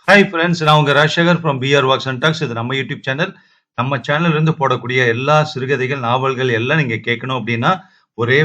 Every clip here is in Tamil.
ஹாய் ஃப்ரெண்ட்ஸ், நான் உங்க Rajasekar from PR walks and talks. இது நம்ம யூடியூப் சேனல். நம்ம சேனல்ல இருந்து போடக்கூடிய எல்லா சிறுகதைகள், நாவல்கள் எல்லாம் நீங்க கேட்கணும் அப்படின்னா,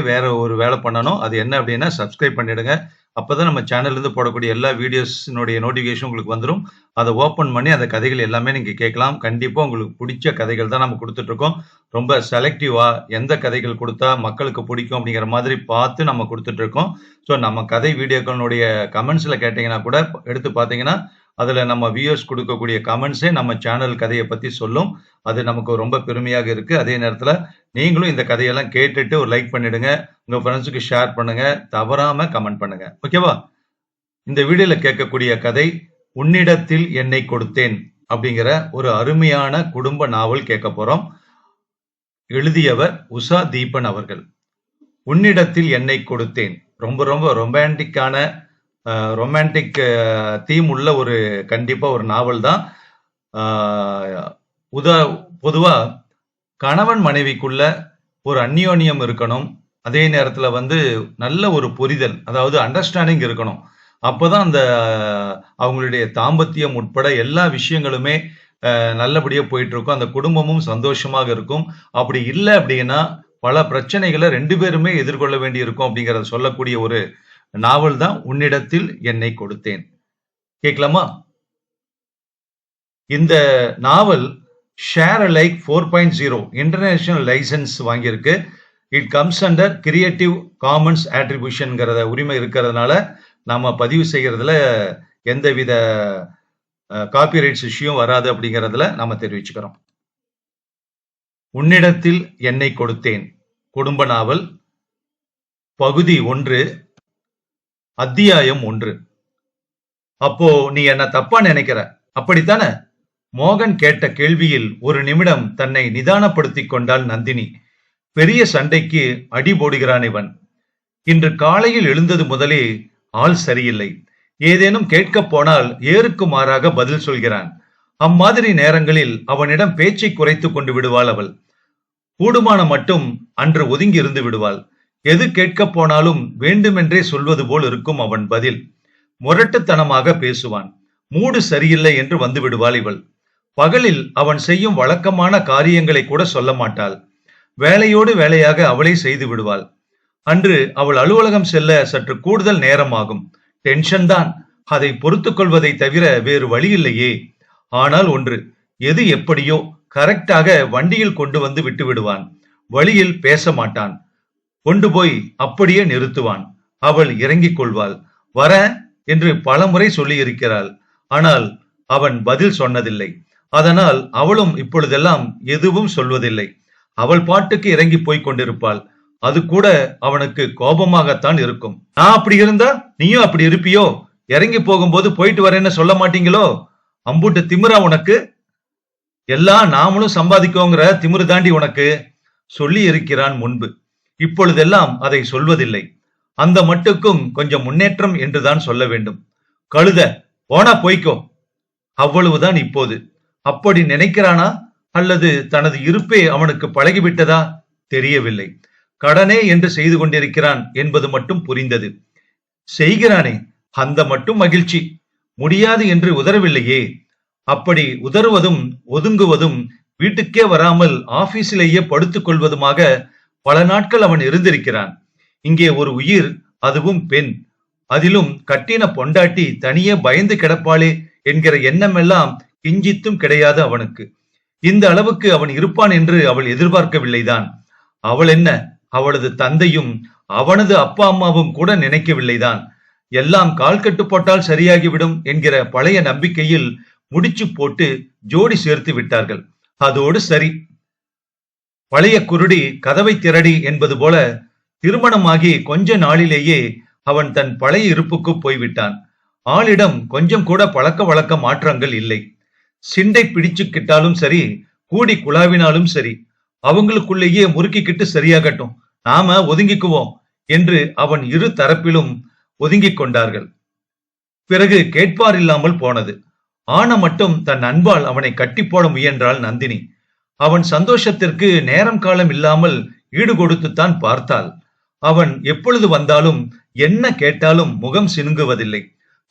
வேற ஒரு வேலை பண்ணணும். அது என்ன அப்படின்னா, சப்ஸ்கிரைப் பண்ணிடுங்க. அப்பதான் நம்ம சேனல்ல இருந்து போடக்கூடிய எல்லா வீடியோஸ்னுடைய நோட்டிஃபிகேஷன் உங்களுக்கு வந்துரும். அத ஓப்பன் பண்ணி அந்த கதைகள் எல்லாமே நீங்க கேட்கலாம். கண்டிப்பா உங்களுக்கு புடிச்ச கதைகள் தான் நம்ம குடுத்துட்டு இருக்கோம். ரொம்ப செலக்டிவா எந்த கதைகள் குடுத்தா மக்களுக்கு பிடிக்கும் அப்படிங்கிற மாதிரி பார்த்து நம்ம குடுத்துட்டு இருக்கோம். ஸோ நம்ம கதை வீடியோக்களுடைய கமெண்ட்ஸ்ல கேட்டீங்கன்னா கூட எடுத்து பார்த்தீங்கன்னா, அதுல நம்ம வியூவர்ஸ் குடுக்கக்கூடிய கமெண்ட்ஸே நம்ம சேனல் கதைய பத்தி சொல்லும். அது நமக்கு ரொம்ப பெருமையாக இருக்கு. அதே நேரத்துல நீங்களும் இந்த கதையெல்லாம் கேட்டுட்டு ஒரு லைக் பண்ணிடுங்க. உங்க ஃப்ரெண்ட்ஸ்க்கு ஷேர் பண்ணுங்க. தவறாம கமெண்ட் பண்ணுங்க. ஓகேவா? இந்த வீடியோல கேட்கக்கூடிய கதை "உன்னிடத்தில் என்னை கொடுத்தேன்" அப்படிங்கிற ஒரு அருமையான குடும்ப நாவல் கேட்க போறோம். எழுதியவர் உஷா தீபன் அவர்கள். "உன்னிடத்தில் என்னை கொடுத்தேன்" ரொம்ப ரொம்ப ரொமான்டிக் தீம் உள்ள கண்டிப்பா ஒரு நாவல் தான். பொதுவா கணவன் மனைவிக்குள்ள ஒரு அந்யோன்யம் இருக்கணும். அதே நேரத்துல நல்ல ஒரு புரிதல், அதாவது அண்டர்ஸ்டாண்டிங் இருக்கணும். அப்பதான் அந்த அவங்களுடைய தாம்பத்தியம் உட்பட எல்லா விஷயங்களுமே நல்லபடியா போயிட்டு இருக்கும். அந்த குடும்பமும் சந்தோஷமாக இருக்கும். அப்படி இல்லை அப்படின்னா பல பிரச்சனைகளை 2 பேருமே எதிர்கொள்ள வேண்டி இருக்கும் அப்படிங்கறத சொல்லக்கூடிய ஒரு நாவல் தான் "உன்னிடத்தில் என்னை கொடுத்தேன்". கேட்கலாமா? இந்த நாவல் ஷேர் அலைக் 4.0 இன்டர்நேஷனல் லைசன்ஸ் வாங்கியிருக்கு. It comes under creative commons அட்ரிபியூஷன்ங்கிறத உரிமை இருக்கிறதுனால நாம பதிவு செய்யறதுல எந்தவித காப்பிரைட்ஸ் இஷ்யூவும் வராது அப்படிங்கறதுல நாம தெரிவிச்சுக்கிறோம். "உன்னிடத்தில் என்னை கொடுத்தேன்" குடும்ப நாவல், பகுதி 1, அத்தியாயம் 1. "அப்போ நீ என்ன தப்பா நினைக்கிற, அப்படித்தானே?" மோகன் கேட்ட கேள்வியில் ஒரு நிமிடம் தன்னை நிதானப்படுத்திக் கொண்டாள் நந்தினி. பெரிய சண்டைக்கு அடி போடுகிறான் இவன். இன்று காலையில் எழுந்தது முதலே ஆள் சரியில்லை. ஏதேனும் கேட்கப் போனால் ஏருக்கு மாறாக பதில் சொல்கிறான். அம்மாதிரி நேரங்களில் அவனிடம் பேச்சை குறைத்துக் கொண்டு விடுவாள் அவள். கூடுமான மட்டும் அன்று ஒதுங்கி இருந்து விடுவாள். எது கேட்கப் போனாலும் வேண்டுமென்றே சொல்வது போல் இருக்கும் அவன் பதில். முரட்டுத்தனமாக பேசுவான். மூடு சரியில்லை என்று வந்து விடுவாள் இவள். பகலில் அவன் செய்யும் வழக்கமான காரியங்களை கூட சொல்ல மாட்டாள். வேலையோடு வேலையாக அவளே செய்து விடுவாள். அன்று அவள் அலுவலகம் செல்ல சற்று கூடுதல் நேரமாகும். டென்ஷன் தான். அதை பொறுத்துக் கொள்வதை தவிர வேறு வழி இல்லையே. ஆனால் ஒன்று, எது எப்படியோ கரெக்டாக வண்டியில் கொண்டு வந்து விட்டு விடுவான். வழியில் பேச மாட்டான். கொண்டு போய் அப்படியே நிறுத்துவான். அவள் இறங்கிக் கொள்வாள். "வர" என்று பலமுறை சொல்லி இருக்கிறாள். ஆனால் அவன் பதில் சொன்னதில்லை. அதனால் அவளும் இப்பொழுதெல்லாம் எதுவும் சொல்வதில்லை. அவள் பாட்டுக்கு இறங்கி போய் கொண்டிருப்பாள். அது கூட அவனுக்கு கோபமாகத்தான் இருக்கும். "நான் அப்படி இருந்தா நீயும் அப்படி இருப்பியோ? இறங்கி போகும்போது போயிட்டு வரேன்னு சொல்ல மாட்டீங்களோ? அம்புட்டு திமிரா உனக்கு? எல்லாம் நாமளும் சம்பாதிக்கோங்கிற திமிரு தாண்டி உனக்கு" சொல்லி இருக்கிறான் முன்பு. இப்பொழுதெல்லாம் அதை சொல்வதில்லை. அந்த மட்டுக்கும் கொஞ்சம் முன்னேற்றம் என்றுதான் சொல்ல வேண்டும். "கழுத, போனா போய்க்கோ" அவ்வளவுதான் இப்போது. அப்படி நினைக்கிறானா அல்லது தனது இருப்பே அவனுக்கு பழகிவிட்டதா தெரியவில்லை. கடனே என்று செய்து கொண்டிருக்கிறான் என்பது மட்டும் புரிந்தது. செய்கிறானே, அந்த மட்டும் மகிழ்ச்சி. முடியாது என்று உதறவில்லையே. அப்படி உதறுவதும் ஒதுங்குவதும் வீட்டுக்கே வராமல் ஆபீஸிலேயே படுத்துக் கொள்வதுமாக பல நாட்கள் அவன் இருந்திருக்கிறான். இங்கே ஒரு உயிர், அதுவும் பெண், அதிலும் கட்டின பொண்டாட்டி தனியே பயந்து கிடப்பாளே என்கிற எண்ணமெல்லாம் கிஞ்சித்தும் கிடையாது அவனுக்கு. இந்த அளவுக்கு அவன் இருப்பான் என்று அவள் எதிர்பார்க்கவில்லைதான். அவள் என்ன, அவளது தந்தையும் அவனது அப்பா அம்மாவும் கூட நினைக்கவில்லைதான். எல்லாம் கால் கட்டு போட்டால் சரியாகிவிடும் என்கிற பழைய நம்பிக்கையில் முடிச்சு போட்டு ஜோடி சேர்த்து விட்டார்கள். அதோடு சரி. பழைய குருடி கதவை திரடி என்பது போல திருமணமாகி கொஞ்ச நாளிலேயே அவன் தன் பழைய இருப்புக்கு போய்விட்டான். ஆளிடம் கொஞ்சம் கூட பழக்க வழக்க மாற்றங்கள் இல்லை. சிண்டை பிடிச்சுக்கிட்டாலும் சரி, கூடி குழாவினாலும் சரி, அவங்களுக்குள்ளேயே முறுக்கிக்கிட்டு சரியாகட்டும், நாம ஒதுங்கிக்குவோம் என்று அவன் இரு தரப்பிலும் ஒதுங்கிக் கொண்டார்கள். பிறகு கேட்பார் இல்லாமல் போனது. ஆன மட்டும் தன் அன்பால் அவனை கட்டி போட முயன்றாள் நந்தினி. அவன் சந்தோஷத்திற்கு நேரம் காலம் இல்லாமல் ஈடு கொடுத்துத்தான் பார்த்தாள். அவன் எப்பொழுது வந்தாலும் என்ன கேட்டாலும் முகம் சினுங்குவதில்லை,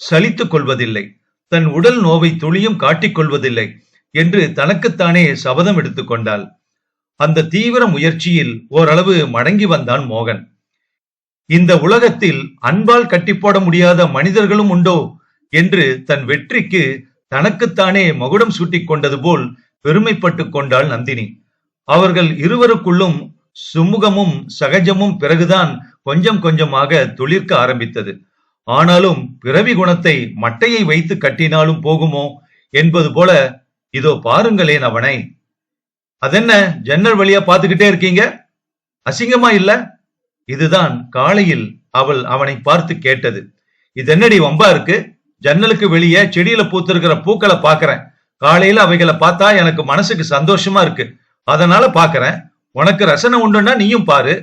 சலித்துக் கொள்வதில்லை. தன் உடல் நோவை துளியும் காட்டிக் கொள்வதில்லை என்று தனக்குத்தானே சபதம் எடுத்துக் கொண்டாள். அந்த தீவிர முயற்சியில் ஓரளவு மடங்கி வந்தான் மோகன். இந்த உலகத்தில் அன்பால் கட்டி போட முடியாத மனிதர்களும் உண்டோ என்று தன் வெற்றிக்கு தனக்குத்தானே மகுடம் சூட்டிக் கொண்டது போல் பெருமைப்பட்டுக் கொண்டாள் நந்தினி. அவர்கள் இருவருக்குள்ளும் சுமூகமும் சகஜமும் பிறகுதான் கொஞ்சம் கொஞ்சமாக துளிர்க்க ஆரம்பித்தது. ஆனாலும் பிறவி குணத்தை மட்டையை வைத்து கட்டினாலும் போகுமோ என்பது போல, இதோ பாருங்களேன் அவனை. அதென்ன ஜன்னல் வழியா பார்த்துக்கிட்டே இருக்கீங்க, அசிங்கமா இல்ல? இதுதான் காலையில் அவள் அவனை பார்த்து கேட்டது. இதென்னடி வம்பா இருக்கு? ஜன்னலுக்கு வெளியே செடியில பூத்திருக்கிற பூக்களை பாக்குறேன். காலையில அவைகளை பார்த்தா எனக்கு மனசுக்கு சந்தோஷமா இருக்கு, அதனால பாக்குறேன். உனக்கு ரசனை உண்டுன்னா நீயும் பாரு,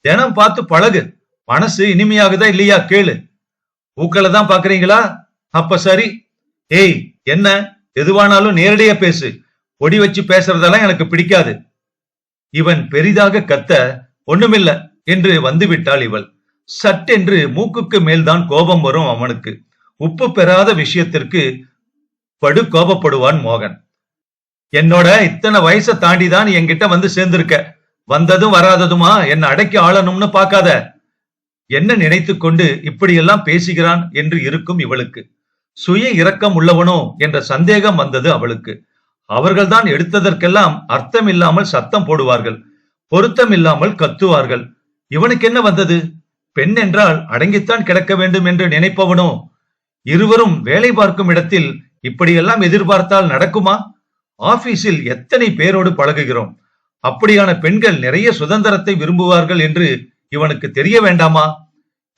தினம் பார்த்து பழகு. மனசு இனிமையாகுதா இல்லையா கேளு. பூக்களை தான் பாக்குறீங்களா? அப்ப சரி. ஏய், என்ன எதுவானாலும் நேரடியா பேசு, ஒடி வச்சு பேசுறதெல்லாம் எனக்கு பிடிக்காது. இவன் பெரிதாக கத்த, ஒண்ணுமில்ல என்று வந்துவிட்டாள் இவள். சட்டென்று மூக்குக்கு மேல்தான் கோபம் வரும் அவனுக்கு. உப்பு பெறாத விஷயத்திற்கு படு கோபப்படுவான் மோகன். என்னோட இத்தனை வயசை தாண்டிதான் என்கிட்ட வந்து சேர்ந்திருக்க. வந்ததும் வராததுமா என்ன அடக்கி ஆளணும்னு பாக்காத. என்ன நினைத்து கொண்டு இப்படியெல்லாம் பேசுகிறான் என்று இருக்கும் இவளுக்கு. சுய இரக்கம் உள்ளவனோ என்ற சந்தேகம் வந்தது அவளுக்கு. அவர்கள்தான் எடுத்ததற்கெல்லாம் அர்த்தம் இல்லாமல் சத்தம் போடுவார்கள், பொருத்தம் இல்லாமல் கத்துவார்கள். இவனுக்கு என்ன வந்தது? பெண் என்றால் அடங்கித்தான் கிடக்க வேண்டும் என்று நினைப்பவனோ? இருவரும் வேலை பார்க்கும் இடத்தில் இப்படியெல்லாம் எதிர்பார்த்தால் நடக்குமா? ஆபீஸில் எத்தனை பேரோடு பழகுகிறோம். அப்படியான பெண்கள் நிறைய சுதந்திரத்தை விரும்புவார்கள் என்று இவனுக்கு தெரிய வேண்டாமா?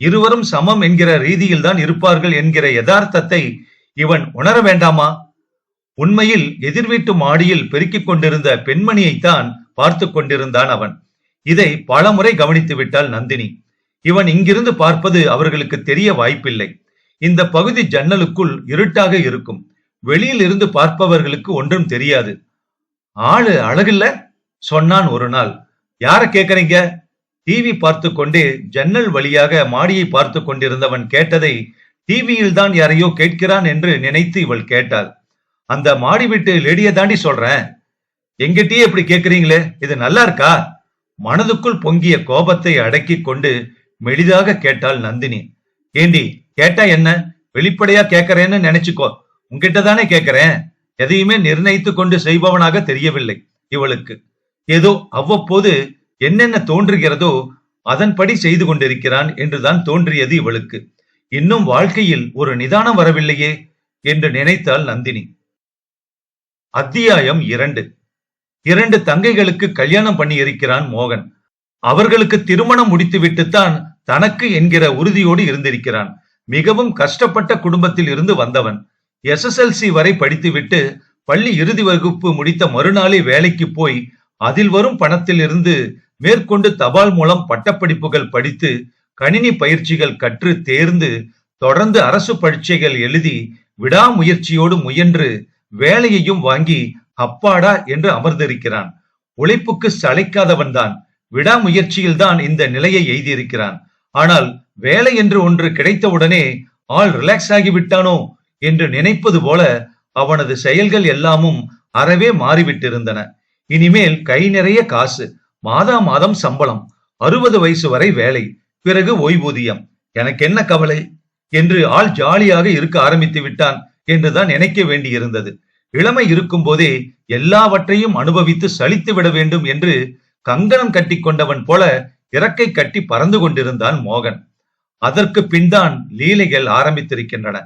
இருவரும் சமம் என்கிற ரீதியில் தான் இருப்பார்கள் என்கிற யதார்த்தத்தை இவன் உணர வேண்டாமா? உண்மையில் எதிர்வீட்டு மாடியில் பெருக்கிக் கொண்டிருந்த பெண்மணியைத்தான் பார்த்து கொண்டிருந்தான் அவன். இதை பலமுறை கவனித்து விட்டாள் நந்தினி. இவன் இங்கிருந்து பார்ப்பது அவர்களுக்கு தெரிய வாய்ப்பில்லை. இந்த பகுதி ஜன்னலுக்குள் இருட்டாக இருக்கும். வெளியில் இருந்து பார்ப்பவர்களுக்கு ஒன்றும் தெரியாது. ஆளு அழகில்ல சொன்னான் ஒரு நாள். யார கேக்குறீங்க? டிவி பார்த்து கொண்டே ஜன்னல் வழியாக மாடியை பார்த்து கொண்டிருந்தவன் கேட்டதை டிவியில் தான் யாரையோ கேட்கிறான் என்று நினைத்து இவள் கேட்டாள். அந்த மாடி வீட்டு லேடியை தாண்டி சொல்றேன். எங்கிட்டயே இப்படி கேக்குறீங்களே, இது நல்லா இருக்கா? மனதுக்குள் பொங்கிய கோபத்தை அடக்கி கொண்டு மெலிதாக கேட்டாள் நந்தினி. ஏண்டி, கேட்டா என்ன? வெளிப்படையா கேட்கறேன்னு நினைச்சுக்கோ. உன்கிட்ட தானே கேட்கிறேன். எதையுமே நிர்ணயித்து கொண்டு செய்பவனாக தெரியவில்லை இவளுக்கு. ஏதோ அவ்வப்போது என்னென்ன தோன்றுகிறதோ அதன்படி செய்து கொண்டிருக்கிறான் என்றுதான் தோன்றியது இவளுக்கு. இன்னும் வாழ்க்கையில் ஒரு நிதானம் வரவில்லையே என்று நினைத்தாள் நந்தினி. அத்தியாயம் 2. 2 தங்கைகளுக்கு கல்யாணம் பண்ணி இருக்கிறான் மோகன். அவர்களுக்கு திருமணம் முடித்துவிட்டுத்தான் தனக்கு என்கிற உறுதியோடு இருந்திருக்கிறான். மிகவும் கஷ்டப்பட்ட குடும்பத்தில் இருந்து வந்தவன். SSLC வரை படித்துவிட்டு பள்ளி இறுதி வகுப்பு முடித்த மறுநாளே வேலைக்கு போய் அதில் வரும் பணத்தில் இருந்து மேற்கொண்டு தபால் மூலம் பட்டப்படிப்புகள் படித்து கணினி பயிற்சிகள் கற்று தேர்ந்து தொடர்ந்து அரசு பரீட்சைகள் எழுதி விடாமுயற்சியோடு முயன்று வேலையையும் வாங்கி அப்பாடா என்று அமர்ந்திருக்கிறான். உழைப்புக்கு சளைக்காதவன் தான். விடாமுயற்சியில் தான் இந்த நிலையை எய்தியிருக்கிறான். ஆனால் வேலை என்று ஒன்று கிடைத்தவுடனே ஆள் ரிலாக்ஸ் ஆகிவிட்டானோ என்று நினைப்பது போல அவனது செயல்கள் எல்லாமும் அறவே மாறிவிட்டிருந்தன. இனிமேல் கை நிறைய காசு, மாதா மாதம் சம்பளம், 60 வயசு வரை வேலை, பிறகு ஓய்வூதியம், எனக்கு என்ன கவலை என்று ஆள் ஜாலியாக இருக்க ஆரம்பித்து விட்டான் என்றுதான் நினைக்க வேண்டியிருந்தது. இளமை இருக்கும் போதே எல்லாவற்றையும் அனுபவித்து சலித்து விட வேண்டும் என்று கங்கணம் கட்டி கொண்டவன் போல இறக்கை கட்டி பறந்து கொண்டிருந்தான் மோகன். அதற்கு பின்தான் லீலைகள் ஆரம்பித்திருக்கின்றன.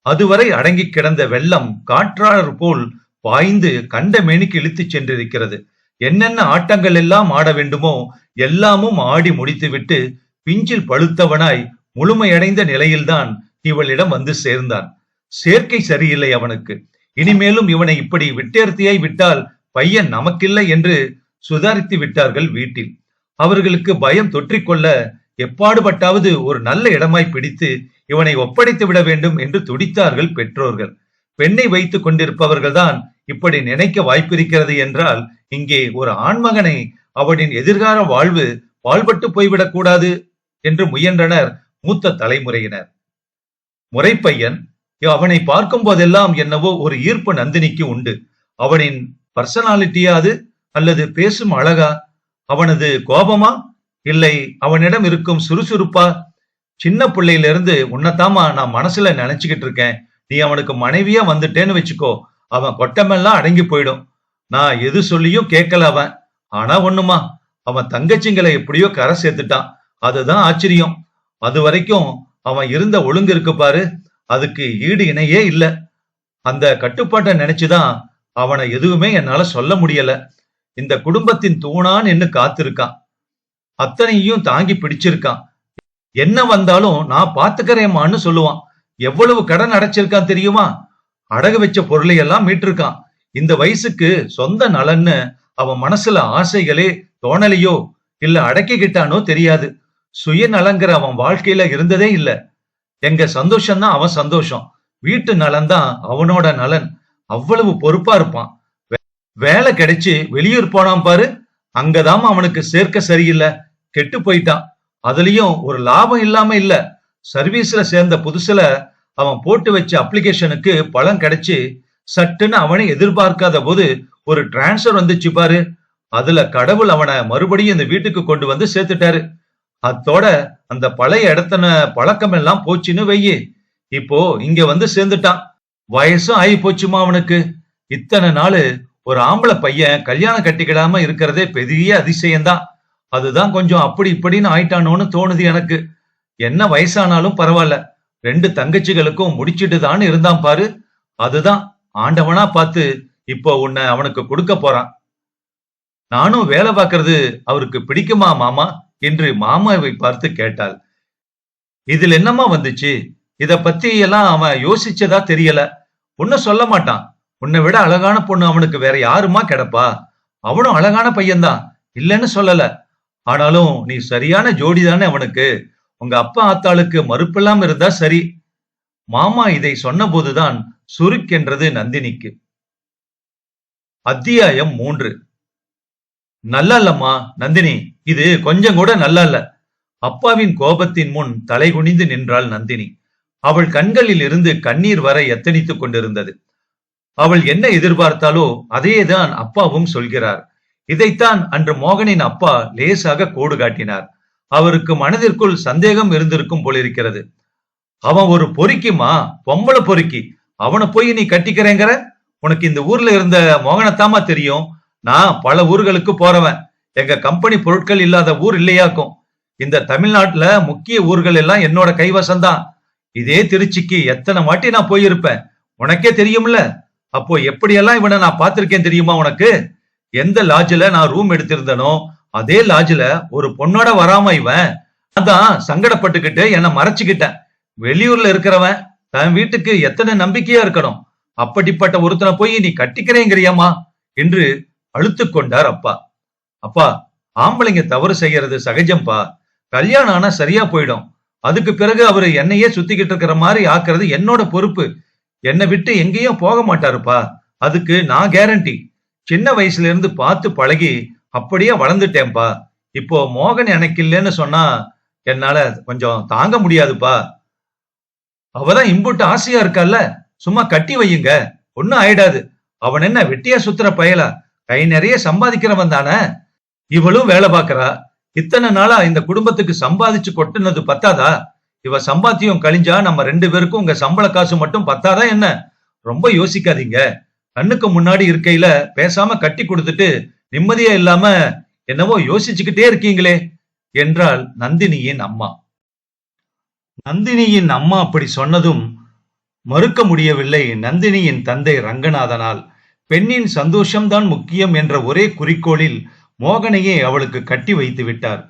அதுவரை அடங்கி கிடந்த வெள்ளம் காற்றாளர் போல் பாய்ந்து கண்ட மேனிக்கு இழுத்துச் சென்றிருக்கிறது. என்னென்ன ஆட்டங்கள் எல்லாம் ஆட வேண்டுமோ எல்லாமும் ஆடி முடித்துவிட்டு பிஞ்சில் பழுத்தவனாய் முழுமையடைந்த நிலையில்தான் இவளிடம் வந்து சேர்ந்தான். சேர்க்கை சரியில்லை அவனுக்கு. இனிமேலும் இவனை இப்படி விட்டேர்த்தியாய் விட்டால் பையன் நமக்கில்லை என்று சுதாரித்து விட்டார்கள் வீட்டில். அவர்களுக்கு பயம் தொற்றிக்கொள்ள எப்பாடுபட்டாவது ஒரு நல்ல இடமாய் பிடித்து இவனை ஒப்படைத்து விட வேண்டும் என்று துடித்தார்கள் பெற்றோர்கள். பெண்ணை வைத்துக் கொண்டிருப்பவர்கள் தான் இப்படி நினைக்க வாய்ப்பிருக்கிறது என்றால் இங்கே ஒரு ஆண்மகனை அவனின் எதிர்கால வாழ்வு வாழ்பட்டு போய்விடக் கூடாது என்று முயன்றனர் மூத்த தலைமுறையினர். முறைப்பையன் அவனை பார்க்கும் போதெல்லாம் என்னவோ ஒரு ஈர்ப்பு நந்தினிக்கு உண்டு. அவனின் பர்சனாலிட்டியா அது, அல்லது பேசும் அழகா, அவனது கோபமா, இல்லை அவனிடம் இருக்கும் சுறுசுறுப்பா? சின்ன பிள்ளையில இருந்து உன்னதாமா நான் மனசுல நினைச்சுக்கிட்டு இருக்கேன். நீ அவனுக்கு மனைவியா வந்துட்டேன்னு வச்சுக்கோ, அவன் கொட்டமெல்லாம் அடங்கி போயிடும். நான் எது சொல்லியும் கேட்கல அவன். ஆனா ஒண்ணுமா, அவன் தங்கச்சிங்களை எப்படியோ கரை சேர்த்துட்டான். அதுதான் ஆச்சரியம். அது வரைக்கும் அவன் இருந்த ஒழுங்கு இருக்கு பாரு, அதுக்கு ஈடு இணையே இல்ல. அந்த கட்டுப்பாட்டை நினைச்சுதான் அவனை எதுவுமே என்னால சொல்ல முடியல. இந்த குடும்பத்தின் தூணான் என்ன காத்திருக்கான், அத்தனையும் தாங்கி பிடிச்சிருக்கான். என்ன வந்தாலும் நான் பாத்துக்கிறேம்மான்னு சொல்லுவான். எவ்வளவு கடன் அடைச்சிருக்கான் தெரியுமா? அடகு வச்ச பொருளை எல்லாம் மீட்டிருக்கான். இந்த வயசுக்கு சொந்த நலன்னு அவன் மனசுல ஆசைகளே தோணலையோ இல்ல அடக்கிக்கிட்டானோ தெரியாது. சுயநலங்கிற அவன் வாழ்க்கையில இருந்ததே இல்ல. எங்க சந்தோஷம் தான் அவன் சந்தோஷம், வீட்டு நலன் தான் அவனோட நலன். அவ்வளவு பொறுப்பா இருப்பான். வேலை கிடைச்சு வெளியூர் போனான் பாரு, அங்கதான் அவனுக்கு சேர்க்க சரியில்லை, கெட்டு போயிட்டான். அதுலயும் ஒரு லாபம் இல்லாம இல்ல. சர்வீஸ்ல சேர்ந்த புதுசுல அவன் போட்டு வச்ச அப்ளிகேஷனுக்கு பலன் கிடைச்சு சட்டுன்னு அவனை எதிர்பார்க்காத போது ஒரு டிரான்ஸ்பர் வந்துச்சு பாரு. அதுல கடவுள் அவனை மறுபடியும் இந்த வீட்டுக்கு கொண்டு வந்து சேர்த்துட்டாரு. அத்தோட அந்த பழைய இடத்தன பழக்கம் எல்லாம் போச்சுன்னு வையி. இப்போ இங்க வந்து சேர்ந்துட்டான். வயசும் ஆகி போச்சுமா அவனுக்கு. இத்தனை நாள் ஒரு ஆம்பளை பையன் கல்யாணம் கட்டிக்கிடாம இருக்கிறதே பெரிய அதிசயம்தான். அதுதான் கொஞ்சம் அப்படி இப்படின்னு ஆயிட்டானோன்னு தோணுது எனக்கு. என்ன வயசானாலும் பரவாயில்ல, 2 தங்கச்சிகளுக்கும் முடிச்சிட்டு தான் இருந்தான் பாரு. அதுதான் ஆண்டவனா பார்த்து இப்போ உன்னை அவனுக்கு கொடுக்க போறான். நானும் வேலை பார்க்கறது அவருக்கு பிடிக்குமா மாமா என்று மாமாவை பார்த்து கேட்டாள். இதுல என்னமா வந்துச்சு? இத பத்தி எல்லாம் அவன் யோசிச்சதா தெரியல. உன்ன சொல்ல மாட்டான். உன்னை விட அழகான பொண்ணு அவனுக்கு வேற யாருமா கிடப்பா? அவனும் அழகான பையன்தான், இல்லைன்னு சொல்லல. ஆனாலும் நீ சரியான ஜோடி தானே அவனுக்கு. உங்க அப்பா ஆத்தாளுக்கு மறுப்பெல்லாம் இருந்தா சரி. மாமா இதை சொன்ன போதுதான் சுருக்கென்றது நந்தினிக்கு. அத்தியாயம் 3. நல்லா இல்லம்மா நந்தினி, இது கொஞ்சம் கூட நல்லா இல்ல. அப்பாவின் கோபத்தின் முன் தலை குனிந்து நின்றாள் நந்தினி. அவள் கண்களில் இருந்து கண்ணீர் வர எத்தனித்துக் கொண்டிருந்தது. அவள் என்ன எதிர்பார்த்தாலோ அதையேதான் அப்பாவும் சொல்கிறார். இதைத்தான் அன்று மோகனின் அப்பா லேசாக கோடு காட்டினார். அவருக்கு மனதிற்குள் சந்தேகம் இருந்திருக்கும் போலிருக்கிறது. அவன் ஒரு பொறுக்கிமா, பொம்பளை பொறுக்கி. அவனை போய் நீ கட்டிக்கிறேங்கிற? உனக்கு இந்த ஊர்ல இருந்த மோகனத்தாமா தெரியும். நான் பல ஊர்களுக்கு போறவன். எங்க கம்பெனி பொருட்கள் இல்லாத ஊர் இல்லையாக்கும். இந்த தமிழ்நாட்டுல முக்கிய ஊர்கள் எல்லாம் என்னோட கைவசம்தான். இதே திருச்சிக்கு எத்தனை வாட்டி நான் போயிருப்பேன், உனக்கே தெரியும்ல. அப்போ எப்படியெல்லாம் இவனை நான் பார்த்திருக்கேன் தெரியுமா உனக்கு? எந்த லாட்ஜ்ல நான் ரூம் எடுத்திருந்தனோ அதே லாட்ஜ்ல ஒரு பொண்ணோட வராம இவன். அதான் சங்கடப்பட்டுக்கிட்டு என்ன மறைச்சுக்கிட்டேன். வெளியூர்ல இருக்கிறவன் தன் வீட்டுக்கு எத்தனை நம்பிக்கையா இருக்கணும். அப்படிப்பட்ட ஒருத்தனை போய் நீ கட்டிக்கிறேங்கிறியம்மா என்று அழுத்து கொண்டார் அப்பா. அப்பா, ஆம்பளைங்க தவறு செய்யறது சகஜம்பா. கல்யாணம் ஆனா சரியா போயிடும். அதுக்கு பிறகு அவரு என்னையே சுத்திக்கிட்டு இருக்கிற மாதிரி ஆக்குறது என்னோட பொறுப்பு. என்னை விட்டு எங்கேயும் போக மாட்டாருப்பா, அதுக்கு நான் கேரண்டி. சின்ன வயசுல இருந்து பார்த்து பழகி அப்படியே வளர்ந்துட்டேன்பா. இப்போ மோகன் எனக்கு இல்லைன்னு சொன்னா என்னால கொஞ்சம் தாங்க முடியாதுப்பா. அவதான் இம்புட்டு ஆசையா இருக்கால, சும்மா கட்டி வையுங்க, ஒன்னும் ஆயிடாது. அவன் என்ன வெட்டியா சுத்துற பயலா? கை நிறைய சம்பாதிக்கிறவன் தானே. இவளும் வேலை பாக்குறா. இத்தனை நாளா இந்த குடும்பத்துக்கு சம்பாதிச்சு கொட்டுனது பத்தாதா? இவ சம்பாத்தியம் கழிஞ்சா நம்ம 2 பேருக்கும் உங்க சம்பள காசு மட்டும் பத்தாதா என்ன? ரொம்ப யோசிக்காதீங்க. கண்ணுக்கு முன்னாடி இருக்கையில பேசாம கட்டி கொடுத்துட்டு நிம்மதியா இல்லாம என்னவோ யோசிச்சுக்கிட்டே இருக்கீங்களே என்றாள் நந்தினியின் அம்மா. நந்தினியின் அம்மா அப்படி சொன்னதும் மறுக்க முடியவில்லை நந்தினியின் தந்தை ரங்கநாதனால். பெண்ணின் சந்தோஷம்தான் முக்கியம் என்ற ஒரே குறிக்கோளில் மோகனையே அவளுக்கு கட்டி வைத்து விட்டார்.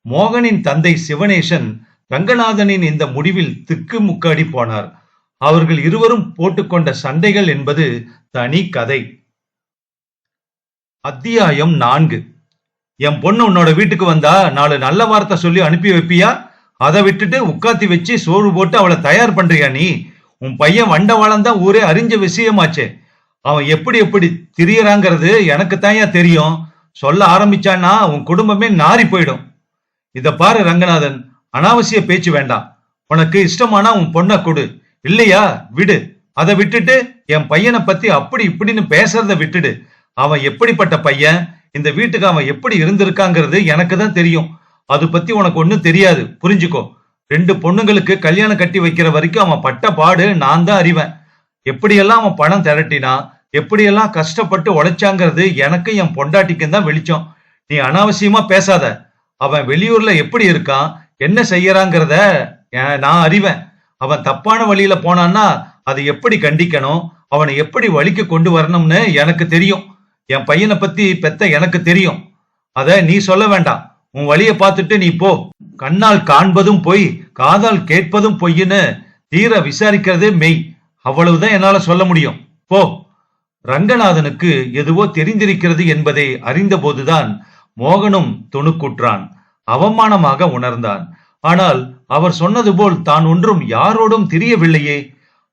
மோகனின் தந்தை சிவனேசன் ரங்கநாதனின் இந்த முடிவில் திக்கு முக்காடி போனார். அவர்கள் இருவரும் போட்டுக்கொண்ட சண்டைகள் என்பது தனி கதை. அத்தியாயம் 4. என் பொண்ணு உன்னோட வீட்டுக்கு வந்தா 4 நல்ல வார்த்தை சொல்லி அனுப்பி வைப்பியா? அதை விட்டுட்டு உட்காத்தி வச்சு சோறு போட்டு அவளை தயார் பண்றியா நீ? உன் பையன் வண்டவாளம் தான் ஊரே அறிஞ்ச விஷயமாச்சே. அவன் எப்படி எப்படி திரியறாங்கிறது எனக்கு தாயா தெரியும். சொல்ல ஆரம்பிச்சான்னா உன் குடும்பமே நாரி போயிடும். இத பாரு ரங்கநாதன், அனாவசிய பேச்சு வேண்டாம். உனக்கு இஷ்டமானா உன் பொண்ணை கொடு, இல்லையா? விடு. அதை விட்டுட்டு என் பையனை பத்தி அப்படி இப்படின்னு பேசுறத விட்டுடு. அவன் எப்படிப்பட்ட பையன், இந்த வீட்டுக்கு அவன் எப்படி இருந்திருக்காங்கிறது எனக்கு தான் தெரியும். அது பத்தி உனக்கு ஒண்ணும் தெரியாது, புரிஞ்சுக்கோ. 2 பொண்ணுங்களுக்கு கல்யாணம் கட்டி வைக்கிற வரைக்கும் அவன் பட்ட பாடு நான் தான் அறிவேன். எப்படியெல்லாம் அவன் பணம் திரட்டினா, எப்படியெல்லாம் கஷ்டப்பட்டு உழைச்சாங்கிறது எனக்கு என் பொண்டாட்டிக்கும் தான் வெளிச்சம். நீ அனாவசியமா பேசாத. அவன் வெளியூர்ல எப்படி இருக்கான், என்ன செய்யறாங்கிறத நான் அறிவேன். அவன் தப்பான வழியில போனான்னா அதை எப்படி கண்டிக்கணும், அவனை எப்படி வழிக்கு கொண்டு வரணும்னு எனக்கு தெரியும். என் பையனை பத்தி பெத்த எனக்கு தெரியும். அத நீ சொல்ல வேண்டாம். உன் வழிய பார்த்துட்டு நீ போ. கண்ணால் காண்பதும் பொய், காதால் கேட்பதும் பொய்ன்னு தீர விசாரிக்கிறதே மெய். அவ்வளவுதான் என்னால சொல்ல முடியும். போ. ரங்கநாதனுக்கு எதுவோ தெரிந்திருக்கிறது என்பதை அறிந்தபோதுதான் மோகனும் துணுக்குற்றான். அவமானமாக உணர்ந்தான். ஆனால் அவர் சொன்னது போல் தான் ஒன்றும் யாரோடும் தெரியவில்லையே.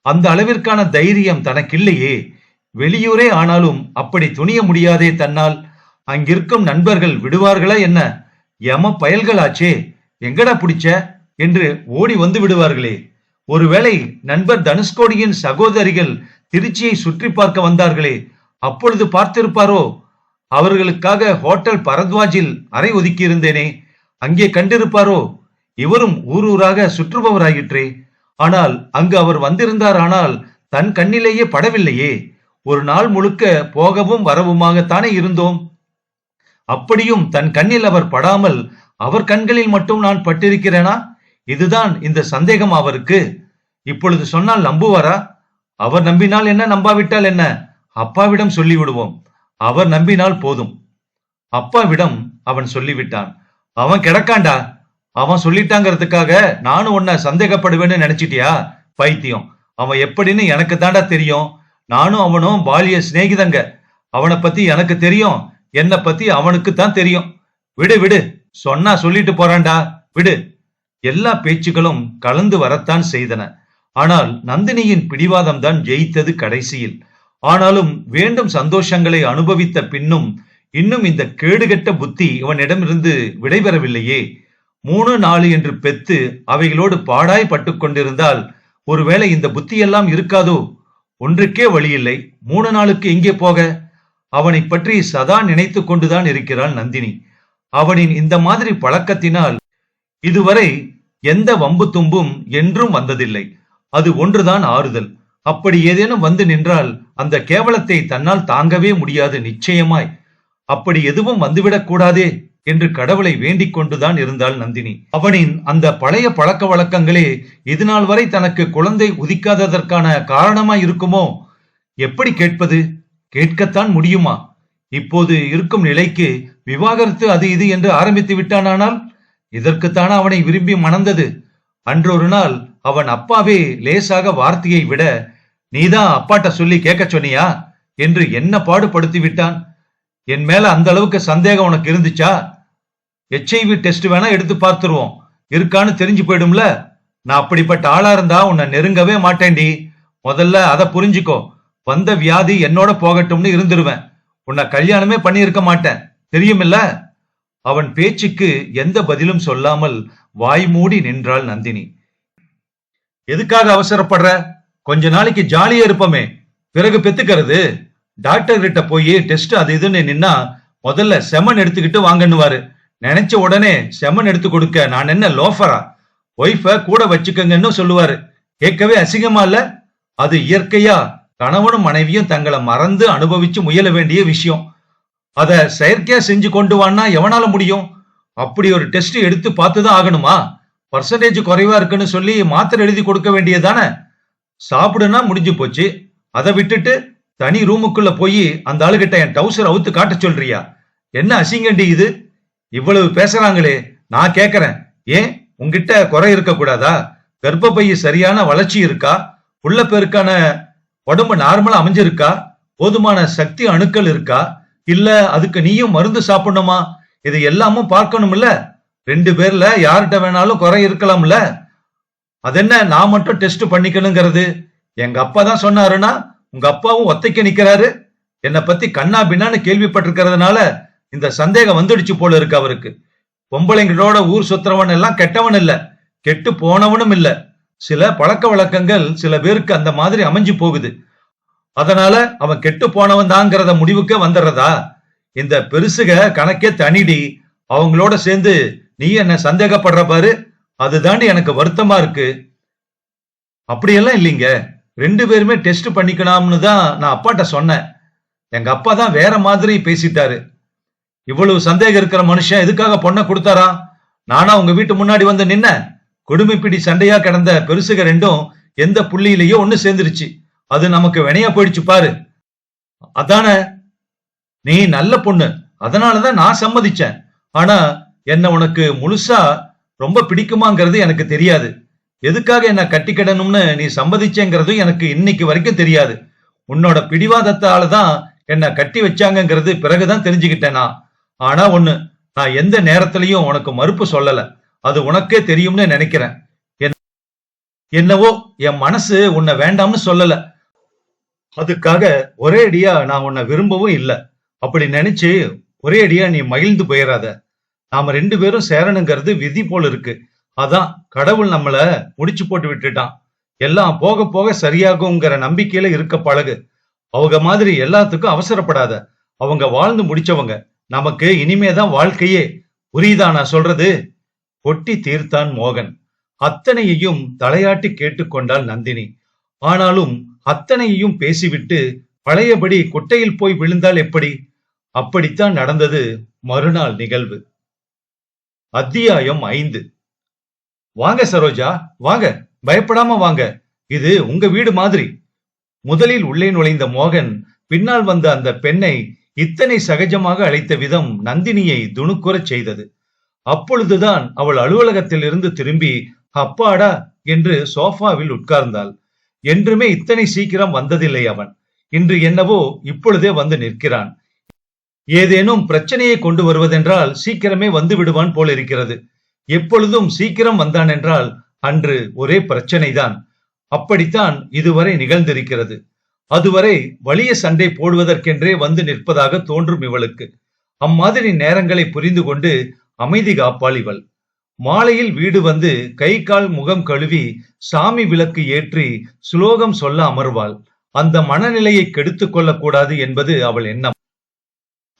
அந்த அளவிற்கான தைரியம் தனக்கில்லையே. வெளியூரே ஆனாலும் அப்படி துணிய முடியாதே தன்னால். அங்கிருக்கும் நண்பர்கள் விடுவார்களா என்ன? யம பயல்களாச்சே, எங்கடா பிடிச்ச என்று ஓடி வந்து விடுவார்களே. ஒருவேளை நண்பர் தனுஷ்கோடியின் சகோதரிகள் திருச்சியை சுற்றி பார்க்க வந்தார்களே, அப்பொழுது பார்த்திருப்பாரோ? அவர்களுக்காக ஹோட்டல் பரத்வாஜில் அறை ஒதுக்கி இருந்தேனே, அங்கே கண்டிருப்பாரோ? இவரும் ஊரூராக சுற்றுபவராயிற்றே. ஆனால் அங்கு அவர் வந்திருந்தாரானால் தன் கண்ணிலேயே படவில்லையே. ஒரு நாள் முழுக்க போகவும் வரவுமாகத்தானே இருந்தோம். அப்படியும் தன் கண்ணில் அவர் படாமல் அவர் கண்களில் மட்டும் நான் பட்டிருக்கிறேனா? இதுதான் இந்த சந்தேகம் அவருக்கு. இப்பொழுது சொன்னால் நம்புவாரா? அவர் நம்பினால் என்ன, நம்பாவிட்டால் என்ன? அப்பாவிடம் சொல்லிவிடுவோம். அவர் நம்பினால் போதும். அப்பாவிடம் அவன் சொல்லிவிட்டான். அவன் கிடக்காண்டா. அவன் சொல்லிட்டாங்கிறதுக்காக நானும் உன்னை சந்தேகப்படுவேன்னு நினைச்சிட்டியா? பைத்தியம். அவன் எப்படின்னு எனக்கு தாண்டா தெரியும். நானும் அவனும் பாலிய சிநேகிதங்க. அவனை பத்தி எனக்கு தெரியும், என்னை பத்தி அவனுக்கு தான் தெரியும். விடு விடு, சொன்னா சொல்லிட்டு போறான்டா, விடு. எல்லா பேச்சுகளும் கலந்து வரத்தான் செய்தன. ஆனால் நந்தினியின் பிடிவாதம் தான் ஜெயித்தது கடைசியில். ஆனாலும் வேண்டும் சந்தோஷங்களை அனுபவித்த பின்னும் இன்னும் இந்த கேடுகெட்ட புத்தி இவனிடமிருந்து விடைபெறவில்லையே. 3 4 என்று பெத்து அவைகளோடு பாடாய் பட்டு கொண்டிருந்தால் ஒருவேளை இந்த புத்தியெல்லாம் இருக்காதோ? ஒன்றுக்கே வழியில்லை, 3 நாளுக்கு எங்கே போக? அவனை பற்றி சதா நினைத்து கொண்டுதான் இருக்கிறாள் நந்தினி. அவனின் இந்த மாதிரி பழக்கத்தினால் இதுவரை எந்த வம்பு தும்பும் என்றும் வந்ததில்லை. அது ஒன்றுதான் ஆறுதல். அப்படி ஏதேனும் வந்து நின்றால் அந்த கேவலத்தை தன்னால் தாங்கவே முடியாது நிச்சயமாய். அப்படி எதுவும் வந்துவிடக் கூடாதே என்று கடவுளை வேண்டிக் கொண்டுதான் இருந்தாள் நந்தினி. அவனின் அந்த பழைய பழக்க வழக்கங்களே இதுநாள் வரை தனக்கு குழந்தை உதிக்காததற்கான காரணமாய் இருக்குமோ? எப்படி கேட்பது? கேட்கத்தான் முடியுமா? இப்போது இருக்கும் நிலைக்கு விவாகரத்து அது இது என்று ஆரம்பித்து விட்டானால் இதற்குத்தான அவனை விரும்பி மணந்தது. அன்றொரு நாள் அவன் அப்பாவே லேசாக வார்த்தையை விட, நீதான் அப்பாட்ட சொல்லி கேட்க சொன்னியா என்று என்ன பாடுபடுத்தி விட்டான். என் மேல அந்த அளவுக்கு சந்தேகம் உனக்கு இருந்துச்சா? HIV டெஸ்ட் வேணா எடுத்து பார்த்துருவோம், இருக்கான்னு தெரிஞ்சு போயிடும்ல. நான் அப்படிப்பட்ட ஆளா இருந்தா உன்னை நெருங்கவே மாட்டேன்டி. முதல்ல அதை புரிஞ்சுக்கோ. வந்த வியாதி என்னோட போகட்டும்னு இருந்துருவேன். உன்னை கல்யாணமே பண்ணி இருக்க மாட்டேன், தெரியுமில்ல. அவன் பேச்சுக்கு எந்த பதிலும் சொல்லாமல் வாய் மூடி நின்றாள் நந்தினி. எதுக்காக அவசரப்படுற? கொஞ்ச நாளைக்கு ஜாலியா இருப்போமே, பிறகு பெத்துக்கிறது. டாக்டர் கிட்ட போய் டெஸ்ட் அது இதுன்னு நின்னா முதல்ல செமன் எடுத்துக்கிட்டு வாங்கன்னுவாரு. நினைச்ச உடனே செமன் எடுத்து கொடுக்க நான் என்ன லோஃபரா? ஒய்ஃப கூட வச்சுக்கங்கன்னு சொல்லுவாரு. கேட்கவே அசிங்கமா இல்ல? அது இயற்கையா கணவனும் மனைவியும் தங்களை மறந்து அனுபவிச்சு முயல வேண்டிய விஷயம். அத செயற்கையா செஞ்சு கொண்டு வான்னா எவனால முடியும்? அப்படி ஒரு டெஸ்ட் எடுத்து பார்த்துதான் ஆகணுமா? பர்சன்டேஜ் குறைவா இருக்குன்னு சொல்லி மாத்திரை எழுதி கொடுக்க வேண்டியதானே? சாப்பிடுனா முடிஞ்சு போச்சு. அதை விட்டுட்டு தனி ரூமுக்குள்ள போய் அந்த ஆளுகிட்ட என் டவுசர் அவுத்து காட்ட சொல்றியா? என்ன அசிங்கண்டி இது? இவ்வளவு பேசுறாங்களே, நான் கேக்குறேன், ஏன் உங்ககிட்ட குறை இருக்க கூடாதா? கர்ப்பப்பைய சரியான வளர்ச்சி இருக்கா? உள்ள பேருக்கான உடம்பு நார்மலா அமைஞ்சிருக்கா? போதுமான சக்தி அணுக்கள் இருக்கா? இல்ல அதுக்கு நீயும் மருந்து சாப்பிடணுமா? இது எல்லாமும் பார்க்கணும்ல. 2 பேர்ல யார்கிட்ட வேணாலும் குறை இருக்கலாம்ல. அதென்ன நான் மட்டும் டெஸ்ட் பண்ணிக்கணுங்கிறது? எங்க அப்பா தான் சொன்னாருன்னா உங்க அப்பாவும் ஒத்தைக்க நிக்கிறாரு. என்னை பத்தி கண்ணா பின்னான்னு கேள்விப்பட்டிருக்கிறதுனால இந்த சந்தேகம் வந்துடுச்சு போல இருக்கு அவருக்கு. பொம்பளைங்களோட ஊர் சுத்துறவன் எல்லாம் கெட்டவன் இல்ல, கெட்டு போனவனும் இல்ல. சில பழக்க வழக்கங்கள் சில பேருக்கு அந்த மாதிரி அமைஞ்சு போகுது. அதனால அவன் கெட்டு போனவன் தாங்கிறத முடிவுக்கே வந்துடுறதா? இந்த பெருசுக கணக்கே தனிடி. அவங்களோட சேர்ந்து நீ என்ன சந்தேகப்படுற பாரு, அதுதாண்டி எனக்கு வருத்தமா இருக்கு. அப்படியெல்லாம் இல்லைங்க, 2 பேருமே டெஸ்ட் பண்ணிக்கலாம்னு தான் நான் அப்பாட்ட சொன்னேன். எங்க அப்பா தான் வேற மாதிரி பேசிட்டாரு. இவ்வளவு சந்தேகம் இருக்கிற மனுஷன் எதுக்காக பொண்ணை கொடுத்தாரா? நானா உங்க வீட்டு முன்னாடி வந்து நின்ன? கொடுமைப்பிடி சண்டையா கிடந்த பெருசுக ரெண்டும் எந்த புள்ளியிலேயோ ஒண்ணு சேர்ந்துருச்சு. அது நமக்கு வினையா போயிடுச்சு பாரு. அதான, நீ நல்ல பொண்ணு, அதனாலதான் நான் சம்மதிச்சேன். ஆனா என்ன உனக்கு முழுசா ரொம்ப பிடிக்குமாங்கிறது எனக்கு தெரியாது. எதுக்காக என்ன கட்டிக்கிடணும்னு நீ சம்மதிச்சேங்கிறதும் எனக்கு இன்னைக்கு வரைக்கும் தெரியாது. உன்னோட பிடிவாதத்தால தான் என்ன கட்டி வச்சாங்கிறது பிறகுதான் தெரிஞ்சுக்கிட்டேனா. ஆனா ஒண்ணு, நான் எந்த நேரத்திலையும் உனக்கு மறுப்பு சொல்லல. அது உனக்கே தெரியும்னு நினைக்கிறேன். என்னவோ என் மனசு உன்னை வேண்டாம்னு சொல்லல. அதுக்காக ஒரே அடியா நான் உன்னை விரும்பவும் இல்லை. அப்படி நினைச்சு ஒரே அடியா நீ மகிழ்ந்து போயிடாத. நாம 2 பேரும் சேரணுங்கிறது விதி போல இருக்கு. அதான் கடவுள் நம்மள முடிச்சு போட்டு விட்டுட்டான். எல்லாம் போக போக சரியாகுங்கிற நம்பிக்கையில இருக்க பழகு. அவங்க மாதிரி எல்லாத்துக்கும் அவசரப்படாத. அவங்க வாழ்ந்து முடிச்சவங்க. நமக்கு இனிமேதான் வாழ்க்கையே. புரியுதா நான் சொல்றது? கொட்டி தீர்த்தான் மோகன். அத்தனையையும் தலையாட்டி கேட்டுக்கொண்டாள் நந்தினி. ஆனாலும் அத்தனையையும் பேசிவிட்டு பழையபடி குட்டையில் போய் விழுந்தால் எப்படி? அப்படித்தான் நடந்தது மறுநாள் நிகழ்வு. அத்தியாயம் 5. வாங்க சரோஜா, வாங்க, பயப்படாம வாங்க. இது உங்க வீடு மாதிரி. முதலில் உள்ளே நுழைந்த மோகன் பின்னால் வந்த அந்த பெண்ணை இத்தனை சகஜமாக அழைத்த விதம் நந்தினியை துணுக்குறச் செய்தது. அப்பொழுதுதான் அவள் அலுவலகத்தில் இருந்து திரும்பி அப்பாடா என்று சோஃபாவில் உட்கார்ந்தாள். என்றுமே இத்தனை சீக்கிரம் வந்ததில்லை அவன். இன்று என்னவோ இப்பொழுதே வந்து நிற்கிறான். ஏதேனும் பிரச்சனையை கொண்டு வருவதென்றால் சீக்கிரமே வந்து விடுவான் போல் இருக்கிறது. எப்பொழுதும் சீக்கிரம் வந்தான் என்றால் அன்று ஒரே பிரச்சனைதான். அப்படித்தான் இதுவரை நிகழ்ந்திருக்கிறது. அதுவரை வலிய சண்டை போடுவதற்கென்றே வந்து நிற்பதாக தோன்றும் இவளுக்கு. அம்மாதிரி நேரங்களை புரிந்து கொண்டு அமைதி காப்பாள் இவள். மாலையில் வீடு வந்து கை கால் முகம் கழுவி சாமி விளக்கு ஏற்றி சுலோகம் சொல்ல அமர்வாள். அந்த மனநிலையை கெடுத்துக் கொள்ளக்கூடாது என்பது அவள் எண்ணம்.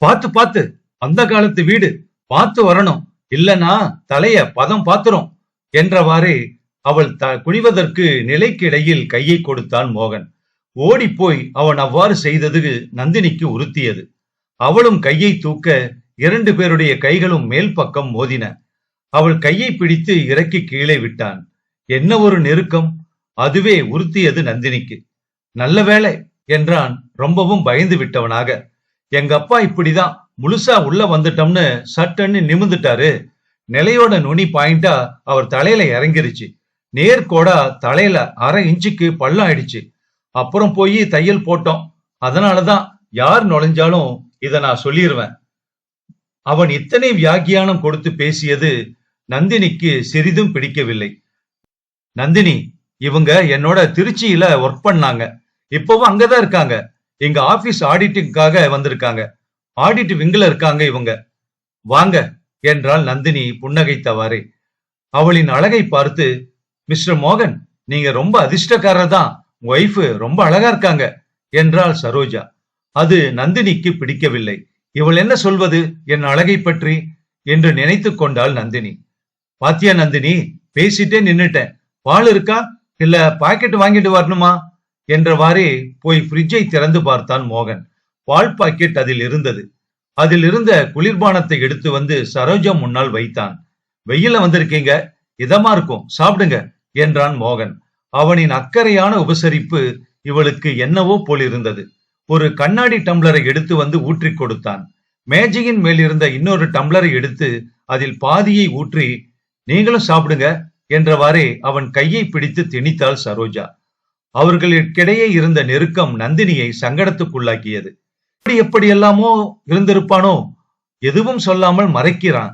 பார்த்து பார்த்து, அந்த காலத்து வீடு, பார்த்து வரணும், இல்லனா தலைய பதம் பாத்துரும் என்றவாறே அவள் குனிவதற்கு நிலைக்கு இடையில் கையை கொடுத்தான் மோகன். ஓடிப்போய் அவன் அவ்வாறு செய்தது நந்தினிக்கு உறுத்தியது. அவளும் கையை தூக்க 2 பேருடைய கைகளும் மேல் பக்கம் மோதின. அவள் கையை பிடித்து இறக்கி கீழே விட்டான். என்ன ஒரு நெருக்கம்! அதுவே உறுத்தியது நந்தினிக்கு. நல்ல வேளை என்றான் ரொம்பவும் பயந்து விட்டவனாக. எங்க அப்பா இப்படிதான், முழுசா உள்ள வந்துட்டோம்னு சட்டன்னு நிமிந்துட்டாரு. நிலையோட நுனி பாயிண்டா அவர் தலையில இறங்கிருச்சு. நேர்கோடா தலையில 1/2 இன்ச்சுக்கு பள்ளம் ஆயிடுச்சு. அப்புறம் போய் தையல் போட்டோம். அதனாலதான் யார் நுழைஞ்சாலும் இத நான் சொல்லிடுவேன். அவன் இத்தனை வியாக்கியானம் கொடுத்து பேசியது நந்தினிக்கு சிறிதும் பிடிக்கவில்லை. நந்தினி, இவங்க என்னோட திருச்சியில ஒர்க் பண்ணாங்க. இப்பவும் அங்கதான் இருக்காங்க. எங்க ஆபீஸ் ஆடிட்டிங்காக வந்திருக்காங்க. ஆடிட் விங்கில இருக்காங்க இவங்க. வாங்க என்றாள் நந்தினி புன்னகைத்தவாறே. அவளின் அழகை பார்த்து, மிஸ்டர் மோகன், நீங்க ரொம்ப அதிர்ஷ்டக்காரர் தான். ஒய்ஃப் ரொம்ப அழகா இருக்காங்க என்றாள் சரோஜா. அது நந்தினிக்கு பிடிக்கவில்லை. இவள் என்ன சொல்வது என் அழகை பற்றி என்று நினைத்து கொண்டாள் நந்தினி. பாத்தியா நந்தினி, பேசிட்டே நின்னுட்டேன். பால் இருக்கா இல்ல பாக்கெட் வாங்கிட்டு வரணுமா என்றவாறே போய் ஃப்ரிட்ஜை திறந்து பார்த்தான் மோகன். பால் பாக்கெட் அதில் இருந்தது. அதில் இருந்த குளிர்பானத்தை எடுத்து வந்து சரோஜா முன்னால் வைத்தான். வெயில வந்திருக்கீங்க, இதமா இருக்கும், சாப்பிடுங்க என்றான் மோகன். அவனின் அக்கறையான உபசரிப்பு இவளுக்கு என்னவோ போல் இருந்தது. ஒரு கண்ணாடி டம்ளரை எடுத்து வந்து ஊற்றி கொடுத்தான். மேஜையின் மேல் இருந்த இன்னொரு டம்ளரை எடுத்து அதில் பாதியை ஊற்றி, நீங்களும் சாப்பிடுங்க என்றவாறே அவன் கையை பிடித்து திணித்தாள் சரோஜா. அவர்களுக்கிடையே இருந்த நெருக்கம் நந்தினியை சங்கடத்துக்குள்ளாக்கியது. எப்படி எல்லாமோ இருந்திருப்பானோ, எதுவும் சொல்லாமல் மறைக்கிறான்.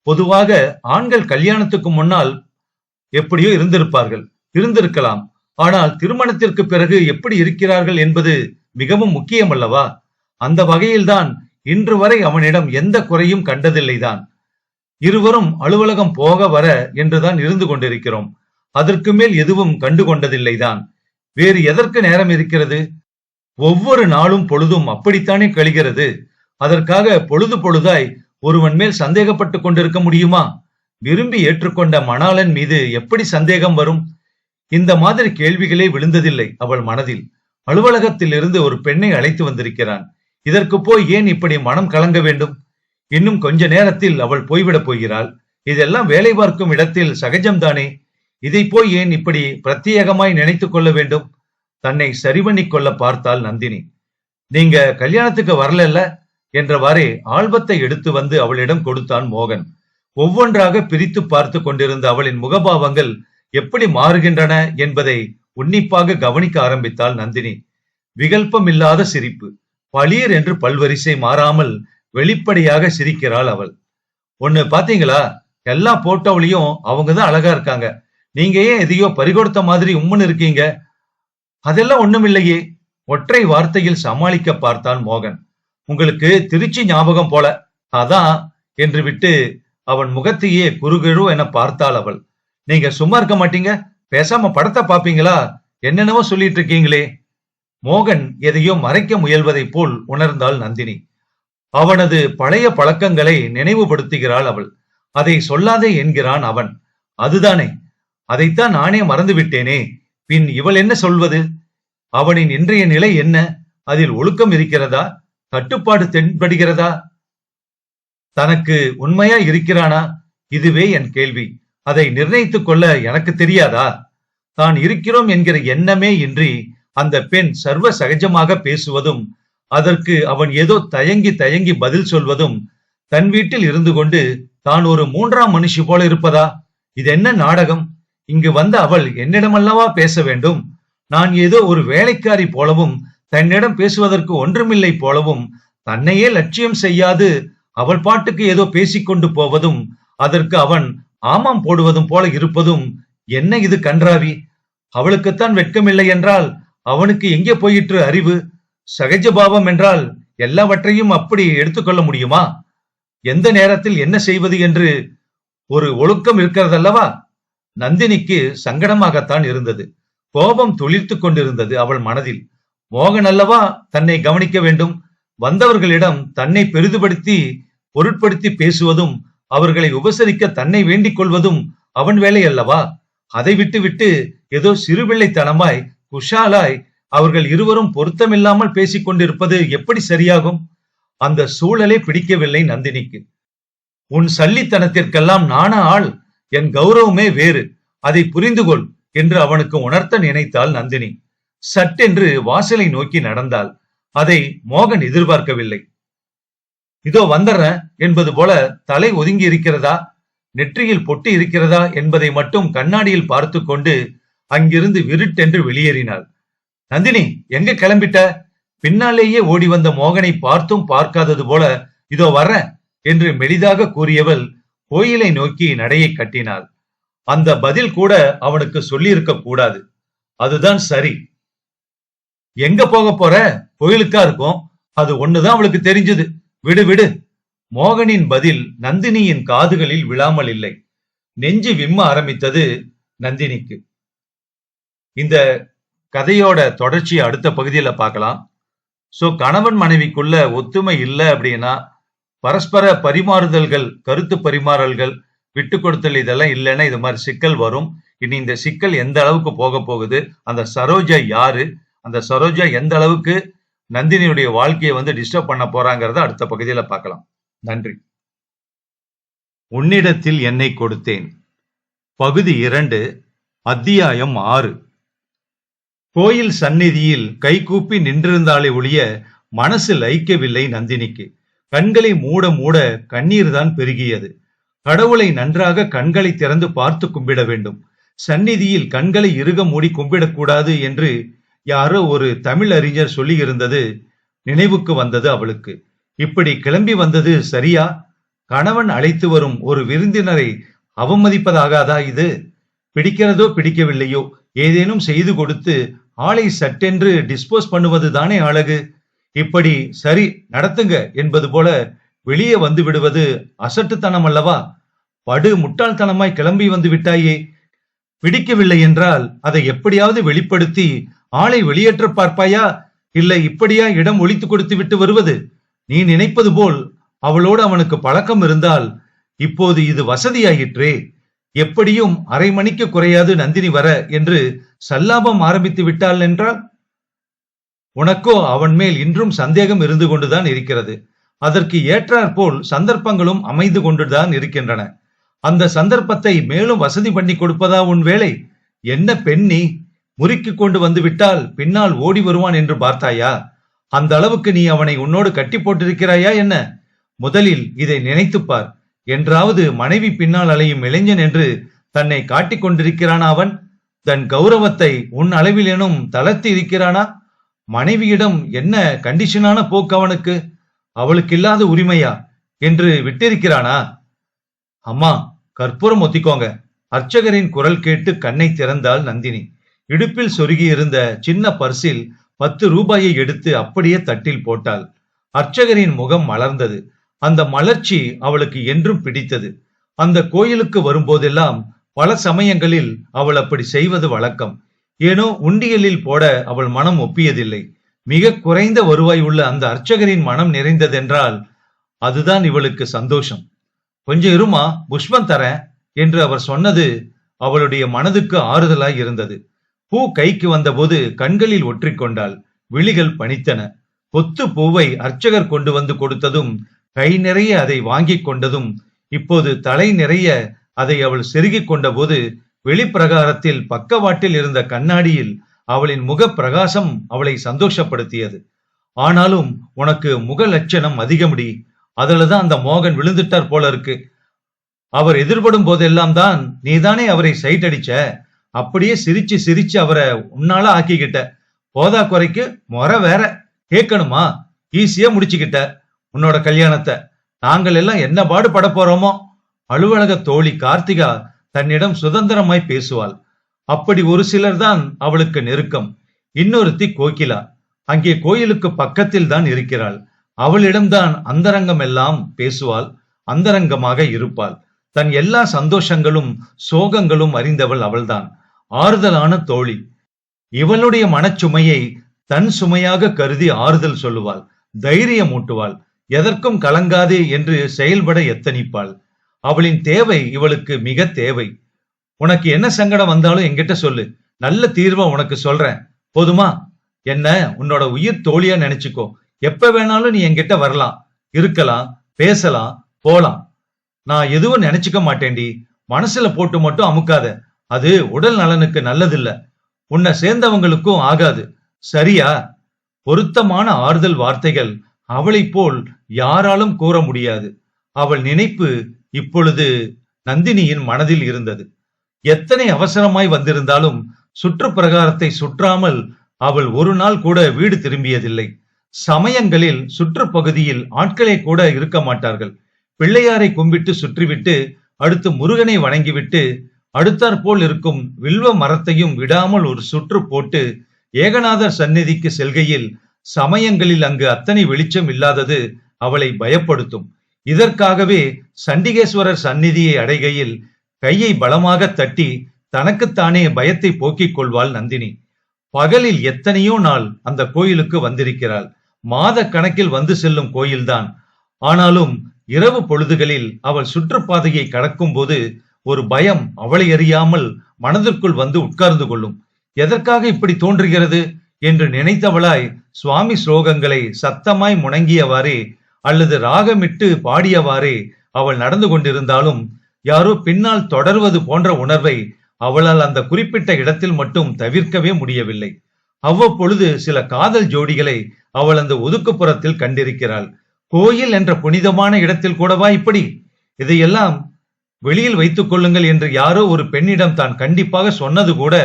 பொதுவாக ஆண்கள் கல்யாணத்துக்கு முன்னால் எப்படியோ இருந்திருக்கலாம். ஆனால் திருமணத்திற்கு பிறகு எப்படி இருக்கிறார்கள் என்பது மிகவும் முக்கியம் அல்லவா? அந்த வகையில்தான் இன்று வரை அவனிடம் எந்த குறையும் கண்டதில்லைதான். இருவரும் அலுவலகம் போக வர என்றுதான் இருந்து கொண்டிருக்கிறோம். அதற்கு மேல் எதுவும் கண்டு கொண்டதில்லைதான். வேறு எதற்கு நேரம் இருக்கிறது? ஒவ்வொரு நாளும் பொழுதும் அப்படித்தானே கழிகிறது. அதற்காக பொழுது பொழுதாய் ஒருவன் மேல் சந்தேகப்பட்டு கொண்டிருக்க முடியுமா? விரும்பி ஏற்றுக்கொண்ட மணாளன் மீது எப்படி சந்தேகம் வரும்? இந்த மாதிரி கேள்விகளே விழுந்ததில்லை அவள் மனதில். அலுவலகத்தில் இருந்து ஒரு பெண்ணை அழைத்து வந்திருக்கிறான். இதற்கு போய் ஏன் இப்படி மனம் கலங்க வேண்டும்? இன்னும் கொஞ்ச நேரத்தில் அவள் போய்விடப் போகிறாள். இதெல்லாம் வேலை பார்க்கும் இடத்தில் சகஜம்தானே. இதை போய் ஏன் இப்படி பிரத்யேகமாய் நினைத்துக் கொள்ள வேண்டும்? தன்னை சரி பண்ணி கொள்ள பார்த்தாள் நந்தினி. நீங்க கல்யாணத்துக்கு வரல என்றவாறே ஆல்பத்தை எடுத்து வந்து அவளிடம் கொடுத்தான் மோகன். ஒவ்வொன்றாக பிரித்து பார்த்து கொண்டிருந்த அவளின் முகபாவங்கள் எப்படி மாறுகின்றன என்பதை உன்னிப்பாக கவனிக்க ஆரம்பித்தாள் நந்தினி. விகல்பம் இல்லாத சிரிப்பு. பளீர் என்று பல்வரிசை மாறாமல் வெளிப்படையாக சிரிக்கிறாள் அவள். ஒண்ணு பாத்தீங்களா? எல்லா போட்டோவிலையும் அவங்கதான் அழகா இருக்காங்க. நீங்க ஏன் எதையோ பறிகொடுத்த மாதிரி உம்முன்னு இருக்கீங்க? அதெல்லாம் ஒண்ணுமில்லையே. ஒற்றை வார்த்தையில் சமாளிக்க பார்த்தான் மோகன். உங்களுக்கு திருச்சி ஞாபகம் போல, அதான் என்று விட்டு அவன் முகத்தையே குறுகுறு என பார்த்தாள் அவள். நீங்க சும்மா இருக்க மாட்டீங்க? பேசாம படத்தை பாப்பீங்களா? என்னென்னவோ சொல்லிட்டு இருக்கீங்களே. மோகன் எதையோ மறைக்க முயல்வதை போல் உணர்ந்தாள் நந்தினி. அவனது பழைய பழக்கங்களை நினைவுபடுத்துகிறாள் அவள். அதை சொல்லாதே என்கிறான் அவன். அதுதானே, அதைத்தான் நானே மறந்து விட்டேனே. பின் இவள் என்ன சொல்வது? அவனின் இன்றைய நிலை என்ன? அதில் ஒழுக்கம் இருக்கிறதா? கட்டுப்பாடு தென்படுகிறதா? தனக்கு உண்மையா இருக்கிறானா? இதுவே என் கேள்வி. அதை நிர்ணயித்துக் கொள்ள எனக்கு தெரியாதா? தான் இருக்கிறோம் என்கிற எண்ணமே இன்றி அந்த பெண் சர்வ சகஜமாக பேசுவதும், அதற்கு அவன் ஏதோ தயங்கி தயங்கி பதில் சொல்வதும், தன் வீட்டில் இருந்து கொண்டு தான் ஒரு மூன்றாம் மனுஷி போல இருப்பதா? இது என்ன நாடகம்? இங்கு வந்த அவள் என்னிடமல்லவா பேச வேண்டும்? நான் ஏதோ ஒரு வேலைக்காரி போலவும், தன்னிடம் பேசுவதற்கு ஒன்றுமில்லை போலவும், தன்னையே லட்சியம் செய்யாது அவள் பாட்டுக்கு ஏதோ பேசிக்கொண்டு போவதும், அதற்கு அவன் ஆமாம் போடுவதும் போல இருப்பதும் என்ன இது கன்றாவி? அவளுக்குத்தான் வெட்கமில்லை என்றால் அவனுக்கு எங்கே போயிற்று அறிவு? சகஜ பாவம் என்றால் எல்லாவற்றையும் அப்படி எடுத்துக்கொள்ள முடியுமா? எந்த நேரத்தில் என்ன செய்வது என்று ஒரு ஒழுக்கம் இருக்கிறதல்லவா? நந்தினிக்கு சங்கடமாகத்தான் இருந்தது. கோபம் துளிர்த்து கொண்டிருந்தது அவள் மனதில். மோகன் அல்லவா தன்னை கவனிக்க வேண்டும். வந்தவர்களிடம் தன்னை பெரிதுபடுத்தி பொருட்படுத்தி பேசுவதும், அவர்களை உபசரிக்க தன்னை வேண்டிக் கொள்வதும் அவன் வேலை அல்லவா? அதை விட்டு விட்டு ஏதோ சிறுபிள்ளைத்தனமாய் குஷாலாய் அவர்கள் இருவரும் பொருத்தமில்லாமல் பேசிக் கொண்டிருப்பது எப்படி சரியாகும்? அந்த சூழலே பிடிக்கவில்லை நந்தினிக்கு. உன் சல்லித்தனத்திற்கெல்லாம் நான ஆள், என் கௌரவமே வேறு, அதை புரிந்து கொள் என்று அவனுக்கு உணர்த்த நினைத்தாள் நந்தினி. சட்டென்று வாசலை நோக்கி நடந்தாள். அதை மோகன் எதிர்பார்க்கவில்லை. இதோ வந்துடுறேன் என்பது போல தலை ஒதுங்கி இருக்கிறதா, நெற்றியில் பொட்டி இருக்கிறதா என்பதை மட்டும் கண்ணாடியில் பார்த்து கொண்டு அங்கிருந்து விருட்டென்று வெளியேறினாள். நந்தினி, எங்க கிளம்பிட்ட? பின்னாலேயே ஓடி வந்த மோகனை பார்த்தும் பார்க்காதது போல இதோ வர்றேன் என்று மெலிதாக கூறியவள் கோயிலை நோக்கி நடையை கட்டினாள். அந்த பதில் கூட அவனுக்கு சொல்லியிருக்க கூடாது. அதுதான் சரி. எங்க போக போற? கோயிலுக்கா இருக்கும். அது ஒண்ணுதான் அவளுக்கு தெரிஞ்சது. விடு விடு. மோகனின் பதில் நந்தினியின் காதுகளில் விழாமல் இல்லை. நெஞ்சு விம்ம ஆரம்பித்தது நந்தினிக்கு. இந்த கதையோட தொடர்ச்சியை அடுத்த பகுதியில பார்க்கலாம். சோ கணவன் மனைவிக்குள்ள ஒத்துமை இல்லை அப்படின்னா, பரஸ்பர பரிமாறுதல்கள், கருத்து பரிமாறல்கள், விட்டு கொடுத்தல் இதெல்லாம் இல்லைன்னா இது மாதிரி சிக்கல் வரும். இனி இந்த சிக்கல் எந்த அளவுக்கு போக போகுது, அந்த சரோஜா யாரு, அந்த சரோஜா எந்த அளவுக்கு நந்தினியுடைய வாழ்க்கையை டிஸ்டர்ப் பண்ண போறாங்கிறத அடுத்த பகுதியில பார்க்கலாம். நன்றி. உன்னிடத்தில் என்னை கொடுத்தேன். பகுதி 2, அத்தியாயம் 6. கோயில் சந்நிதியில் கைகூப்பி நின்றிருந்தாலே ஒழிய மனசு லயிக்கவில்லை நந்தினிக்கு. கண்களை மூட மூட கண்ணீர் தான் பெருகியது. கடவுளை நன்றாக கண்களை திறந்து பார்த்து கும்பிட வேண்டும். சந்நிதியில் கண்களை இறுக மூடி கும்பிடக்கூடாது என்று யாரோ ஒரு தமிழ் அறிஞர் சொல்லி இருந்தது நினைவுக்கு வந்தது அவளுக்கு. இப்படி கிளம்பி வந்தது சரியா? கணவன் அழைத்து வரும் ஒரு விருந்தினரை அவமதிப்பதாகாதா இது? பிடிக்கிறதோ பிடிக்கவில்லையோ ஏதேனும் செய்து கொடுத்து ஆளை சட்டென்று டிஸ்போஸ் பண்ணுவது தானே அழகு. இப்படி சரி நடத்துங்க என்பது போல வெளியே வந்து விடுவது அசட்டுத்தனம் அல்லவா? படு முட்டாள்தனமாய் கிளம்பி வந்து விட்டாயே. பிடிக்கவில்லை என்றால் அதை எப்படியாவது வெளிப்படுத்தி ஆளை வெளியேற்ற பார்ப்பாயா, இல்லை இப்படியா இடம் ஒழித்து கொடுத்து விட்டு வருவது? நீ நினைப்பது போல் அவளோடு அவனுக்கு பழக்கம் இருந்தால் இப்போது இது வசதியாயிற்றே. எப்படியும் அரை மணிக்கு குறையாது நந்தினி வர என்று சல்லாபம் ஆரம்பித்து விட்டாள் என்றால், உனக்கோ அவன் மேல் இன்றும் சந்தேகம் இருந்து கொண்டுதான் இருக்கிறது. அதற்கு ஏற்றாற்போல் சந்தர்ப்பங்களும் அமைந்து கொண்டுதான் இருக்கின்றன. அந்த சந்தர்ப்பத்தை மேலும் வசதி பண்ணி கொடுப்பதா உன் வேலை? என்ன பெண் நீ! முறுக்கி கொண்டு வந்து விட்டால் பின்னால் ஓடி வருவான் என்று பார்த்தாயா? அந்த அளவுக்கு நீ அவனை உன்னோடு கட்டி போட்டிருக்கிறாயா என்ன? முதலில் இதை நினைத்துப்பார். என்றாவது மனைவி பின்னால் அலையும் இளைஞன் என்று தன்னை காட்டிக் கொண்டிருக்கிறானா அவன்? தன் கௌரவத்தை உன் அளவிலேனும் தளர்த்தி இருக்கிறானா? மனைவியிடம் என்ன கண்டிஷனான போக்கு அவனுக்கு? அவளுக்கு இல்லாத உரிமையா என்று விட்டிருக்கிறானா? அம்மா, கற்பூரம் ஒத்திக்கோங்க. அர்ச்சகரின் குரல் கேட்டு கண்ணை திறந்தாள் நந்தினி. இடுப்பில் சொருகி இருந்த சின்ன பர்சில் 10 ரூபாயை எடுத்து அப்படியே தட்டில் போட்டாள். அர்ச்சகரின் முகம் மலர்ந்தது. அந்த மலர்ச்சி அவளுக்கு என்றும் பிடித்தது. அந்த கோயிலுக்கு வரும்போதெல்லாம் பல சமயங்களில் அவள் அப்படி செய்வது வழக்கம். ஏனோ உண்டியலில் போட அவள் மனம் ஒப்பியதில்லை. மிக குறைந்த வருவாய் உள்ள அந்த அர்ச்சகரின் மனம் நிறைந்ததென்றால் அதுதான் இவளுக்கு சந்தோஷம். கொஞ்சம் இருமா, புஷ்பம் தரேன் என்று அவர் சொன்னது அவளுடைய மனதுக்கு ஆறுதலாய் இருந்தது. பூ கைக்கு வந்தபோது கண்களில் ஒற்றிக்கொண்டாள். விழிகள் பனித்தன. கொத்து பூவை அர்ச்சகர் கொண்டு வந்து கொடுத்ததும் கை நிறைய அதை வாங்கி கொண்டதும் இப்போது தலை நிறைய அதை அவள் செருகிக் கொண்ட போது வெளிப்பிரகாரத்தில் பக்கவாட்டில் இருந்த கண்ணாடியில் அவளின் முக பிரகாசம் அவளை சந்தோஷப்படுத்தியது. ஆனாலும் உனக்கு முக லட்சணம் அதிகமுடி. அதுலதான் அந்த மோகன் விழுந்துட்டார் போல இருக்கு. அவர் எதிர்படும் போதெல்லாம் தான் நீதானே அவரை சைட் அடிச்ச. அப்படியே சிரிச்சு சிரிச்சு அவரை உன்னால ஆக்கிக்கிட்ட. போதா குறைக்கு முறை வேற கேட்கணுமா? ஈஸியா முடிச்சுக்கிட்ட உன்னோட கல்யாணத்தை. நாங்கள் எல்லாம் என்ன பாடு பட போறோமோ. அலுவலக தோழி கார்த்திகா தன்னிடம் சுதந்திரமாய் பேசுவாள். அப்படி ஒரு சிலர் தான் அவளுக்கு நெருக்கம். இன்னொருத்தி கோகிலா அங்கே கோயிலுக்கு பக்கத்தில் தான் இருக்கிறாள். அவளிடம்தான் அந்தரங்கம் எல்லாம் பேசுவாள், அந்தரங்கமாக இருப்பாள். தன் எல்லா சந்தோஷங்களும் சோகங்களும் அறிந்தவள் அவள்தான். ஆறுதலான தோழி. இவளுடைய மனச்சுமையை தன் சுமையாக கருதி ஆறுதல் சொல்லுவாள், தைரியம் ஊட்டுவாள், எதற்கும் கலங்காதே என்று செயல்பட எத்தனிப்பாள். அவளின் தேவை இவளுக்கு மிக தேவை. உனக்கு என்ன சங்கடம் வந்தாலும் என்கிட்ட சொல்லு, நல்ல தீர்வை உனக்கு சொல்றேன், போதுமா? என்ன உன்னோட உயிர் தோழியா நினைச்சுக்கோ. எப்ப வேணாலும் நீ என்கிட்ட வரலாம், இருக்கலாம், பேசலாம், போலாம். நான் எதுவும் நினைச்சுக்க மாட்டேன்டி. மனசுல போட்டு மட்டும் அமுக்காத. அது உடல் நலனுக்கு நல்லதில்ல, உன்னை சேர்ந்தவங்களுக்கும் ஆகாது. சரியா? பொருத்தமான ஆறுதல் வார்த்தைகள் அவளை போல் யாராலும் கூற முடியாது. அவள் நினைப்பு இப்பொழுது நந்தினியின் மனதில் இருந்தது. எத்தனை அவசரமாய் வந்திருந்தாலும் சுற்றுப்பிரகாரத்தை சுற்றாமல் அவள் ஒரு நாள் கூட வீடு திரும்பியதில்லை. சமயங்களில் சுற்றுப்பகுதியில் ஆட்களே கூட இருக்க மாட்டார்கள். பிள்ளையாரை கும்பிட்டு சுற்றிவிட்டு அடுத்து முருகனை வணங்கிவிட்டு அடுத்தாற்போல் இருக்கும் வில்வ மரத்தையும் விடாமல் ஒரு சுற்று போட்டு ஏகநாதர் சந்நிதிக்கு செல்கையில் சமயங்களில் அங்கு அத்தனை வெளிச்சம் இல்லாதது அவளை பயப்படுத்தும். இதற்காகவே சண்டிகேஸ்வரர் சந்நிதியை அடைகையில் கையை பலமாக தட்டி தனக்குத்தானே பயத்தை போக்கிக் கொள்வாள் நந்தினி. பகலில் எத்தனையோ நாள் அந்த கோயிலுக்கு வந்திருக்கிறாள். மாத கணக்கில் வந்து செல்லும் கோயில்தான். ஆனாலும் இரவு பொழுதுகளில் அவள் சுற்றுப்பாதையை கடக்கும் போது ஒரு பயம் அவளை அறியாமல் மனதிற்குள் வந்து உட்கார்ந்து கொள்ளும். எதற்காக இப்படி தோன்றுகிறது என்று நினைத்தவளாய் சுவாமி ஸ்லோகங்களை சத்தமாய் முணங்கியவாறே அல்லது ராகமிட்டு பாடியவாறே அவள் நடந்து கொண்டிருந்தாலும் யாரோ பின்னால் தொடர்வது போன்ற உணர்வை அவளால் அந்த குறிப்பிட்ட இடத்தில் மட்டும் தவிர்க்கவே முடியவில்லை. அவ்வப்பொழுது சில காதல் ஜோடிகளை அவள் அந்த ஒதுக்குப்புறத்தில் கண்டிருக்கிறாள். கோயில் என்ற புனிதமான இடத்தில் கூடவா இப்படி? இதையெல்லாம் வெளியில் வைத்துக் கொள்ளுங்கள் என்று யாரோ ஒரு பெண்ணிடம் தான் கண்டிப்பாக சொன்னது கூட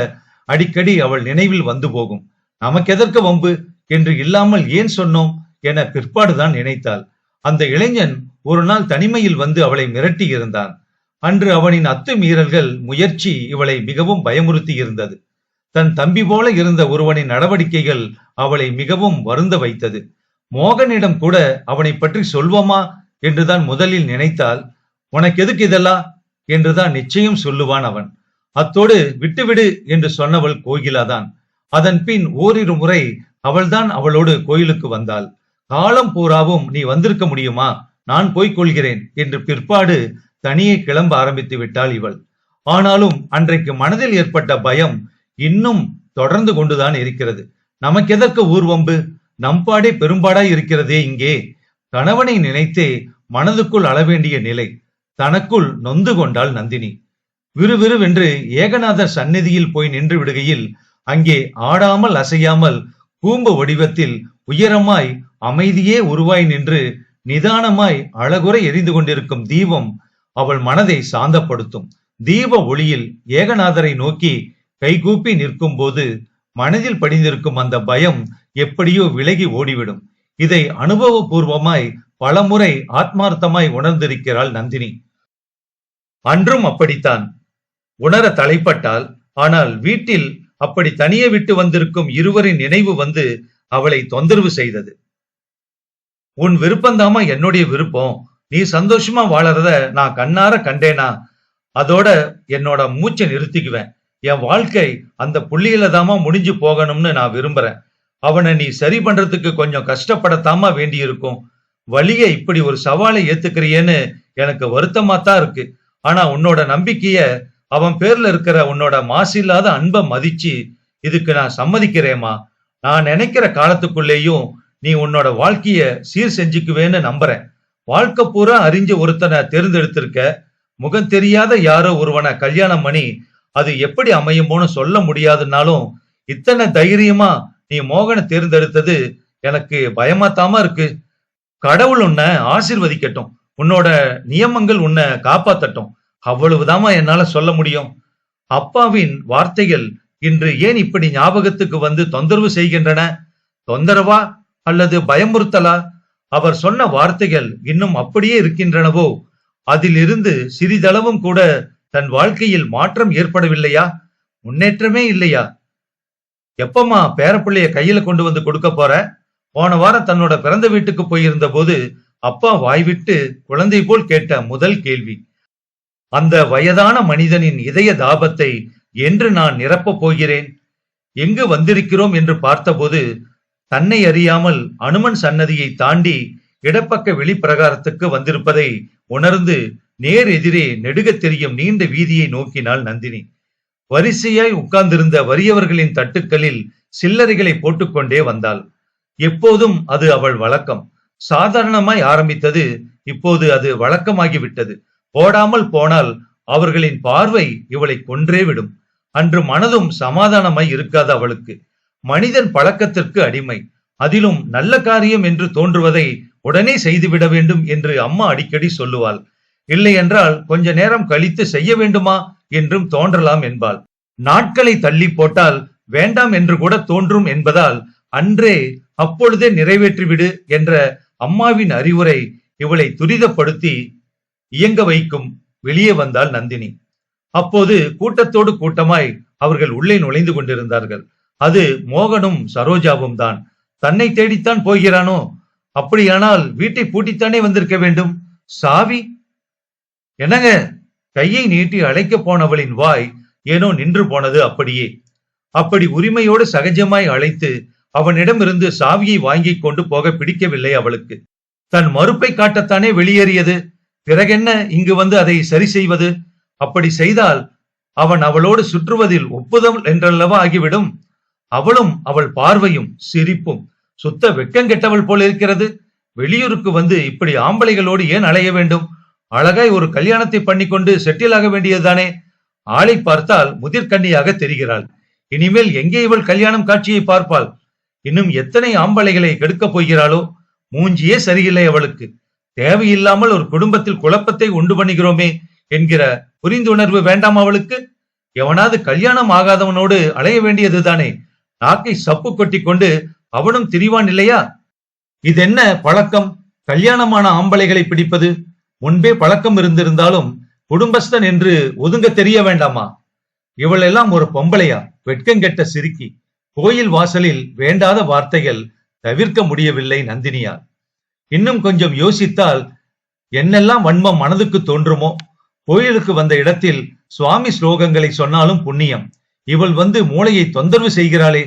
அடிக்கடி அவள் நினைவில் வந்து போகும். நமக்கு எதற்கு வம்பு என்று இல்லாமல் ஏன் சொன்னோம் என பிற்பாடுதான் நினைத்தாள். அந்த இளைஞன் ஒரு நாள் தனிமையில் வந்து அவளை மிரட்டி இருந்தான். அன்று அவனின் அத்துமீறல்கள் முயற்சி இவளை மிகவும் பயமுறுத்தி இருந்தது. தன் தம்பி போல இருந்த ஒருவனின் நடவடிக்கைகள் அவளை மிகவும் வருந்த வைத்தது. மோகனிடம் கூட அவனை பற்றி சொல்வோமா என்றுதான் முதலில் நினைத்தால், உனக்கு எதுக்கு இதெல்லாம் என்றுதான் நிச்சயம் சொல்லுவான் அவன். அத்தோடு விட்டுவிடு என்று சொன்னவள் கோகிலாதான். அதன் பின் ஓரிரு முறை அவள்தான் அவளோடு கோயிலுக்கு வந்தாள். காலம் பூராவும் நீ வந்திருக்க முடியுமா, நான் போய்க் கொள்கிறேன் என்று பிற்பாடு தனியே கிளம்ப ஆரம்பித்து விட்டாள் இவள். ஆனாலும் அன்றைக்கு மனதில் ஏற்பட்ட பயம் இன்னும் தொடர்ந்து கொண்டுதான் இருக்கிறது. நமக்கெதற்கு ஊர்வம்பு, நம்பாடே பெரும்பாடாய் இருக்கிறதே இங்கே. கணவனை நினைத்தே மனதுக்குள் அளவேண்டிய நிலை. தனக்குள் நொந்து கொண்டாள் நந்தினி. விறுவிறுவென்று ஏகநாதர் சந்நிதியில் போய் நின்று விடுகையில் அங்கே ஆடாமல் அசையாமல் கூம்பு வடிவத்தில் உயரமாய் அமைதியே உருவாய் நின்று நிதானமாய் அழகுற எரிந்து கொண்டிருக்கும் தீபம் அவள் மனதை சாந்தப்படுத்தும். தீப ஒளியில் ஏகநாதரை நோக்கி கைகூப்பி நிற்கும் போது மனதில் படிந்திருக்கும் அந்த பயம் எப்படியோ விலகி ஓடிவிடும். இதை அனுபவபூர்வமாய் பலமுறை ஆத்மார்த்தமாய் உணர்ந்திருக்கிறாள் நந்தினி. அன்றும் அப்படித்தான் உணர தலைப்பட்டால். ஆனால் வீட்டில் அப்படி தனியே விட்டு வந்திருக்கும் இருவரின் நினைவு வந்து அவளை தொந்தரவு செய்தது. உன் விருப்பந்தாமா என்னுடைய விருப்பம், நீ சந்தோஷமா வாழறத நான் கண்ணார கண்டேனா அதோட என்னோட மூச்சை நிறுத்திக்குவேன். என் வாழ்க்கை அந்த புள்ளியில தாமா முடிஞ்சு போகணும்னு நான் விரும்புறேன். அவனை நீ சரி பண்றதுக்கு கொஞ்சம் கஷ்டப்படத்தாமா வேண்டி இருக்கும். வழிய இப்படி ஒரு சவாலை ஏத்துக்கிறியேன்னு எனக்கு வருத்தமாத்தான் இருக்கு. ஆனா உன்னோட நம்பிக்கைய, அவன் பேர்ல இருக்கிற உன்னோட மாசில்லாத அன்பை மதிச்சு இதுக்கு நான் சம்மதிக்கிறேம்மா. நான் நினைக்கிற காலத்துக்குள்ளேயும் நீ உன்னோட வாழ்க்கைய சீர் செஞ்சுக்குவேன்னு நம்புறேன். வாழ்க்கை பூரா அறிஞ்ச ஒருத்தனை தேர்ந்தெடுத்திருக்க. முகம் தெரியாத யாரோ ஒருவனை கல்யாணம் பண்ணி அது எப்படி அமையுமோன்னு சொல்ல முடியாதுன்னாலும் இத்தனை தைரியமா நீ மோகனை தேர்ந்தெடுத்தது எனக்கு பயமாத்தாம இருக்கு. கடவுள் உன்னை ஆசீர்வதிக்கட்டும், உன்னோட நியமங்கள் உன்னை காப்பாத்தட்டும், அவ்வளவுதாமா என்னால சொல்ல முடியும். அப்பாவின் வார்த்தைகள் இன்று ஏன் இப்படி ஞாபகத்துக்கு வந்து தொந்தரவு செய்கின்றன? தொந்தரவா அல்லது பயமுறுத்தலா? அவர் சொன்ன வார்த்தைகள் இன்னும் அப்படியே இருக்கின்றனவோ? அதிலிருந்து சிறிதளவும் கூட தன் வாழ்க்கையில் மாற்றம் ஏற்படவில்லையா? முன்னேற்றமே இல்லையா? எப்பமா பேரப்பிள்ளைய கையில கொண்டு வந்து கொடுக்க போற? போன வாரம் தன்னோட பிறந்த வீட்டுக்கு போயிருந்த போது அப்பா வாய்விட்டு குழந்தை போல் கேட்ட முதல் கேள்வி. அந்த வயதான மனிதனின் இதய தாபத்தை என்று நான் நிரப்பப் போகிறேன்? எங்கு வந்திருக்கிறோம் என்று பார்த்தபோது தன்னை அறியாமல் அனுமன் சன்னதியை தாண்டி இடப்பக்க வெளிப்பிரகாரத்துக்கு வந்திருப்பதை உணர்ந்து நேர் எதிரே நெடுக தெரியும் நீண்ட வீதியை நோக்கினாள் நந்தினி. வரிசையாய் உட்கார்ந்திருந்த வறியவர்களின் தட்டுக்களில் சில்லறைகளை போட்டுக்கொண்டே வந்தாள். எப்போதும் அது அவள் வழக்கம். சாதாரணமாய் ஆரம்பித்தது, இப்போது அது வழக்கமாகிவிட்டது. போடாமல் போனால் அவர்களின் பார்வை இவளை கொன்றே விடும். அன்று மனதும் சமாதானமாய் இருக்காது அவளுக்கு. மனிதன் பழக்கத்திற்கு அடிமை. அதிலும் நல்ல காரியம் என்று தோன்றுவதை உடனே செய்துவிட வேண்டும் என்று அம்மா அடிக்கடி சொல்லுவாள். இல்லை என்றால் கொஞ்ச நேரம் கழித்து செய்ய வேண்டுமா என்றும் தோன்றலாம் என்பாள். நாட்களை தள்ளி போட்டால் வேண்டாம் என்று கூட தோன்றும் என்பதால் அன்றே அப்பொழுதே நிறைவேற்றிவிடு என்ற அம்மாவின் அறிவுரை இவளை துரிதப்படுத்தி இயங்க வைக்கும். வெளியே வந்தாள் நந்தினி. அப்போது கூட்டத்தோடு கூட்டமாய் அவர்கள் உள்ளே நுழைந்து கொண்டிருந்தார்கள். அது மோகனும் சரோஜாவும் தான். தன்னை தேடித்தான் போகிறானோ? அப்படியானால் வீட்டை பூட்டித்தானே வந்திருக்க வேண்டும். சாவி? என்னங்க? கையை நீட்டி அழைக்க போனவளின் வாய் ஏனோ நின்று போனது அப்படியே. அப்படி உரிமையோடு சகஜமாய் அழைத்து அவனிடமிருந்து சாவியை வாங்கி கொண்டு போக பிடிக்கவில்லை அவளுக்கு. தன் மறுப்பை காட்டத்தானே வெளியேறியது. பிறகென்ன இங்கு வந்து அதை சரி செய்வது? அப்படி செய்தால் அவன் அவளோடு சுற்றுவதில் ஒப்புதல் என்றல்லவா ஆகிவிடும். அவளும் அவள் பார்வையும் சிரிப்பும் சுத்த வெட்கங்கெட்டவள் போல இருக்கிறது. வெளியூருக்கு வந்து இப்படி ஆம்பளைகளோடு ஏன் அலைய வேண்டும்? அழகாய் ஒரு கல்யாணத்தை பண்ணிக்கொண்டு செட்டில் ஆக வேண்டியதுதானே. ஆளை பார்த்தால் முதிர்கண்ணியாக தெரிகிறாள். இனிமேல் எங்கே இவள் கல்யாணம் காட்சியை பார்ப்பாள்? இன்னும் எத்தனை ஆம்பளைகளை கெடுக்கப் போகிறாளோ? மூஞ்சியே சரியில்லை அவளுக்கு. தேவையில்லாமல் ஒரு குடும்பத்தில் குழப்பத்தை உண்டு பண்ணுகிறோமே என்கிற புரிந்துணர்வு வேண்டாம் அவளுக்கு? எவனாவது கல்யாணம் ஆகாதவனோடு அலைய வேண்டியதுதானே. நாக்கை சப்பு கொட்டி கொண்டு அவனும் திரிவான் இல்லையா? இதென்ன பழக்கம்? கல்யாணமான ஆம்பளைகளை பிடிப்பது முன்பே பழக்கம் இருந்திருந்தாலும் குடும்பஸ்தன் என்று ஒதுங்க தெரிய வேண்டாமா? இவள் எல்லாம் ஒரு பொம்பளையா? வெட்கங்கெட்ட சிரிக்கி. கோயில் வாசலில் வேண்டாத வார்த்தைகள் தவிர்க்க முடியவில்லை நந்தினியால். இன்னும் கொஞ்சம் யோசித்தால் என்னெல்லாம் வன்மம் மனதுக்கு தோன்றுமோ. கோயிலுக்கு வந்த இடத்தில் சுவாமி ஸ்லோகங்களை சொன்னாலும் புண்ணியம். இவள் வந்து மூளையை தொந்தரவு செய்கிறாளே.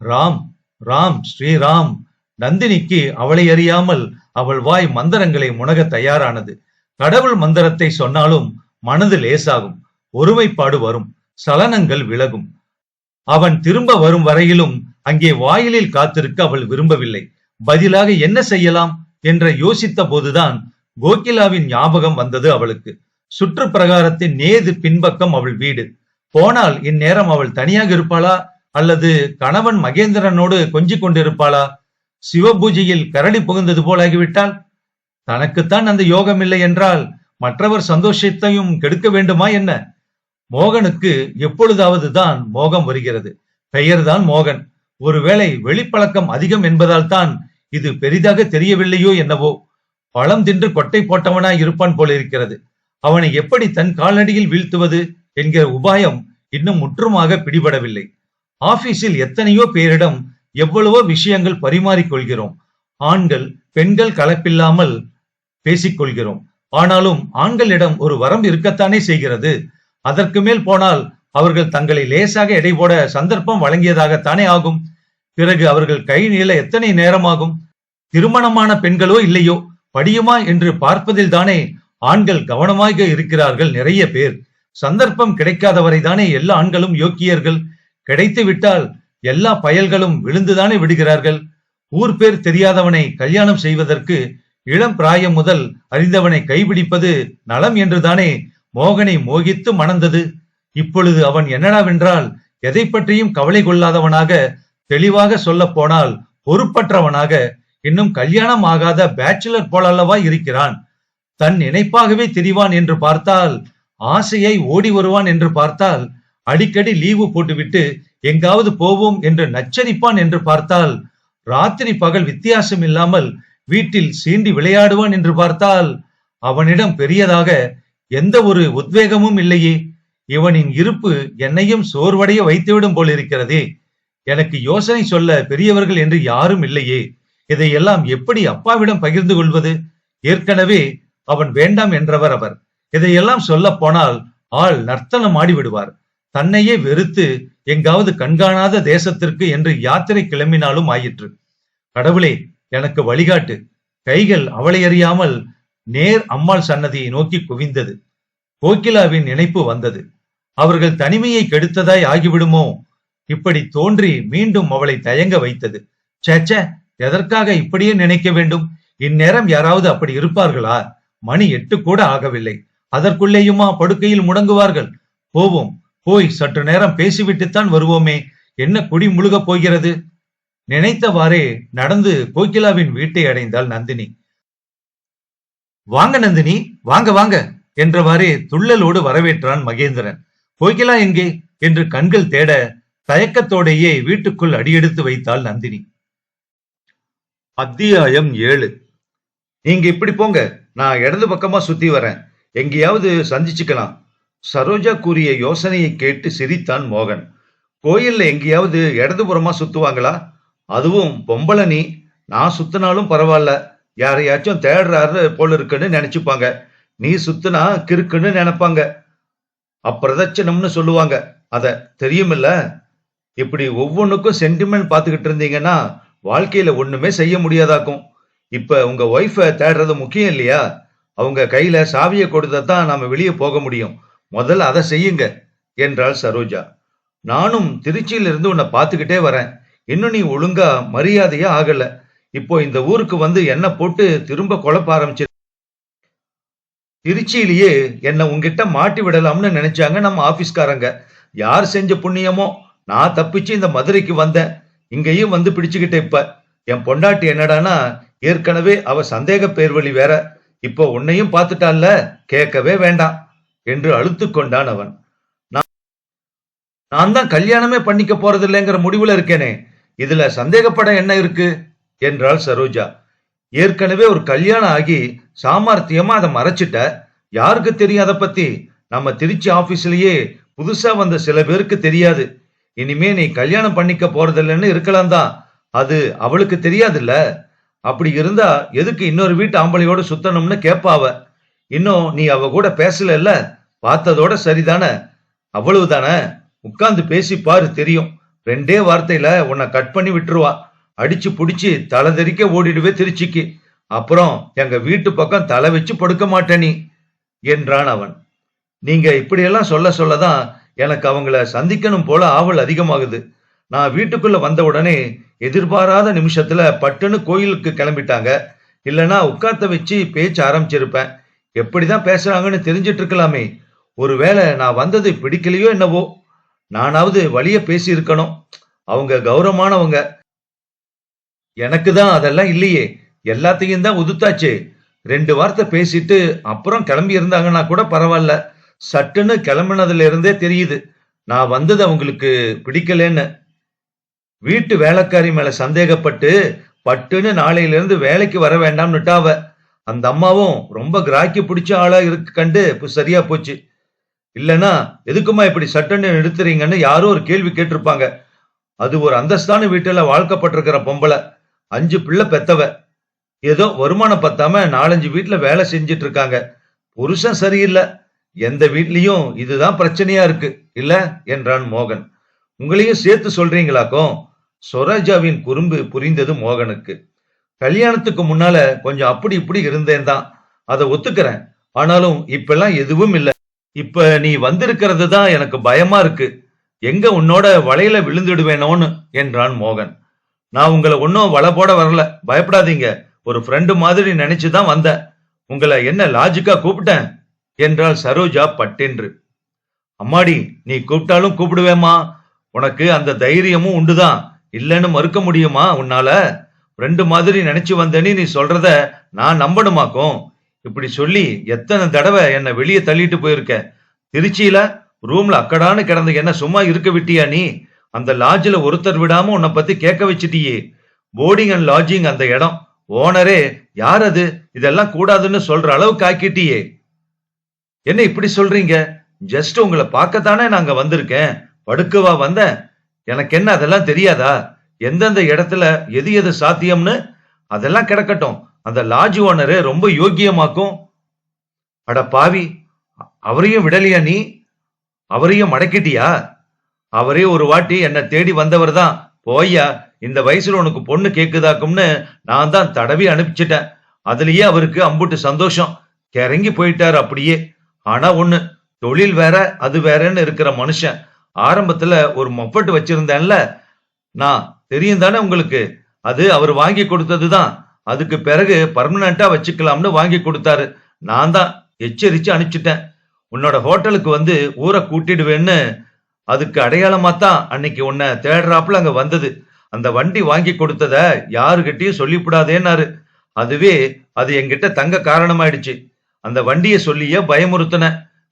ராம் ராம் ஸ்ரீராம். நந்தினிக்கு அவளை அறியாமல் அவள் வாய் மந்திரங்களை முனக தயாரானது. கடவுள் மந்திரத்தை சொன்னாலும் மனது லேசாகும், ஒருமைப்பாடு வரும், சலனங்கள் விலகும். அவன் திரும்ப வரும் வரையிலும் அங்கே வாயிலில் காத்திருக்க அவள் விரும்பவில்லை. பதிலாக என்ன செய்யலாம் என்ற யோசித்த போதுதான் கோகிலாவின் ஞாபகம் வந்தது அவளுக்கு. சுற்று பிரகாரத்தின் நேது பின்பக்கம் அவள் வீடு. போனால் இந்நேரம் அவள் தனியாக இருப்பாளா அல்லது கணவன் மகேந்திரனோடு கொஞ்சிக் கொண்டிருப்பாளா? சிவபூஜையில் கரடி புகுந்தது போலாகிவிட்டால் தனக்குத்தான் அந்த யோகம் இல்லை என்றால் மற்றவர் சந்தோஷத்தையும் கெடுக்க வேண்டுமா என்ன? மோகனுக்கு எப்பொழுதாவது தான் மோகம் வருகிறது. பெயர்தான் மோகன். ஒருவேளை வெளிப்பழக்கம் அதிகம் என்பதால் தான் இது பெரிதாக தெரியவில்லையோ என்னவோ. பழம் தின்று கொட்டை போட்டவனாய் இருப்பான் போலிருக்கிறது. அவனை எப்படி தன் காலடியில் வீழ்த்துவது என்கிற உபாயம் இன்னும் முற்றுமாக பிடிபடவில்லை. ஆபீஸில் எத்தனையோ பேரிடம் எவ்வளவோ விஷயங்கள் பரிமாறிக்கொள்கிறோம். ஆண்கள் பெண்கள் கலப்பில்லாமல் பேசிக்கொள்கிறோம். ஆனாலும் ஆண்களிடம் ஒரு வரம்பு இருக்கத்தானே செய்கிறது. அதற்கு மேல் போனால் அவர்கள் தங்களை லேசாக எடை போட சந்தர்ப்பம் வழங்கியதாகத்தானே ஆகும். பிறகு அவர்கள் கை நீள எத்தனை நேரமாகும்? திருமணமான பெண்களோ இல்லையோ படியுமா என்று பார்ப்பதில் தானே ஆண்கள் கவனமாக இருக்கிறார்கள் நிறைய பேர். சந்தர்ப்பம் கிடைக்காதவரை தானே எல்லா ஆண்களும் யோக்கியர்கள். கிடைத்து விட்டால் எல்லா பயல்களும் விழுந்துதானே விடுகிறார்கள். ஊர் பேர் தெரியாதவனை கல்யாணம் செய்வதற்கு இளம் பிராயம் முதல் அறிந்தவனை கைபிடிப்பது நலம் என்றுதானே மோகனை மோகித்து மணந்தது. இப்பொழுது அவன் என்னடாவென்றால் எதை பற்றியும் கவலை கொள்ளாதவனாக, தெளிவாக சொல்ல போனால் பொறுப்பற்றவனாக, இன்னும் கல்யாணம் ஆகாத பேச்சுலர் போலல்லவா இருக்கிறான். தன் நினைப்பாகவே திரிவான் என்று பார்த்தால், ஆசையை ஓடி வருவான் என்று பார்த்தால், அடிக்கடி லீவு போட்டுவிட்டு எங்காவது போவோம் என்று நச்சரிப்பான் என்று பார்த்தால், ராத்திரி பகல் வித்தியாசம் இல்லாமல் வீட்டில் சீண்டி விளையாடுவான் என்று பார்த்தால், அவனிடம் பெரியதாக எந்த ஒரு உத்வேகமும் இல்லையே. இவனின் இருப்பு என்னையும் சோர்வடைய வைத்துவிடும் போலிருக்கிறதே. எனக்கு யோசனை சொல்ல பெரியவர்கள் என்று யாரும் இல்லையே. இதையெல்லாம் எப்படி அப்பாவிடம் பகிர்ந்து கொள்வது? ஏற்கனவே அவன் வேண்டாம் என்றவர் அவர். இதையெல்லாம் சொல்ல போனால் ஆள் நர்த்தனம் ஆடி விடுவார். தன்னையே வெறுத்து எங்காவது கண்காணாத தேசத்திற்கு என்று யாத்திரை கிளம்பினாலும் ஆயிற்று. கடவுளே, எனக்கு வழிகாட்டு. கைகள் அவளை அறியாமல் நேர் அம்மாள் சன்னதியை நோக்கி குவிந்தது. கோகிலாவின் நினைப்பு வந்தது. அவர்கள் தனிமையை கெடுத்ததாய் ஆகிவிடுமோ? இப்படி தோன்றி மீண்டும் அவளை தயங்க வைத்தது. சேச்ச, எதற்காக இப்படியே நினைக்க வேண்டும்? இந்நேரம் யாராவது அப்படி இருப்பார்களா? மணி 8 கூட ஆகவில்லை. அதற்குள்ளேயுமா படுக்கையில் முடங்குவார்கள்? போவோம், போய் சற்று நேரம் பேசிவிட்டுத்தான் வருவோமே. என்ன குடி முழுக போகிறது? நினைத்தவாறே நடந்து கோகிலாவின் வீட்டை அடைந்தாள் நந்தினி. வாங்க நந்தினி, வாங்க வாங்க என்றவாறே துள்ளலோடு வரவேற்றான் மகேந்திரன். கோகிலா எங்கே என்று கண்கள் தேட தயக்கத்தோடையே வீட்டுக்குள் அடியெடுத்து வைத்தாள் நந்தினி. அத்தியாயம் 7. நீங்க இப்படி போங்க, நான் இடது பக்கமா சுத்தி வரேன், எங்கேயாவது சந்திச்சுக்கலாம். சரோஜா கூறிய யோசனையை கேட்டு சிரித்தான் மோகன். கோயில்ல எங்கேயாவது இடதுபுறமா சுத்துவாங்களா? அதுவும் பொம்பளனி. நான் சுத்தினாலும் பரவாயில்ல, யாரையாச்சும் தேடுறாரு போல இருக்குன்னு நினைச்சுப்பாங்க. நீ சுத்துனா கிறுக்குன்னு நினைப்பாங்க, அப்பிரதட்சணம்னு சொல்லுவாங்க. அத தெரியுமில்ல? இப்படி ஒவ்வொன்னுக்கும் சென்டிமெண்ட் பாத்துக்கிட்டு இருந்தீங்கன்னா வாழ்க்கையில ஒண்ணுமே செய்ய முடியாதாக்கும். இப்ப உங்க ஒய்ஃப தேடுறது முக்கியம் இல்லையா? அவங்க கையில சாவியை கொடுத்ததான் நாம வெளியே போக முடியும். முதல்ல அதை செய்யுங்க என்றாள் சரோஜா. நானும் திருச்சியிலிருந்து உன்னை பாத்துக்கிட்டே வரேன். இன்னும் நீ ஒழுங்கா மரியாதையா ஆகல. இப்போ இந்த ஊருக்கு வந்து என்ன போட்டு திரும்ப குழப்ப ஆரம்பிச்சு. திருச்சியிலேயே என்ன உங்ககிட்ட மாட்டி விடலாம்னு நினைச்சாங்க நம்ம ஆபீஸ்காரங்க. யார் செஞ்ச புண்ணியமோ நான் தப்பிச்சு இந்த மதுரைக்கு வந்தேன். இங்கேயும் வந்து பிடிச்சுக்கிட்டேன். இப்ப என் பொண்டாட்டி என்னடானா ஏற்கனவே அவ சந்தேக பேர்வழி வேற. இப்போ உன்னையும் பார்த்துட்டால, கேட்கவே வேண்டாம் என்று அழுத்து கொண்டான் அவன். நான் தான் கல்யாணமே பண்ணிக்க போறது இல்லைங்கிற முடிவுல இருக்கேனே, இதுல சந்தேகப்பட என்ன இருக்கு என்றாள் சரோஜா. ஏற்கனவே ஒரு கல்யாணம் ஆகி சாமர்த்தியமா அதை மறைச்சிட்ட. யாருக்கு தெரியும் அதை பத்தி? நம்ம திருச்சி ஆபீஸ்லயே புதுசா வந்த சில பேருக்கு தெரியாது. இனிமே நீ கல்யாணம் பண்ணிக்க போறதில்லைன்னு இருக்கலாம் தான், அது அவளுக்கு தெரியாதுல்ல. அப்படி இருந்தா எதுக்கு இன்னொரு வீட்டு ஆம்பளையோட சுத்தணும்னு கேட்பாவ. இன்னும் நீ அவ கூட பேசல. பார்த்ததோட சரிதானே? அவ்வளவுதானே? உட்கார்ந்து பேசி பாரு, தெரியும். 2 வார்த்தையில உன்னை கட் பண்ணி விட்டுருவா. அடிச்சு புடிச்சு தலை தெறிக்க ஓடிடுவே திருச்சிக்கு. அப்புறம் எங்க வீட்டு பக்கம் தலை வச்சு படுக்க மாட்ட நீ என்றான் அவன். நீங்க இப்படியெல்லாம் சொல்ல சொல்லதான் எனக்கு அவங்கள சந்திக்கணும் போல ஆவல் அதிகமாகுது. நான் வீட்டுக்குள்ள வந்த உடனே எதிர்பாராத நிமிஷத்துல பட்டுன்னு கோயிலுக்கு கிளம்பிட்டாங்க. இல்லனா உட்கார்த்த வச்சு பேச்சு ஆரம்பிச்சிருப்பேன். எப்படிதான் பேசுறாங்கன்னு தெரிஞ்சிட்டு இருக்கலாமே. ஒருவேளை நான் வந்தது பிடிக்கலையோ என்னவோ. நானாவது வழிய பேசி இருக்கணும். அவங்க கௌரவமானவங்க. எனக்கு தான் அதெல்லாம் இல்லையே. எல்லாத்தையும் தான் உதுத்தாச்சே. 2 வார்த்தை பேசிட்டு அப்புறம் கிளம்பி இருந்தாங்கன்னா கூட பரவாயில்ல. சட்டுன்னு கிளம்பினதுல இருந்தே தெரியுது நான் வந்தது அவங்களுக்கு பிடிக்கலன்னு. வீட்டு வேலைக்காரி மேல சந்தேகப்பட்டு பட்டுன்னு நாளையில இருந்து வேலைக்கு வர வேண்டாம்னுட்டாவ. அந்த அம்மாவும் ரொம்ப கிராக்கி பிடிச்ச ஆளா இருக்கு கண்டு இப்ப சரியா போச்சு. இல்லனா எதுக்குமா இப்படி சட்டுன்னு நிறுத்துறீங்கன்னு யாரோ ஒரு கேள்வி கேட்டிருப்பாங்க. அது ஒரு அந்தஸ்தான வீட்டுல வாழ்க்கப்பட்டிருக்கிற பொம்பளை, 5 பிள்ளை பெத்தவ. ஏதோ வருமானம் பத்தாம 4-5 வீட்டுல வேலை செஞ்சிட்டு இருக்காங்க. புருஷன் சரியில்லை. எந்த வீட்லயும் இதுதான் பிரச்சனையா இருக்கு இல்ல என்றான் மோகன். உங்களையும் சேர்த்து சொல்றீங்களாக்கும்? சொராஜாவின் குறும்பு புரிந்தது மோகனுக்கு. கல்யாணத்துக்கு முன்னால கொஞ்சம் அப்படி இப்படி இருந்தேன் தான், அதை ஒத்துக்கிறேன். ஆனாலும் இப்பெல்லாம் எதுவும் இல்ல. இப்ப நீ வந்திருக்கிறது தான் எனக்கு பயமா இருக்கு. எங்க உன்னோட வலையில விழுந்துடுவேனோன்னு என்றான் மோகன். நான் உங்களை ஒன்னும் வலை போட வரல, பயப்படாதீங்க. ஒரு ஃப்ரெண்டு மாதிரி நினைச்சுதான் வந்தேன். உங்களை என்ன லாஜிக்கா கூப்பிட்டேன் என்றாள் சரோஜா பட்டென்று. அம்மாடி, நீ கூப்பிட்டாலும் கூப்பிடுவேமா. உனக்கு அந்த தைரியமும் உண்டுதான். இல்லன்னு மறுக்க முடியுமா உன்னால? ஃப்ரெண்டு மாதிரி நினைச்சு வந்தேன்னு நீ சொல்றத நான் நம்பணுமாக்கும்? இப்படி சொல்லி எத்தனை தடவை என்ன வெளியே தள்ளிட்டு போயிருக்க. திருச்சியில ரூம்ல அக்கடான்னு கிடந்து என்ன சும்மா இருக்க விட்டியா நீ? அந்த லாட்ஜில ஒருத்தர் விடாம உன்னை பத்தி கேட்க வச்சிட்டியே. போர்டிங் அண்ட் லாட்ஜிங் அந்த இடம் ஓனரே யார் அது இதெல்லாம் கூடாதுன்னு சொல்ற அளவுக்கு ஆக்கிட்டியே. என்ன இப்படி சொல்றீங்க? ஜஸ்ட் உங்களை பார்க்கத்தானே நாங்க வந்திருக்கேன். படுக்கவா வந்தேன்? எனக்கு என்ன அதெல்லாம் தெரியாதா? எந்தெந்த இடத்துல எது எது சாத்தியம்னு அதெல்லாம் கிடக்கட்டும். அந்த லாட்ஜ் ஓனரு ரொம்ப யோக்கியமாக்கும். அட பாவி, அவரையும் விடலையா நீ? அவரையும் மடக்கிட்டியா? அவரே ஒரு வாட்டி என்ன தேடி வந்தவர் தான். போய்யா, இந்த வயசுல உனக்கு பொண்ணு கேக்குதாக்கும்னு நான் தான் தடவி அனுப்பிச்சிட்டேன். அதுலயே அவருக்கு அம்புட்டு சந்தோஷம். கிறங்கி போயிட்டாரு அப்படியே. ஆனா ஒண்ணு, தொழில் வேற அது வேறன்னு இருக்கிற மனுஷன். ஆரம்பத்துல ஒரு மொப்பட்டு வச்சிருந்தேன்ல நான், தெரியும் தானே உங்களுக்கு? அது அவர் வாங்கி கொடுத்ததுதான். அதுக்கு பிறகு பர்மனண்டா வச்சுக்கலாம்னு வாங்கி கொடுத்தாரு. நான் தான் எச்சரிச்சு அனுப்பிச்சிட்டேன். உன்னோட ஹோட்டலுக்கு வந்து ஊரை கூட்டிடுவேன்னு. அதுக்கு அடையாளமா தான் அன்னைக்கு உன்னை தேடுறாப்புல அங்க வந்தது. அந்த வண்டி வாங்கி கொடுத்தத யாருகிட்டயும் சொல்லிவிடாதேன்னாரு. அதுவே அது என்கிட்ட தங்க காரணமாயிடுச்சு. அந்த வண்டியை சொல்லியே பயமுறுத்தின.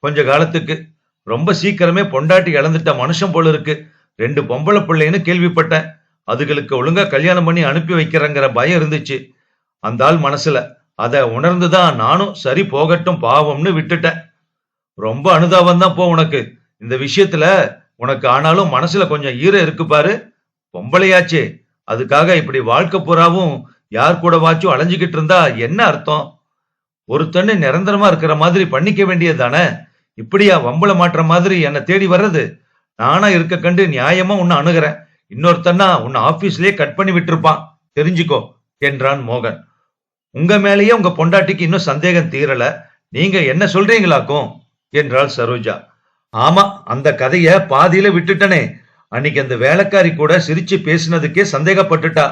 கொஞ்ச காலத்துக்கு ரொம்ப சீக்கிரமே பொண்டாட்டி இழந்துட்ட மனுஷன் போல இருக்கு. 2 பொம்பளை பிள்ளைன்னு கேள்விப்பட்டேன். அதுகளுக்கு ஒழுங்கா கல்யாணம் பண்ணி அனுப்பி வைக்கிறங்கிற பயம் இருந்துச்சு அந்த ஆள் மனசுல. அதை உணர்ந்துதான் நானும் சரி போகட்டும் பாவம்னு விட்டுட்டேன். ரொம்ப அனுதாபம் தான் போ உனக்கு இந்த விஷயத்துல. உனக்கு ஆனாலும் மனசுல கொஞ்சம் ஈரம் இருக்கு பாரு. பொம்பளையாச்சே, அதுக்காக இப்படி வாழ்க்கை பூராவும் யார் கூட வாச்சும் அலைஞ்சுக்கிட்டு இருந்தா என்ன அர்த்தம்? ஒருத்தன்னு நிரந்தரமா இருக்கிற மாதிரி பண்ணிக்க வேண்டியது தானே. இப்படியா வம்பள மாற்ற மாதிரி என்ன தேடி வர்றது? நானா இருக்க கண்டு நியாயமா உன்னை அணுகிறேன். இன்னொருத்தன்னா உன்னை ஆபீஸ்லயே கட் பண்ணி விட்டுருப்பான், தெரிஞ்சுக்கோ என்றான் மோகன். உங்க மேலேயே உங்க பொண்டாட்டிக்கு இன்னும் சந்தேகம் தீரல. நீங்க என்ன சொல்றீங்களாக்கும் என்றாள் சரோஜா. ஆமா, அந்த கதைய பாதியில விட்டுட்டனே. அன்னைக்கு அந்த வேலைக்காரி கூட சிரிச்சு பேசினதுக்கே சந்தேகப்பட்டுட்டா.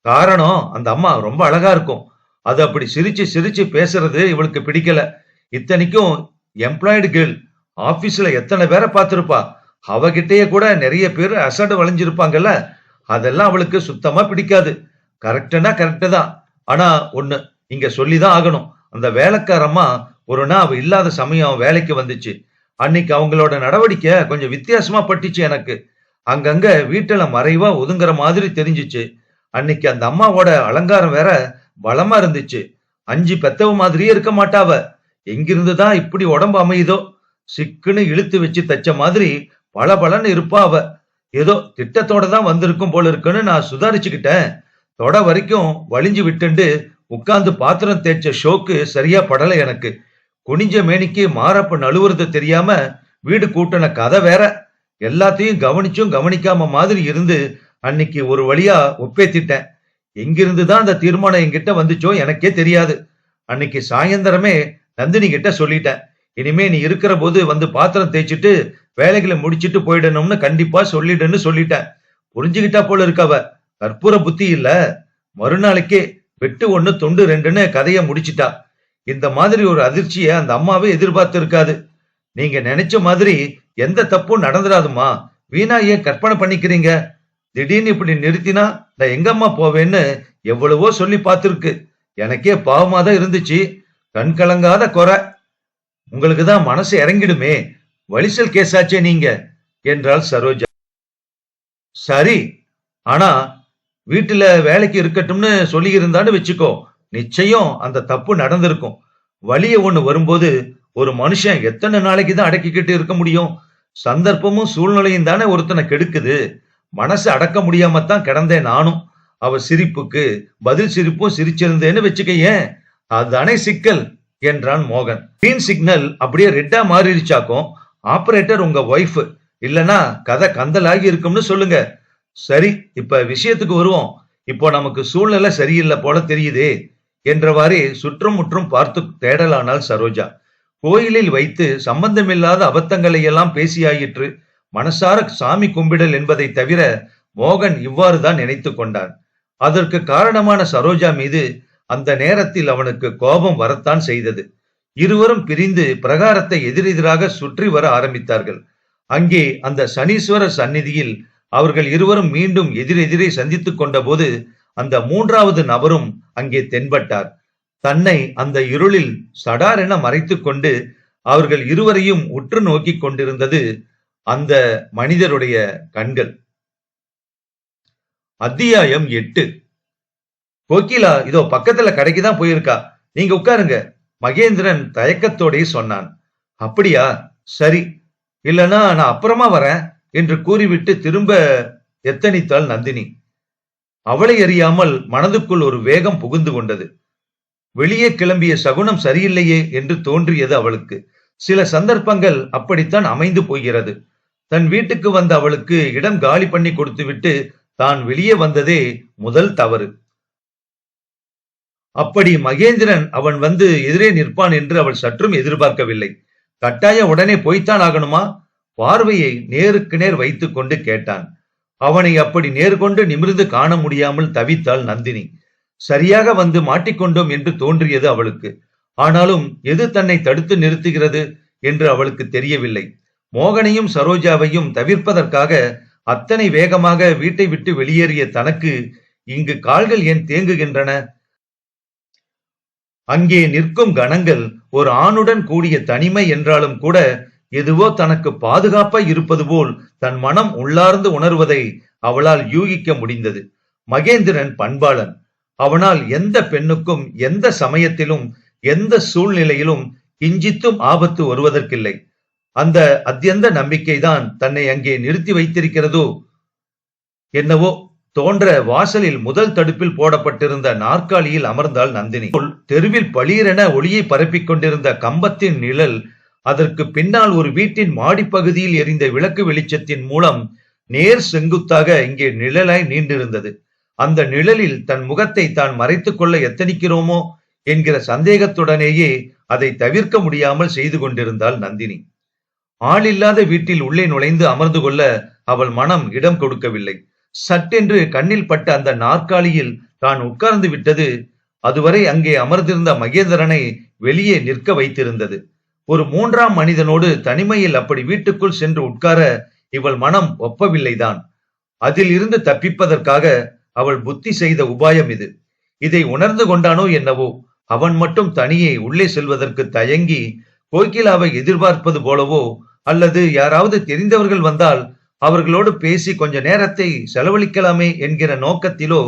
காரணம், அந்த அம்மா ரொம்ப அழகா இருக்கும். அது அப்படி சிரிச்சு சிரிச்சு பேசுறது இவளுக்கு பிடிக்கல. இத்தனைக்கும் எம்ப்ளாய்டு கேர்ள், ஆபீஸ்ல எத்தனை பேரை பார்த்திருப்பா. அவகிட்டயே கூட நிறைய பேர் அசடு வளைஞ்சிருப்பாங்கல்ல. அதெல்லாம் அவளுக்கு சுத்தமா பிடிக்காது. கரெக்டுனா கரெக்டு தான். ஆனா ஒண்ணு இங்க சொல்லிதான் ஆகணும். அந்த வேலைக்காரம்மா ஒரு நாள் அவ இல்லாத சமயம் வேலைக்கு வந்துச்சு. அன்னைக்கு அவங்களோட நடவடிக்கை கொஞ்சம் வித்தியாசமா பட்டுச்சு எனக்கு. அங்கங்க வீட்டுல மறைவா ஒதுங்குற மாதிரி தெரிஞ்சிச்சு. அன்னைக்கு அந்த அம்மாவோட அலங்காரம் வேற பலமா இருந்துச்சு. 5 பெத்தவ மாதிரியே இருக்க மாட்டாவ. எங்கிருந்துதான் இப்படி உடம்பு அமையுதோ, சிக்குன்னு இழுத்து வச்சு தச்ச மாதிரி பளபளன்னு இருப்பா அவ. ஏதோ திட்டத்தோட தான் வந்திருக்கும் போல இருக்குன்னு நான் சுதாரிச்சுக்கிட்டேன். தொட வரைக்கும் வலிஞ்சு விட்டுண்டு உட்கார்ந்து பாத்திரம் தேய்ச்ச ஷோக்கு சரியா படல எனக்கு. குனிஞ்ச மேனிக்கு மாரப்ப நழுவுறது தெரியாம வீடு கூட்டின கதை வேற. எல்லாத்தையும் கவனிச்சும் கவனிக்காம மாதிரி இருந்து அன்னைக்கு ஒரு வழியா ஒப்பேத்திட்டேன். எங்கிருந்துதான் அந்த தீர்மானம் என்கிட்ட வந்துச்சோ எனக்கே தெரியாது. அன்னைக்கு சாயந்தரமே நந்தினி கிட்ட சொல்லிட்டேன். இனிமே நீ இருக்கிற போது வந்து பாத்திரம் தேய்ச்சிட்டு வேலைகளை முடிச்சிட்டு போயிடணும்னு கண்டிப்பா சொல்லிடுன்னு சொல்லிட்டேன். புரிஞ்சுகிட்டா போல இருக்கவ. கற்பூர புத்தி இல்ல. மறுநாளைக்கே வெட்டு ஒண்ணு துண்டு ரெண்டுன்னு கதைய முடிச்சிட்டா. இந்த மாதிரி ஒரு அதிர்ச்சிய அந்த அம்மாவே எதிர்பார்த்து இருக்காது. நீங்க நினைச்ச மாதிரி எந்த தப்பும் நடந்துடாதுமா. வீணா ஏன் கற்பனை பண்ணிக்கிறீங்க? திடீர்னு இப்படி நிறுத்தினா நான் எங்கம்மா போவேன்னு எவ்வளவோ சொல்லி பார்த்திருக்கு. எனக்கே பாவமா தான் இருந்துச்சு. கண் கலங்காத குறை. உங்களுக்கு தான் மனசு இறங்கிடுமே. வலிசல் கேஸாச்சே நீங்க என்றாள் சரோஜா. சரி, ஆனா வீட்டுல வேலைக்கு இருக்கட்டும்னு சொல்லி இருந்தான்னு வச்சுக்கோ, நிச்சயம் அந்த தப்பு நடந்திருக்கும். வலிய ஒண்ணு வரும்போது ஒரு மனுஷன் எத்தனை நாளைக்கு தான் அடக்கிக்கிட்டு இருக்க முடியும்? சந்தர்ப்பமும் சூழ்நிலையும் தானே ஒருத்தனை கெடுக்குது. மனசு அடக்க முடியாமத்தான் கிடந்தேன் நானும். அவ சிரிப்புக்கு பதில் சிரிப்பும் சிரிச்சிருந்தேன்னு வச்சுக்கையேன். அதுதானே சிக்கல் என்றான் மோகன். கிரீன் சிக்னல் அப்படியே ரெட்டா மாறிடுச்சாக்கும். ஆபரேட்டர் உங்க ஒய்ஃப். இல்லனா கதை கந்தலாகி இருக்கும்னு சொல்லுங்க. சரி, இப்ப விஷயத்துக்கு வருவோம். இப்போ நமக்கு சூழ்நிலை சரியில்லை போல தெரியுதே என்றவாறே சுற்றும் முற்றும் பார்த்து தேடலானாள் சரோஜா. கோயிலில் வைத்து சம்பந்தமில்லாத அபத்தங்களை எல்லாம் பேசியாயிற்று. மனசார சாமி கும்பிடல் என்பதை தவிர மோகன் இவ்வாறுதான் நினைத்து கொண்டான். அதற்கு காரணமான சரோஜா மீது அந்த நேரத்தில் அவனுக்கு கோபம் வரத்தான் செய்தது. இருவரும் பிரிந்து பிரகாரத்தை எதிரெதிராக சுற்றி வர ஆரம்பித்தார்கள். அங்கே அந்த சனீஸ்வரர் சந்நிதியில் அவர்கள் இருவரும் மீண்டும் எதிரெதிரே சந்தித்துக் கொண்ட போது அந்த மூன்றாவது நபரும் அங்கே தென்பட்டார். தன்னை அந்த இருளில் சடார் என மறைத்துக் கொண்டு அவர்கள் இருவரையும் உற்று நோக்கி கொண்டிருந்தது அந்த மனிதருடைய கண்கள். அத்தியாயம் 8. கோகிலா இதோ பக்கத்துல கடைக்குதான் போயிருக்கா, நீங்க உட்காருங்க, மகேந்திரன் தயக்கத்தோடே சொன்னான். அப்படியா, சரி, இல்லனா நான் அப்புறமா வரேன் என்று கூறிவிட்டு திரும்ப எத்தனித்தாள் நந்தினி. அவளை அறியாமல் மனதுக்குள் ஒரு வேகம் புகுந்து கொண்டது. வெளியே கிளம்பிய சகுனம் சரியில்லையே என்று தோன்றியது அவளுக்கு. சில சந்தர்ப்பங்கள் அப்படித்தான் அமைந்து போகிறது. தன் வீட்டுக்கு வந்த அவளுக்கு இடம் காலி பண்ணி கொடுத்துவிட்டு தான் வெளியே வந்ததே முதல் தவறு. அப்படி மகேந்திரன் அவன் வந்து எதிரே நிற்பான் என்று அவள் சற்றும் எதிர்பார்க்கவில்லை. கட்டாயம் உடனே போய்த்தான் ஆகணுமா? பார்வையை நேருக்கு நேர் வைத்துக் கொண்டு கேட்டான். அவனை அப்படி நேர்கொண்டு நிமிர்ந்து காண முடியாமல் தவித்தாள் நந்தினி. சரியாக வந்து மாட்டிக்கொண்டோம் என்று தோன்றியது அவளுக்கு. ஆனாலும் எது தன்னை தடுத்து நிறுத்துகிறது என்று அவளுக்கு தெரியவில்லை. மோகனையும் சரோஜாவையும் தவிர்ப்பதற்காக அத்தனை வேகமாக வீட்டை விட்டு வெளியேறிய தனக்கு இங்கு கால்கள் ஏன் தேங்குகின்றன? அங்கே நிற்கும் கணங்கள் ஒரு ஆணுடன் கூடிய தனிமை என்றாலும் கூட எதுவோ தனக்கு பாதுகாப்பாய் இருப்பது போல் தன் மனம் உள்ளார்ந்து உணர்வதை அவளால் யூகிக்க முடிந்தது. மகேந்திரன் பண்பாளன். அவனால் எந்த பெண்ணுக்கும் எந்த சமயத்திலும் எந்த சூழ்நிலையிலும் கிஞ்சித்தும் ஆபத்து வருவதற்கில்லை. அந்த அத்தியந்த நம்பிக்கைதான் தன்னை அங்கே நிறுத்தி வைத்திருக்கிறதோ என்னவோ தோன்ற வாசலில் முதல் தடுப்பில் போடப்பட்டிருந்த நாற்காலியில் அமர்ந்தாள் நந்தினி. தெருவில் பளீரென ஒளியை பரப்பிக் கொண்டிருந்த கம்பத்தின் நிழல், அதற்கு பின்னால் ஒரு வீட்டின் மாடிப்பகுதியில் எரிந்த விளக்கு வெளிச்சத்தின் மூலம் நேர் செங்குத்தாக இங்கே நிழலாய் நீண்டிருந்தது. அந்த நிழலில் தன் முகத்தை தான் மறைத்துக் கொள்ள எத்தனிக்கிறோமோ என்கிற சந்தேகத்துடனேயே அதை தவிர்க்க முடியாமல் செய்து கொண்டிருந்தாள் நந்தினி. ஆளில்லாத வீட்டில் உள்ளே நுழைந்து அமர்ந்து கொள்ள அவள் மனம் இடம் கொடுக்கவில்லை. சட்டென்று கண்ணில் பட்ட அந்த நாற்காலியில் தான் உட்கார்ந்து விட்டது அதுவரை அங்கே அமர்ந்திருந்த மகேந்திரனை வெளியே நிற்க வைத்திருந்தது. ஒரு மூன்றாம் மனிதனோடு தனிமையில் அப்படி வீட்டுக்குள் சென்று உட்கார இவள் மனம் ஒப்பவில்லைதான். அதில் இருந்து தப்பிப்பதற்காக அவள் புத்தி செய்த உபாயம் இது. இதை உணர்ந்து கொண்டானோ என்னவோ அவன் மட்டும் தனியே உள்ளே செல்வதற்கு தயங்கி கோகிலாவை எதிர்பார்ப்பது போலவோ அல்லது யாராவது தெரிந்தவர்கள் வந்தால் அவர்களோடு பேசி கொஞ்ச நேரத்தை செலவழிக்கலாமே என்கிற நோக்கத்திலோ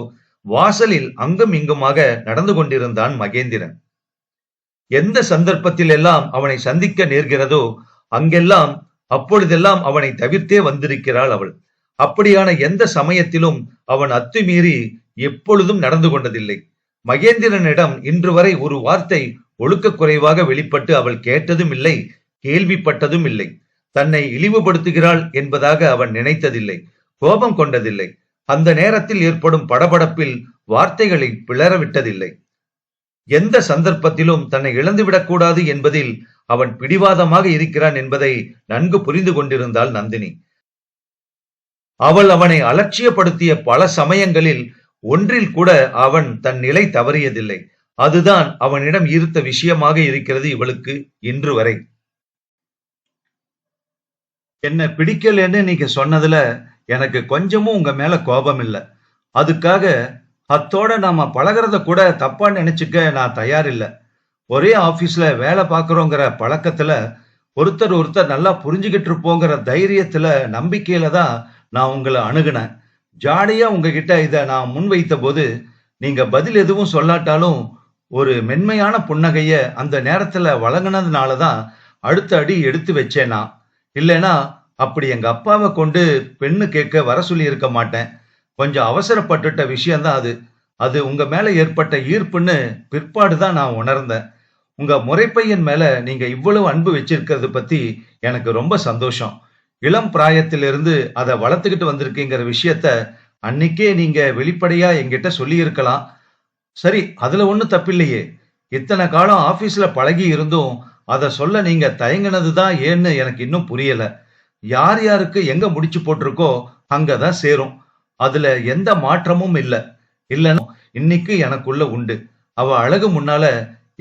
வாசலில் அங்கும் இங்குமாக நடந்து கொண்டிருந்தான் மகேந்திரன். எந்த சந்தர்ப்பத்தில் எல்லாம் அவனை சந்திக்க நேர்கிறதோ அங்கெல்லாம் அப்பொழுதெல்லாம் அவனை தவிர்த்தே வந்திருக்கிறாள் அவள். அப்படியான எந்த சமயத்திலும் அவன் அத்துமீறி எப்பொழுதும் நடந்து கொண்டதில்லை. மகேந்திரனிடம் இன்று வரை ஒரு வார்த்தை ஒழுக்க குறைவாக வெளிப்பட்டு அவள் கேட்டதும் இல்லை, கேள்விப்பட்டதும் இல்லை. தன்னை இழிவுபடுத்துகிறாள் என்பதாக அவன் நினைத்ததில்லை, கோபம் கொண்டதில்லை. அந்த நேரத்தில் ஏற்படும் படபடப்பில் வார்த்தைகளை பிளறவிட்டதில்லை. எந்த சந்தர்ப்பத்திலும் தன்னை இழந்துவிடக் கூடாது என்பதில் அவன் பிடிவாதமாக இருக்கிறான் என்பதை நன்கு புரிந்து கொண்டிருந்தாள் நந்தினி. அவள் அவனை அலட்சியப்படுத்திய பல சமயங்களில் ஒன்றில் கூட அவன் தன் நிலை தவறியதில்லை. அதுதான் அவனிடம் ஈர்த்த விஷயமாக இருக்கிறது இவளுக்கு இன்று வரை. என்ன பிடிக்கலன்னு நீங்க சொன்னதுல எனக்கு கொஞ்சமும் உங்க மேல கோபம் இல்ல. அதுக்காக அத்தோட நாம பழகிறத கூட தப்பா நினைச்சுக்க நான் தயாரில்ல. ஒரே ஆபீஸ்ல வேலை பார்க்கறோங்கிற பழக்கத்துல ஒருத்தர் நல்லா புரிஞ்சுகிட்டு இருப்போங்கிற தைரியத்துல, நம்பிக்கையில தான் நான் உங்களை அணுகுனேன். ஜாடையா உங்ககிட்ட இத நான் முன்வைத்த போது நீங்க பதில் எதுவும் சொல்லாட்டாலும் ஒரு மென்மையான புன்னகைய அந்த நேரத்துல வழங்கினதுனாலதான் அடுத்த அடி எடுத்து வச்சேன் நான். இல்லைன்னா அப்படி எங்க அப்பாவை கொண்டு பெண்ணு கேட்க வர சொல்லி இருக்க மாட்டேன். கொஞ்சம் அவசரப்பட்டுட்ட விஷயம்தான் அது. அது உங்க மேல ஏற்பட்ட ஈர்ப்புன்னு பிற்பாடுதான் நான் உணர்ந்தேன். உங்க முறைப்பையன் மேல நீங்க இவ்வளவு அன்பு வச்சிருக்கிறது பத்தி எனக்கு ரொம்ப சந்தோஷம். இளம் பிராயத்திலிருந்து அதை வளர்த்துக்கிட்டு வந்திருக்கீங்கிற விஷயத்த அன்னைக்கே நீங்க வெளிப்படையா என்கிட்ட சொல்லி இருக்கலாம். சரி, அதுல ஒண்ணும் தப்பில்லையே. இத்தனை காலம் ஆபீஸ்ல பழகி இருந்தும் அதை சொல்ல நீங்க தயங்கினதுதான் ஏன்னு எனக்கு இன்னும் புரியல. யார் யாருக்கு எங்க முடிச்சு போட்டிருக்கோ அங்கதான் சேரும். அதுல எந்த மாற்றமும் இல்ல. இல்லன்னா இன்னைக்கு எனக்குள்ள உண்டு. அவ அழகு முன்னால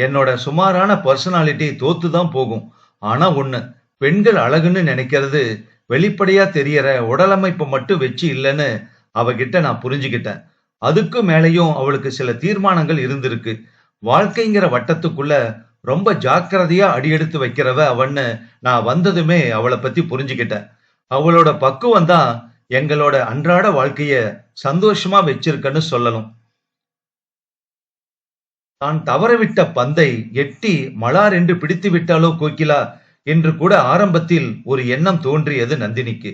என்னோட சுமாரான பர்சனாலிட்டி தோத்துதான் போகும். ஆனா ஒண்ணு, பெண்கள் அழகுன்னு நினைக்கிறது வெளிப்படையா தெரியற உடலமைப்பு மட்டும் வச்சு இல்லைன்னு அவகிட்ட நான் புரிஞ்சுக்கிட்டேன். அதுக்கு மேலையும் அவளுக்கு சில தீர்மானங்கள் இருந்திருக்கு. வாழ்க்கைங்கிற வட்டத்துக்குள்ள ரொம்ப ஜாக்கிரதையா அடியெடுத்து வைக்கிறவ அவன்னு நான் வந்ததுமே அவளை பத்தி புரிஞ்சுக்கிட்டேன். அவளோட பக்குவம் தான் எங்களோட அன்றாட வாழ்க்கைய சந்தோஷமா வச்சிருக்கன்னு சொல்லணும். தான் தவறவிட்ட பந்தை எட்டி மலார் என்று பிடித்து விட்டாலோ கோகிலா என்று கூட ஆரம்பத்தில் ஒரு எண்ணம் தோன்றியது நந்தினிக்கு.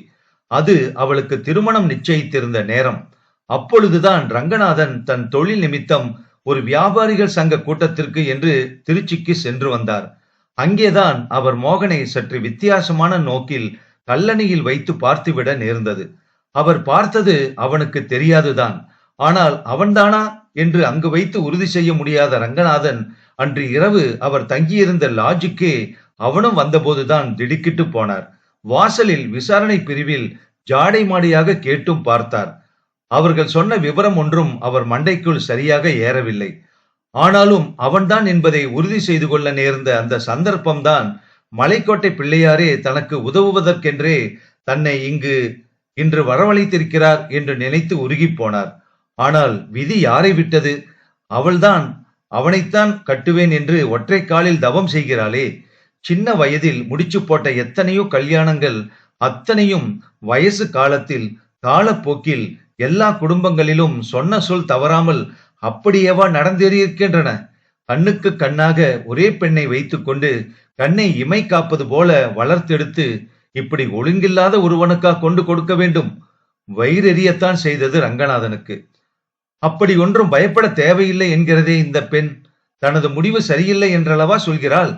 அது அவளுக்கு திருமணம் நிச்சயித்திருந்த நேரம். அப்பொழுதுதான் ரங்கநாதன் தன் தொழில் நிமித்தம் ஒரு வியாபாரிகள் சங்க கூட்டத்திற்கு என்று திருச்சிக்கு சென்று வந்தார். அங்கேதான் அவர் மோகனை சற்று வித்தியாசமான நோக்கில் கல்லணையில் வைத்து பார்த்துவிட நேர்ந்தது. அவர் பார்த்தது அவனுக்கு தெரியாதுதான். ஆனால் அவன்தானா என்று அங்கு வைத்து உறுதி செய்ய முடியாத ரங்கநாதன் அன்று இரவு அவர் தங்கியிருந்த லாட்ஜுக்கே அவனும் வந்தபோதுதான் திடுக்கிட்டு போனார். வாசலில் விசாரணை பிரிவில் ஜாடை மாடியாக கேட்டும் பார்த்தார். அவர்கள் சொன்ன விவரம் ஒன்றும் அவர் மண்டைக்குள் சரியாக ஏறவில்லை. ஆனாலும் அவன்தான் என்பதை உறுதி செய்து கொள்ள நேர்ந்த அந்த சந்தர்ப்பம்தான் மலைக்கோட்டை பிள்ளையாரே தனக்கு உதவுவதற்கென்றே தன்னை இன்று வரவழைத்திருக்கிறார் என்று நினைத்து உருகி போனார். ஆனால் விதி யாரை விட்டது? அவள்தான் அவனைத்தான் கட்டுவேன் என்று ஒற்றை காலில் தவம் செய்கிறாளே. சின்ன வயதில் முடிச்சு போட்ட எத்தனையோ கல்யாணங்கள் அத்தனையும் வயசு காலத்தில் காலப்போக்கில் எல்லா குடும்பங்களிலும் சொன்ன சொல் தவறாமல் அப்படியேவா நடந்தேறியிருக்கின்றன. கண்ணுக்கு கண்ணாக ஒரே பெண்ணை வைத்துக்கொண்டு கண்ணை இமை காப்பது போல வளர்த்தெடுத்து இப்படி ஒழுங்கில்லாத ஒருவனுக்கா கொண்டு கொடுக்க வேண்டும்? வயிறெறியத்தான் செய்தது ரங்கநாதனுக்கு. அப்படி ஒன்றும் பயப்பட தேவையில்லை என்கிறதே இந்த பெண். தனது முடிவு சரியில்லை என்றளவா சொல்கிறாள்?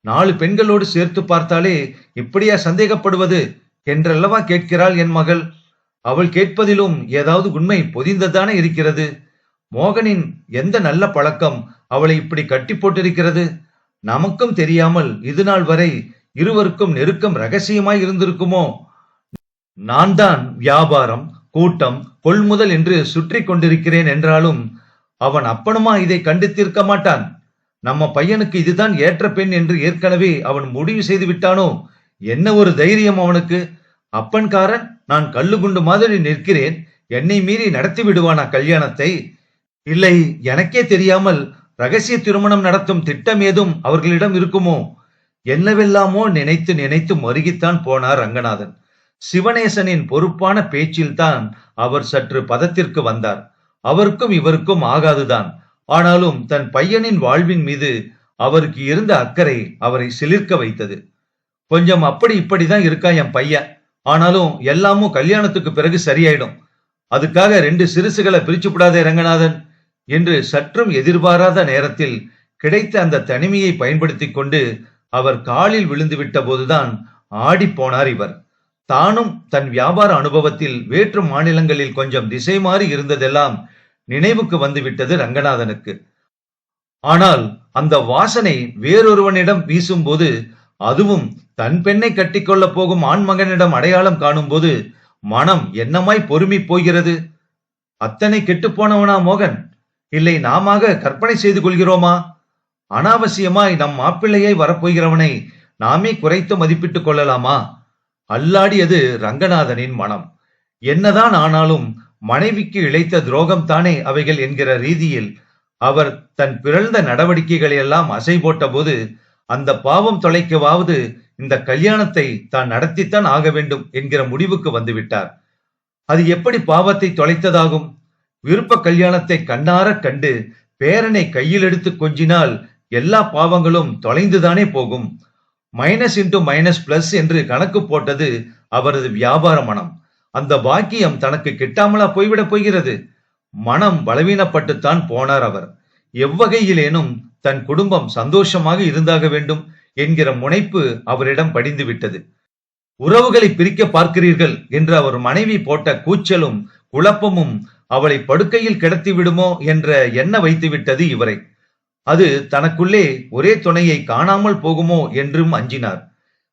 4 பெண்களோடு சேர்த்து பார்த்தாலே இப்படியா சந்தேகப்படுவது என்றல்லவா கேட்கிறாள் என் மகள். அவள் கேட்பதிலும் ஏதாவது உண்மை பொதிந்ததானே இருக்கிறது. மோகனின் எந்த நல்ல பழக்கம் அவளை இப்படி கட்டி போட்டிருக்கிறது? நமக்கும் தெரியாமல் இது நாள் வரை இருவருக்கும் நெருக்கம் ரகசியமாய் இருந்திருக்குமோ? நான் தான் வியாபாரம், கூட்டம், கொள்முதல் என்று சுற்றி கொண்டிருக்கிறேன் என்றாலும் அவன் அப்பனுமா இதை கண்டித்திருக்க மாட்டான். நம்ம பையனுக்கு இதுதான் ஏற்ற பெண் என்று ஏற்கனவே அவன் முடிவு செய்து விட்டானோ? என்ன ஒரு தைரியம் அவனுக்கு! அப்பன்காரன் நான் கல்லுகுண்டு மாதிரி நிற்கிறேன், என்னை மீறி நடத்தி விடுவானா கல்யாணத்தை? இல்லை, எனக்கே தெரியாமல் ரகசிய திருமணம் நடத்தும் திட்டம் ஏதும் அவர்களிடம் இருக்குமோ? என்னவெல்லாமோ நினைத்து நினைத்து மருகித்தான் போனார் ரங்கநாதன். சிவனேசனின் பொறுப்பான பேச்சில்தான் அவர் சற்று பதத்திற்கு வந்தார். அவருக்கும் இவருக்கும் ஆகாதுதான். ஆனாலும் தன் பையனின் வாழ்வின் மீது அவருக்கு இருந்த அக்கறை அவரை சிலிர்க்க வைத்தது. கொஞ்சம் அப்படி இப்படிதான் இருக்கா என் பையன், ஆனாலும் எல்லாமும் கல்யாணத்துக்கு பிறகு சரியாயிடும். அதுக்காக 2 சிறுசுகளை பிரிச்சு விடாதே ரங்கநாதன் என்று சற்றும் எதிர்பாராத நேரத்தில் கிடைத்த அந்த தனிமையை பயன்படுத்திக் கொண்டு அவர் காலில் விழுந்து விட்ட போதுதான் ஆடி போனார் இவர். தானும் தன் வியாபார அனுபவத்தில் வேற்று மாநிலங்களில் கொஞ்சம் திசை மாறி இருந்ததெல்லாம் நினைவுக்கு வந்துவிட்டது ரங்கநாதனுக்கு. ஆனால் அந்த வாசனை வேறொருவனிடம் வீசும்போது, அதுவும் தன் பெண்ணை கட்டிக்கொள்ள போகும் ஆண்மகனிடம் அடையாளம் காணும் போது மனம் என்னமாய் பொறுமி போகிறது. அத்தனை கெட்டு போனவனா மோகன்? இல்லை நாமாக கற்பனை செய்து கொள்கிறோமா? அனாவசியமாய் நம் மாப்பிள்ளையை வரப்போகிறவனை நாமே குறைத்து மதிப்பிட்டுக் கொள்ளலாமா? அல்லாடியது ரங்கநாதனின் மனம். என்னதான் ஆனாலும் மனைவிக்கு இழைத்த துரோகம் தானே அவைகள் என்கிற ரீதியில் அவர் தன் பிறழ்ந்த நடவடிக்கைகளை எல்லாம் அசை போட்ட போது, அந்த பாவம் தொலைக்கவாவது இந்த கல்யாணத்தை தான் நடத்தித்தான் ஆக வேண்டும் என்கிற முடிவுக்கு வந்துவிட்டார். அது எப்படி பாவத்தை தொலைத்ததாகும்? விருப்ப கல்யாணத்தை கண்ணார கண்டு பேரனை கையில் எடுத்து கொஞ்சினால் எல்லா பாவங்களும் தொலைந்துதானே போகும். மைனஸ் இன்டு மைனஸ் பிளஸ் என்று கணக்கு போட்டது அவரது வியாபார மனம். அந்த பாக்கியம் தனக்கு கிட்டாமலா போய்விடப் போகிறது? மனம் பலவீனப்பட்டுத்தான் போனார் அவர். எவ்வகையிலேனும் தன் குடும்பம் சந்தோஷமாக இருந்தாக வேண்டும் என்கிற முனைப்பு அவரிடம் படிந்து விட்டது. உறவுகளை பிரிக்க பார்க்கிறீர்கள் என்று அவர் மனைவி போட்ட கூச்சலும் குழப்பமும் அவளை படுக்கையில் கிடத்தி விடுமோ என்ற எண்ண வைத்துவிட்டது இவரை. அது தனக்குள்ளே ஒரே துணையை காணாமல் போகுமோ என்றும் அஞ்சினார்.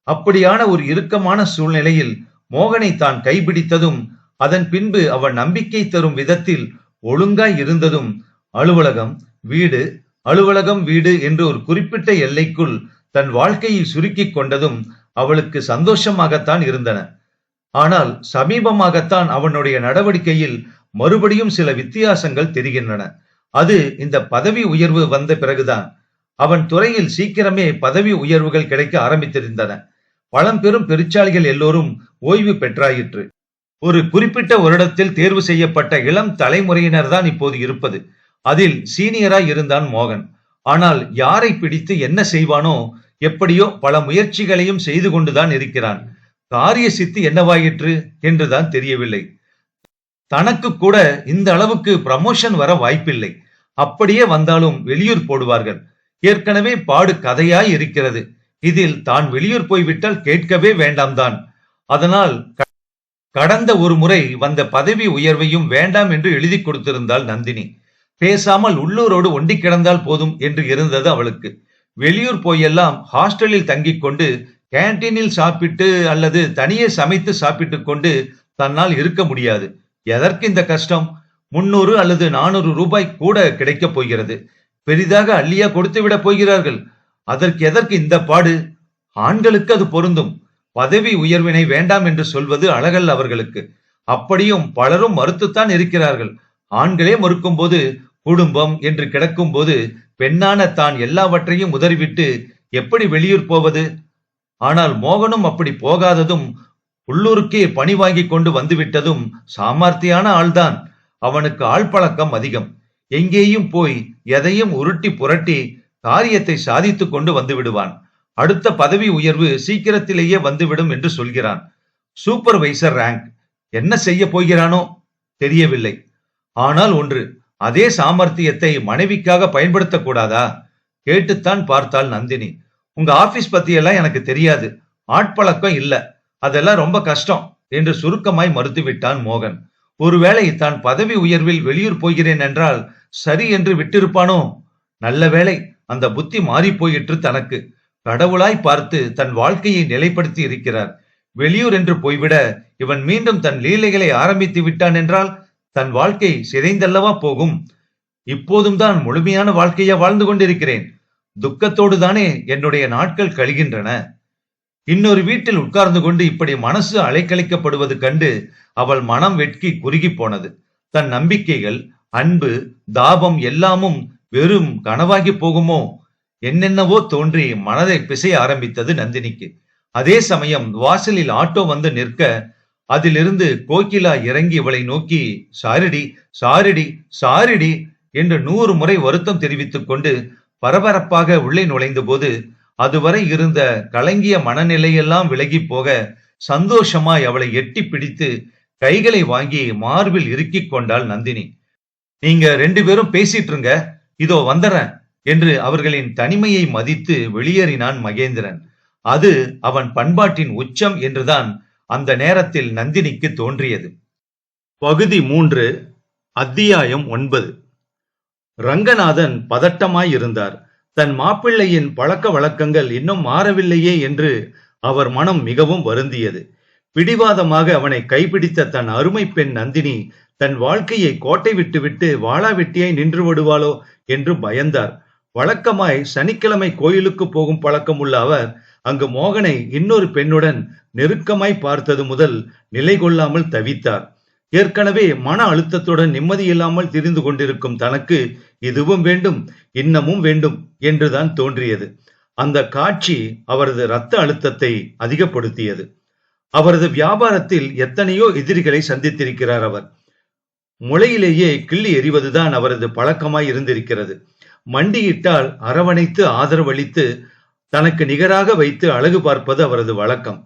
அப்படியான ஒரு இறுக்கமான சூழ்நிலையில் மோகனை தான் கைபிடித்ததும், அதன் பின்பு அவள் நம்பிக்கை தரும் விதத்தில் ஒழுங்காய் இருந்ததும், அலுவலகம் வீடு அலுவலகம் வீடு என்று ஒரு குறிப்பிட்ட எல்லைக்குள் தன் வாழ்க்கையை சுருக்கிக் கொண்டதும் அவளுக்கு சந்தோஷமாகத்தான் இருந்தன. ஆனால் சமீபமாகத்தான் அவனுடைய நடவடிக்கையில் மறுபடியும் சில வித்தியாசங்கள் தெரிகின்றன. அது இந்த பதவி உயர்வு வந்த பிறகுதான். அவன் துறையில் சீக்கிரமே பதவி உயர்வுகள் கிடைக்க ஆரம்பித்திருந்தன. பழம்பெரும் பெருச்சாளிகள் எல்லோரும் ஓய்வு பெற்றாயிற்று. ஒரு குறிப்பிட்ட வருடத்தில் தேர்வு செய்யப்பட்ட இளம் தலைமுறையினர் தான் இப்போது இருப்பது. அதில் சீனியராய் இருந்தான் மோகன். ஆனால் யாரை பிடித்து என்ன செய்வானோ, எப்படியோ பல முயற்சிகளையும் செய்து கொண்டுதான் இருக்கிறான். காரிய சித்தி என்னவாயிற்று என்றுதான் தெரியவில்லை. தனக்கு கூட இந்த அளவுக்கு ப்ரமோஷன் வர வாய்ப்பில்லை. அப்படியே வந்தாலும் வெளியூர் போடுவார்கள். ஏற்கனவே பாடு கதையாய் இருக்கிறது. இதில் தான் வெளியூர் போய்விட்டால் கேட்கவே வேண்டாம் தான். அதனால் கடந்த ஒரு முறை வந்த பதவி உயர்வையும் வேண்டாம் என்று எழுதி கொடுத்திருந்தாள் நந்தினி. பேசாமல் உள்ளூரோடு ஒண்டி கிடந்தால் போதும் என்று இருந்தது அவளுக்கு. வெளியூர் போயெல்லாம் ஹாஸ்டலில் தங்கிக் கொண்டு கேன்டீனில் சாப்பிட்டு அல்லது தனியே சமைத்து சாப்பிட்டுக் கொண்டு தன்னால் இருக்க முடியாது. எதற்கு இந்த கஷ்டம்? 300 அல்லது 400 ரூபாய் கூட கிடைக்கப் போகிறது. பெரிதாக அள்ளியா கொடுத்து விட போகிறார்கள். அதற்கு எதற்கு இந்த பாடு? ஆண்களுக்கு அது பொருந்தும். பதவி உயர்வினை வேண்டாம் என்று சொல்வது அழகல் அவர்களுக்கு. அப்படியும் பலரும் மறுத்துத்தான் இருக்கிறார்கள். ஆண்களே மறுக்கும் போது, குடும்பம் என்று கிடக்கும் போது பெண்ணான தான் எல்லாவற்றையும் உதறிவிட்டு எப்படி வெளியூர் போவது? ஆனால் மோகனும் அப்படி போகாததும், உள்ளூருக்கே பணி வாங்கி கொண்டு வந்துவிட்டதும் சாமர்த்தியான ஆள்தான். அவனுக்கு ஆள் பழக்கம் அதிகம். எங்கேயும் போய் எதையும் உருட்டி புரட்டி காரியத்தை சாதித்துக் கொண்டு வந்து விடுவான். அடுத்த பதவி உயர்வு சீக்கிரத்திலேயே வந்துவிடும் என்று சொல்கிறான். Supervisor rank. என்ன செய்ய போகிறானோ தெரியவில்லை. ஆனால் ஒன்று, அதே சாமர்த்தியத்தை மனைவிக்காக பயன்படுத்தக்கூடாதா? கேட்டுத்தான் பார்த்தாள் நந்தினி. உங்க ஆபீஸ் பத்தியெல்லாம் எனக்கு தெரியாது, ஆட்பழக்கம் இல்ல, அதெல்லாம் ரொம்ப கஷ்டம் என்று சுருக்கமாய் மறுத்துவிட்டான் மோகன். ஒருவேளை தான் பதவி உயர்வில் வெளியூர் போகிறேன் என்றால் சரி என்று விட்டிருப்பானோ? நல்ல வேளை, அந்த புத்தி மாறி போயிற்று தனக்கு. கடவுளாய் பார்த்து தன் வாழ்க்கையை நிலைப்படுத்தி இருக்கிறார். வெளியூர் என்று போய்விட இவன் மீண்டும் தன் லீலைகளை ஆரம்பித்து விட்டான் என்றால் தன் வாழ்க்கை சிதைந்தல்லவா போகும். இப்போதும் தான் முழுமையான வாழ்க்கையா வாழ்ந்து கொண்டிருக்கிறேன். துக்கத்தோடு தானே என்னுடைய நாட்கள் கழிகின்றன. இன்னொரு வீட்டில் உட்கார்ந்து கொண்டு இப்படி மனசு அலைக்கழிக்கப்படுவது கண்டு அவள் மனம் வெட்கி குறுகி போனது. தன் நம்பிக்கைகள், அன்பு, தாபம் எல்லாமும் வெறும் கனவாகி போகுமோ? என்னென்னவோ தோன்றி மனதை பிசைய ஆரம்பித்தது நந்தினிக்கு. அதே சமயம் வாசலில் ஆட்டோ வந்து நிற்க, அதிலிருந்து கோகிலா இறங்கி இவளை நோக்கி சாரிடி சாரிடி சாரிடி என்று 100 முறை வருத்தம் தெரிவித்துக் கொண்டு பரபரப்பாக உள்ளே நுழைந்த போது அதுவரை இருந்த கலங்கிய மனநிலையெல்லாம் விலகி போக சந்தோஷமாய் அவளை எட்டி பிடித்து கைகளை வாங்கி மார்பில் இறுக்கிக் கொண்டாள் நந்தினி. நீங்க 2 பேரும் பேசிட்டு இருங்க, இதோ வந்துறேன் என்று அவர்களின் தனிமையை மதித்து வெளியேறினான் மகேந்திரன். அது அவன் பண்பாட்டின் உச்சம் என்றுதான் அந்த நேரத்தில் நந்தினிக்கு தோன்றியது. பகுதி 3, அத்தியாயம் 9. ரங்கநாதன் பதட்டமாயிருந்தார். தன் மாப்பிள்ளையின் பழக்க வழக்கங்கள் இன்னும் மாறவில்லையே என்று அவர் மனம் மிகவும் வருந்தியது. பிடிவாதமாக அவனை கைப்பிடித்த தன் அருமை பெண் நந்தினி தன் வாழ்க்கையை கோட்டை விட்டுவிட்டு வாளாவெட்டியாய் நின்று விடுவாளோ என்று பயந்தார். வழக்கமாய் சனிக்கிழமை கோயிலுக்கு போகும் பழக்கம் உள்ள அவர் அங்கு மோகனை இன்னொரு பெண்ணுடன் நெருக்கமாய் பார்த்தது முதல் நிலை கொள்ளாமல் தவித்தார். ஏற்கனவே மன அழுத்தத்துடன் நிம்மதியில்லாமல் திரிந்து கொண்டிருக்கும் தனக்கு இதுவும் வேண்டும், இன்னமும் வேண்டும் என்றுதான் தோன்றியது. அந்த காட்சி அவரது இரத்த அழுத்தத்தை அதிகப்படுத்தியது. அவரது வியாபாரத்தில் எத்தனையோ எதிரிகளை சந்தித்திருக்கிறார் அவர். முளையிலேயே கிள்ளி எறிவதுதான் அவரது பழக்கமாய் இருந்திருக்கிறது. மண்டியிட்டால் அரவணைத்து ஆதரவளித்து தனக்கு நிகராக வைத்து அழகு பார்ப்பது அவரது வழக்கம்.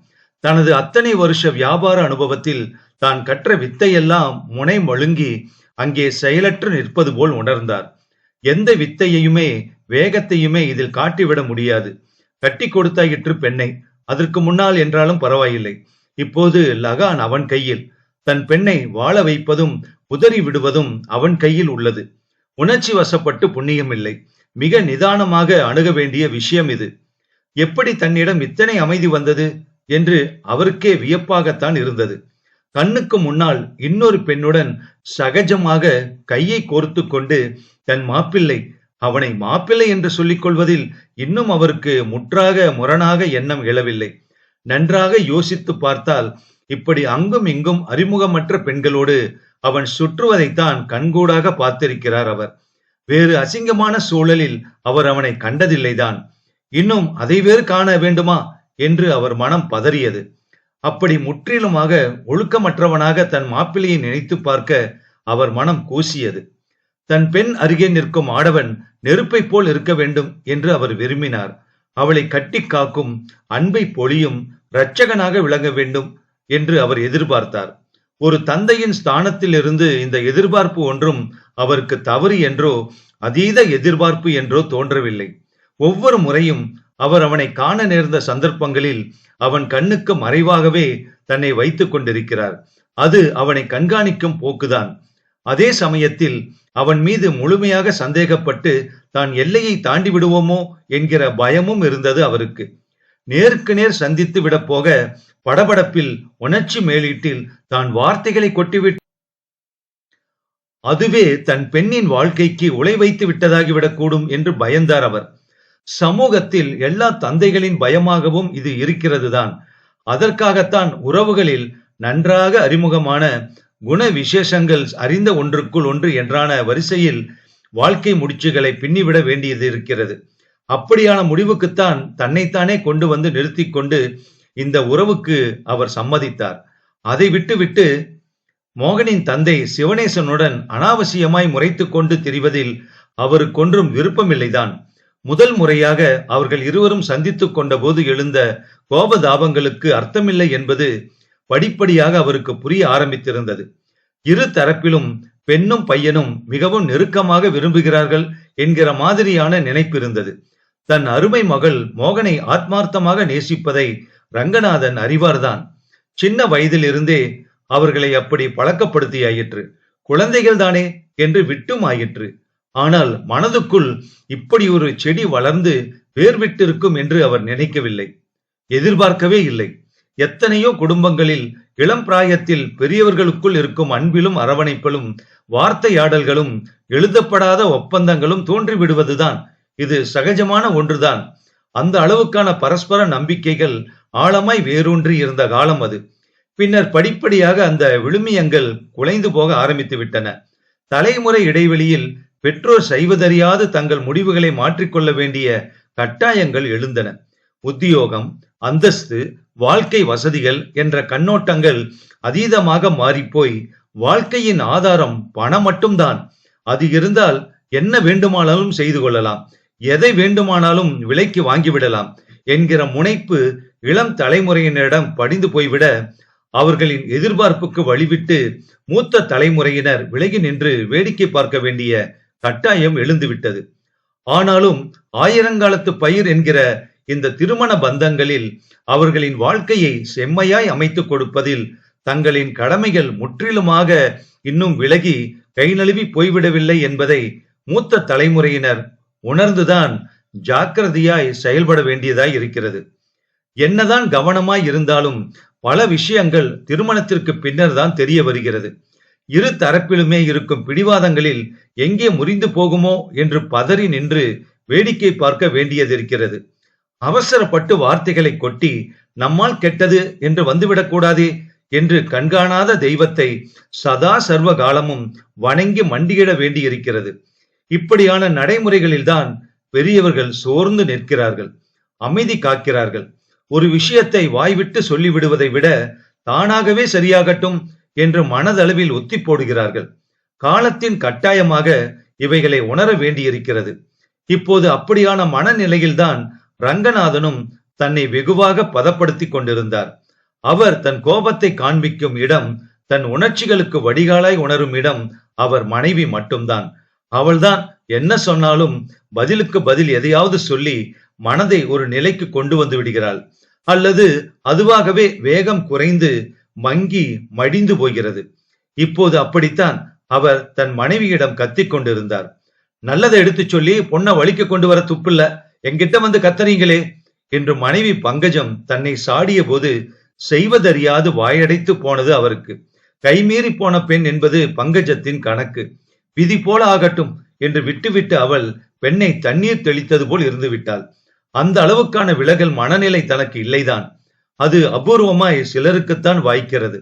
தனது அத்தனை வருஷ வியாபார அனுபவத்தில் தான் கற்ற வித்தையெல்லாம் முனை மழுங்கி அங்கே செயலற்று நிற்பது போல் உணர்ந்தார். எந்த வித்தையுமே வேகத்தையுமே இதில் காட்டிவிட முடியாது. கட்டி கொடுத்தாயிற்று பெண்ணை, அதற்கு முன்னால் என்றாலும் பரவாயில்லை. இப்போது லகான் அவன் கையில். தன் பெண்ணை வாழ வைப்பதும் உதறி விடுவதும் அவன் கையில் உள்ளது. உணர்ச்சி வசப்பட்டு புண்ணியமில்லை. மிக நிதானமாக அணுக வேண்டிய விஷயம் இது. எப்படி தன்னிடம் இத்தனை அமைதி வந்தது என்று அவருக்கே வியப்பாகத்தான் இருந்தது. கண்ணுக்கு முன்னால் இன்னொரு பெண்ணுடன் சகஜமாக கையை கோர்த்து கொண்டு தன் மாப்பிள்ளை, அவனை மாப்பிள்ளை என்று சொல்லிக் கொள்வதில் இன்னும் அவருக்கு முரணாக எண்ணம் எழவில்லை. நன்றாக யோசித்து பார்த்தால் இப்படி அங்கும் இங்கும் அறிமுகமற்ற பெண்களோடு அவன் சுற்றுவதைத்தான் கண்கூடாக பார்த்திருக்கிறார் அவர். வேறு அசிங்கமான சூழலில் அவர் அவனை கண்டதில்லைதான். இன்னும் அதை வேறு காண வேண்டுமா என்று அவர் மனம் பதறியது. அப்படி முற்றிலுமாக ஒழுக்கமற்றவனாக தன் மாப்பிள்ளையை நினைத்து பார்க்க அவர் மனம் கூசியது. தன் பெண் அருகே நிற்கும் ஆடவன் நெருப்பை போல் இருக்க வேண்டும் என்று அவர் விரும்பினார். அவளை கட்டி காக்கும், அன்பை பொழியும் இரட்சகனாக விளங்க வேண்டும் என்று அவர் எதிர்பார்த்தார். ஒரு தந்தையின் ஸ்தானத்தில் இருந்து இந்த எதிர்பார்ப்பு ஒன்றும் அவருக்கு தவறு என்றோ அதீத எதிர்பார்ப்பு என்றோ தோன்றவில்லை. ஒவ்வொரு முறையும் அவர் அவனை காண நேர்ந்த சந்தர்ப்பங்களில் அவன் கண்ணுக்கு மறைவாகவே தன்னை வைத்துக் கொண்டிருக்கிறார். அது அவனை கண்காணிக்கும் போக்குதான். அதே சமயத்தில் அவன் மீது முழுமையாக சந்தேகப்பட்டு தான் எல்லையை தாண்டி விடுவோமோ என்கிற பயமும் இருந்தது அவருக்கு. நேருக்கு நேர் சந்தித்து விட போக படபடப்பில் உணர்ச்சி மேலீட்டில் தான் வார்த்தைகளை கொட்டிவிட்டு அதுவே தன் பெண்ணின் வாழ்க்கைக்கு உலை வைத்து விட்டதாகிவிடக் கூடும் என்று பயந்தார் அவர். சமூகத்தில் எல்லா தந்தைகளின் பயமாகவும் இது இருக்கிறதுதான். அதற்காகத்தான் உறவுகளில் நன்றாக அறிமுகமான குண விசேஷங்கள் அறிந்த ஒன்றுக்குள் ஒன்று என்றான வரிசையில் வாழ்க்கை முடிச்சுகளை பின்னிவிட வேண்டியது இருக்கிறது. அப்படியான முடிவுக்குத்தான் தன்னைத்தானே கொண்டு வந்து நிறுத்தி கொண்டு இந்த உறவுக்கு அவர் சம்மதித்தார். அதை விட்டுவிட்டு மோகனின் தந்தை சிவனேசனுடன் அனாவசியமாய் முறைத்து கொண்டு திரிவதில் அவருக்கொன்றும் விருப்பமில்லைதான். முதல் முறையாக அவர்கள் இருவரும் சந்தித்துக் கொண்ட போது எழுந்த கோபதாபங்களுக்கு அர்த்தமில்லை என்பது படிப்படியாக அவருக்கு புரிய ஆரம்பித்திருந்தது. இரு தரப்பிலும் பெண்ணும் பையனும் மிகவும் நெருக்கமாக விரும்புகிறார்கள் என்கிற மாதிரியான நினைப்பு இருந்தது. தன் அருமை மகள் மோகனை ஆத்மார்த்தமாக நேசிப்பதை ரங்கநாதன் அறிவார்தான். சின்ன வயதில் இருந்தே அவர்களை அப்படி பழக்கப்படுத்தியாயிற்று. குழந்தைகள் தானே என்று விட்டும் ஆயிற்று. ஆனால் மனதுக்குள் இப்படி ஒரு செடி வளர்ந்து வேர் விட்டிருக்கும் என்று அவர் நினைக்கவில்லை, எதிர்பார்க்கவே இல்லை. எத்தனையோ குடும்பங்களில் இளம் பிராயத்தில் பெரியவர்களுக்குள் இருக்கும் அன்பிலும் அரவணைப்பிலும் வார்த்தையாடல்களும் எழுதப்படாத ஒப்பந்தங்களும் தோன்றிவிடுவதுதான். இது சகஜமான ஒன்றுதான். அந்த அளவுக்கான பரஸ்பர நம்பிக்கைகள் ஆழமாய் வேரூன்றி இருந்த காலம் அது. பின்னர் படிப்படியாக அந்த விழுமியங்கள் குலைந்து போக ஆரம்பித்து விட்டன. தலைமுறை இடைவெளியில் பெற்றோர் செய்வதறியாது தங்கள் முடிவுகளை மாற்றிக்கொள்ள வேண்டிய கட்டாயங்கள் எழுந்தன. உத்தியோகம், அந்தஸ்து, வாழ்க்கை வசதிகள் என்ற கண்ணோட்டங்கள் அதீதமாக மாறிப்போய் வாழ்க்கையின் ஆதாரம் பணம் மட்டும்தான். அது இருந்தால் என்ன வேண்டுமானாலும் செய்து கொள்ளலாம், எதை வேண்டுமானாலும் விலைக்கு வாங்கிவிடலாம் என்கிற முனைப்பு இளம் தலைமுறையினரிடம் படிந்து போய்விட அவர்களின் எதிர்பார்ப்புக்கு வழிவிட்டு மூத்த தலைமுறையினர் விலகி நின்று வேடிக்கை பார்க்க வேண்டிய கட்டாயம் எழுந்துவிட்டது. ஆனாலும் ஆயிரங்காலத்து பயிர் என்கிற இந்த திருமண பந்தங்களில் அவர்களின் வாழ்க்கையை செம்மையாய் அமைத்துக் கொடுப்பதில் தங்களின் கடமைகள் முற்றிலுமாக இன்னும் விலகி கை நழுவி போய்விடவில்லை என்பதை மூத்த தலைமுறையினர் உணர்ந்துதான் ஜாக்கிரதையாய் செயல்பட வேண்டியதாய் இருக்கிறது. என்னதான் கவனமாய் இருந்தாலும் பல விஷயங்கள் திருமணத்திற்கு பின்னர் தான் தெரிய வருகிறது. இரு தரப்பிலுமே இருக்கும் பிடிவாதங்களில் எங்கே முறிந்து போகுமோ என்று பதறி நின்று வேடிக்கை பார்க்க வேண்டியதிருக்கிறது. அவசரப்பட்டு வார்த்தைகளை கொட்டி நம்மால் கெட்டது என்று வந்துவிடக்கூடாதே என்று கண்காணாத தெய்வத்தை சதா சர்வ காலமும் வணங்கி மண்டியிட வேண்டியிருக்கிறது. இப்படியான நடைமுறைகளில்தான் பெரியவர்கள் சோர்ந்து நிற்கிறார்கள், அமைதி காக்கிறார்கள். ஒரு விஷயத்தை வாய்விட்டு சொல்லிவிடுவதை விட தானாகவே சரியாகட்டும் என்று மனதளவில் ஒத்தி போடுகிறார்கள். காலத்தின் கட்டாயமாக இவைகளை உணர வேண்டியிருக்கிறது. இப்போது அப்படியான மனநிலையில்தான் ரங்கநாதனும் தன்னை வெகுவாக பதப்படுத்தி கொண்டிருந்தார். அவர் தன் கோபத்தை காண்பிக்கும் இடம், தன் உணர்ச்சிகளுக்கு வடிகாலாய் உணரும் இடம் அவர் மனைவி மட்டும்தான். அவள்தான் என்ன சொன்னாலும் பதிலுக்கு பதில் எதையாவது சொல்லி மனதை ஒரு நிலைக்கு கொண்டு வந்து விடுகிறாள், அல்லது அதுவாகவே வேகம் குறைந்து மங்கி மடிந்து போகிறது. இப்போது அப்படித்தான் அவர் தன் மனைவியிடம் கத்திக் கொண்டிருந்தார். நல்லதை எடுத்து சொல்லி பொண்ணை வழிக்கு கொண்டு வர துப்பில்ல, என்கிட்ட வந்து கத்தறீங்களே என்று மனைவி பங்கஜம் தன்னை சாடிய போது செய்வதறியாது வாயடைத்து போனது அவருக்கு. கைமீறி போன பெண் என்பது பங்கஜத்தின் கணக்கு. விதி போல ஆகட்டும் என்று விட்டுவிட்டு அவள் பெண்ணை தண்ணீர் தெளித்தது போல் இருந்து விட்டாள். அந்த அளவுக்கான விலகல் மனநிலை தனக்கு இல்லைதான். அது அபூர்வமாய் சிலருக்குத்தான் வாய்க்கிறது.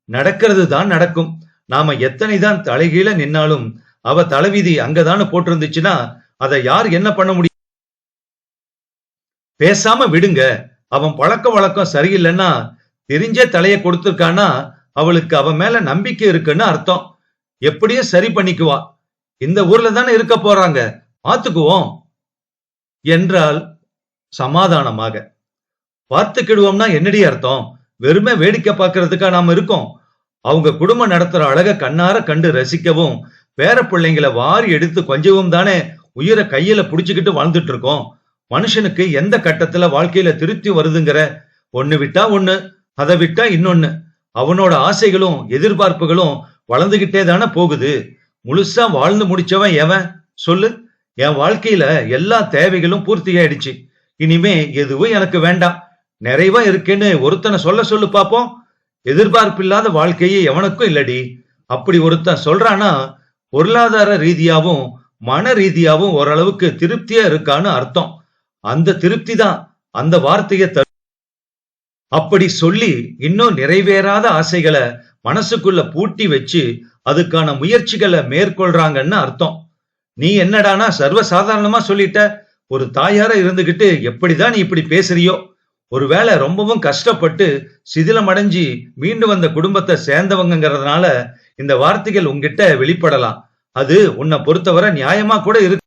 நடக்கிறது தான் நடக்கும். நாம எத்தனைதான் தலைகீழ நின்னாலும் அவ தலைவிதி அங்கதானு போட்டிருந்துச்சுன்னா அதை யார் என்ன பண்ண முடியும்? பேசாம விடுங்க. அவன் பழக்க வழக்கம் சரியில்லைன்னா தெரிஞ்சே தலைய கொடுத்திருக்கானா அவளுக்கு அவன் மேல நம்பிக்கை இருக்குன்னு அர்த்தம். எப்படியும் சரி பண்ணிக்குவா. இந்த ஊர்ல தானே இருக்க போறாங்க, பாத்துக்குவோம் என்றால் சமாதானமாக. பார்த்துக்கிடுவோம்னா என்னடி அர்த்தம்? வெறுமே வேடிக்கை பார்க்கறதுக்கா நாம இருக்கோம்? அவங்க குடும்பம் நடத்துற அழக கண்ணார கண்டு ரசிக்கவும் பேர பிள்ளைங்களை வாரி எடுத்து கொஞ்சவும் தானே உயிரை கையில புடிச்சுக்கிட்டு வாழ்ந்துட்டு இருக்கோம். மனுஷனுக்கு எந்த கட்டத்துல வாழ்க்கையில திருப்தி வருதுங்கிற? ஒண்ணு விட்டா ஒண்ணு, அதை விட்டா இன்னொன்னு. அவனோட ஆசைகளும் எதிர்பார்ப்புகளும் வளர்ந்துகிட்டே தானே போகுது. முழுசா வாழ்ந்து முடிச்சவன் எவன் சொல்லு? என் வாழ்க்கையில எல்லா தேவைகளும் பூர்த்தி ஆயிடுச்சு, இனிமே எதுவும் எனக்கு வேண்டாம், நிறைவா இருக்கேன்னு ஒருத்தனை சொல்ல சொல்லு பாப்போம். எதிர்பார்ப்பில்லாத வாழ்க்கையே எவனுக்கும் இல்லடி. அப்படி ஒருத்தன் சொல்றானா பொருளாதார ரீதியாவும் மன ரீதியாவும் ஓரளவுக்கு திருப்தியா இருக்கான்னு அர்த்தம். அந்த திருப்தி தான் அந்த வார்த்தையை அப்படி சொல்லி இன்னும் நிறைவேறாத ஆசைகளை மனசுக்குள்ள பூட்டி வச்சு அதுக்கான முயற்சிகளை மேற்கொள்றாங்கன்னு அர்த்தம். நீ என்னடானா சர்வசாதாரணமா சொல்லிட்ட. ஒரு தாயாரா இருந்துகிட்டு எப்படிதான் நீ இப்படி பேசுறியோ? ஒருவேளை ரொம்பவும் கஷ்டப்பட்டு சிதிலம் அடைஞ்சி மீண்டு வந்த குடும்பத்தை சேர்ந்தவங்கிறதுனால இந்த வார்த்தைகள் உங்ககிட்ட வெளிப்படலாம். அது உன்னை பொறுத்தவரை நியாயமா கூட இருக்கு.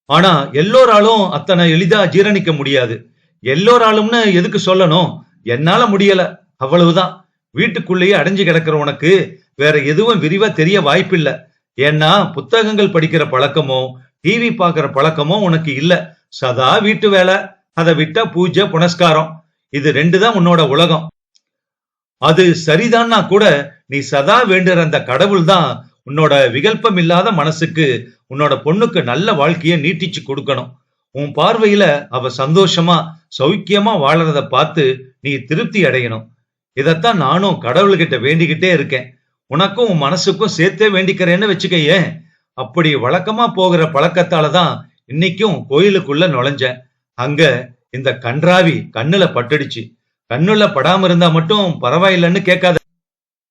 ஆனா எல்லோராலும் அத்தனை எளிதா ஜீரணிக்க முடியாது. எல்லோராலும்னு எதுக்கு சொல்லணும்? என்னால முடியல, அவ்வளவுதான். வீட்டுக்குள்ளேயே அடைஞ்சு கிடக்கிற உனக்கு வேற எதுவும் விரிவா தெரிய வாய்ப்பில்லை. ஏன்னா புத்தகங்கள் படிக்கிற பழக்கமோ டிவி பாக்குற பழக்கமோ உனக்கு இல்ல. சதா வீட்டு வேலை, அதை விட்டா பூஜை புனஸ்காரம், இது ரெண்டு தான் உன்னோட உலகம். அது சரிதான்னா கூட நீ சதா வேண்டுற அந்த கடவுள் தான் உன்னோட விகல்பம் இல்லாத மனசுக்கு உன்னோட பொண்ணுக்கு நல்ல வாழ்க்கைய நீட்டிச்சு கொடுக்கணும். உன் பார்வையில அவ சந்தோஷமா சௌக்கியமா வாழறத பார்த்து நீ திருப்தி அடையணும். இதத்தான் நானும் கடவுள்கிட்ட வேண்டிக்கிட்டே இருக்கேன். உனக்கும் உன் மனசுக்கும் சேர்த்தே வேண்டிக்கிறேன்னு வச்சுக்கையே. அப்படி வழக்கமா போகிற பழக்கத்தாலதான் இன்னைக்கும் கோயிலுக்குள்ள நுழைஞ்சேன். அங்க இந்த கன்றாவி கண்ணுல பட்டுடுச்சு. கண்ணுல படாம இருந்தா மட்டும் பரவாயில்லன்னு கேட்காத.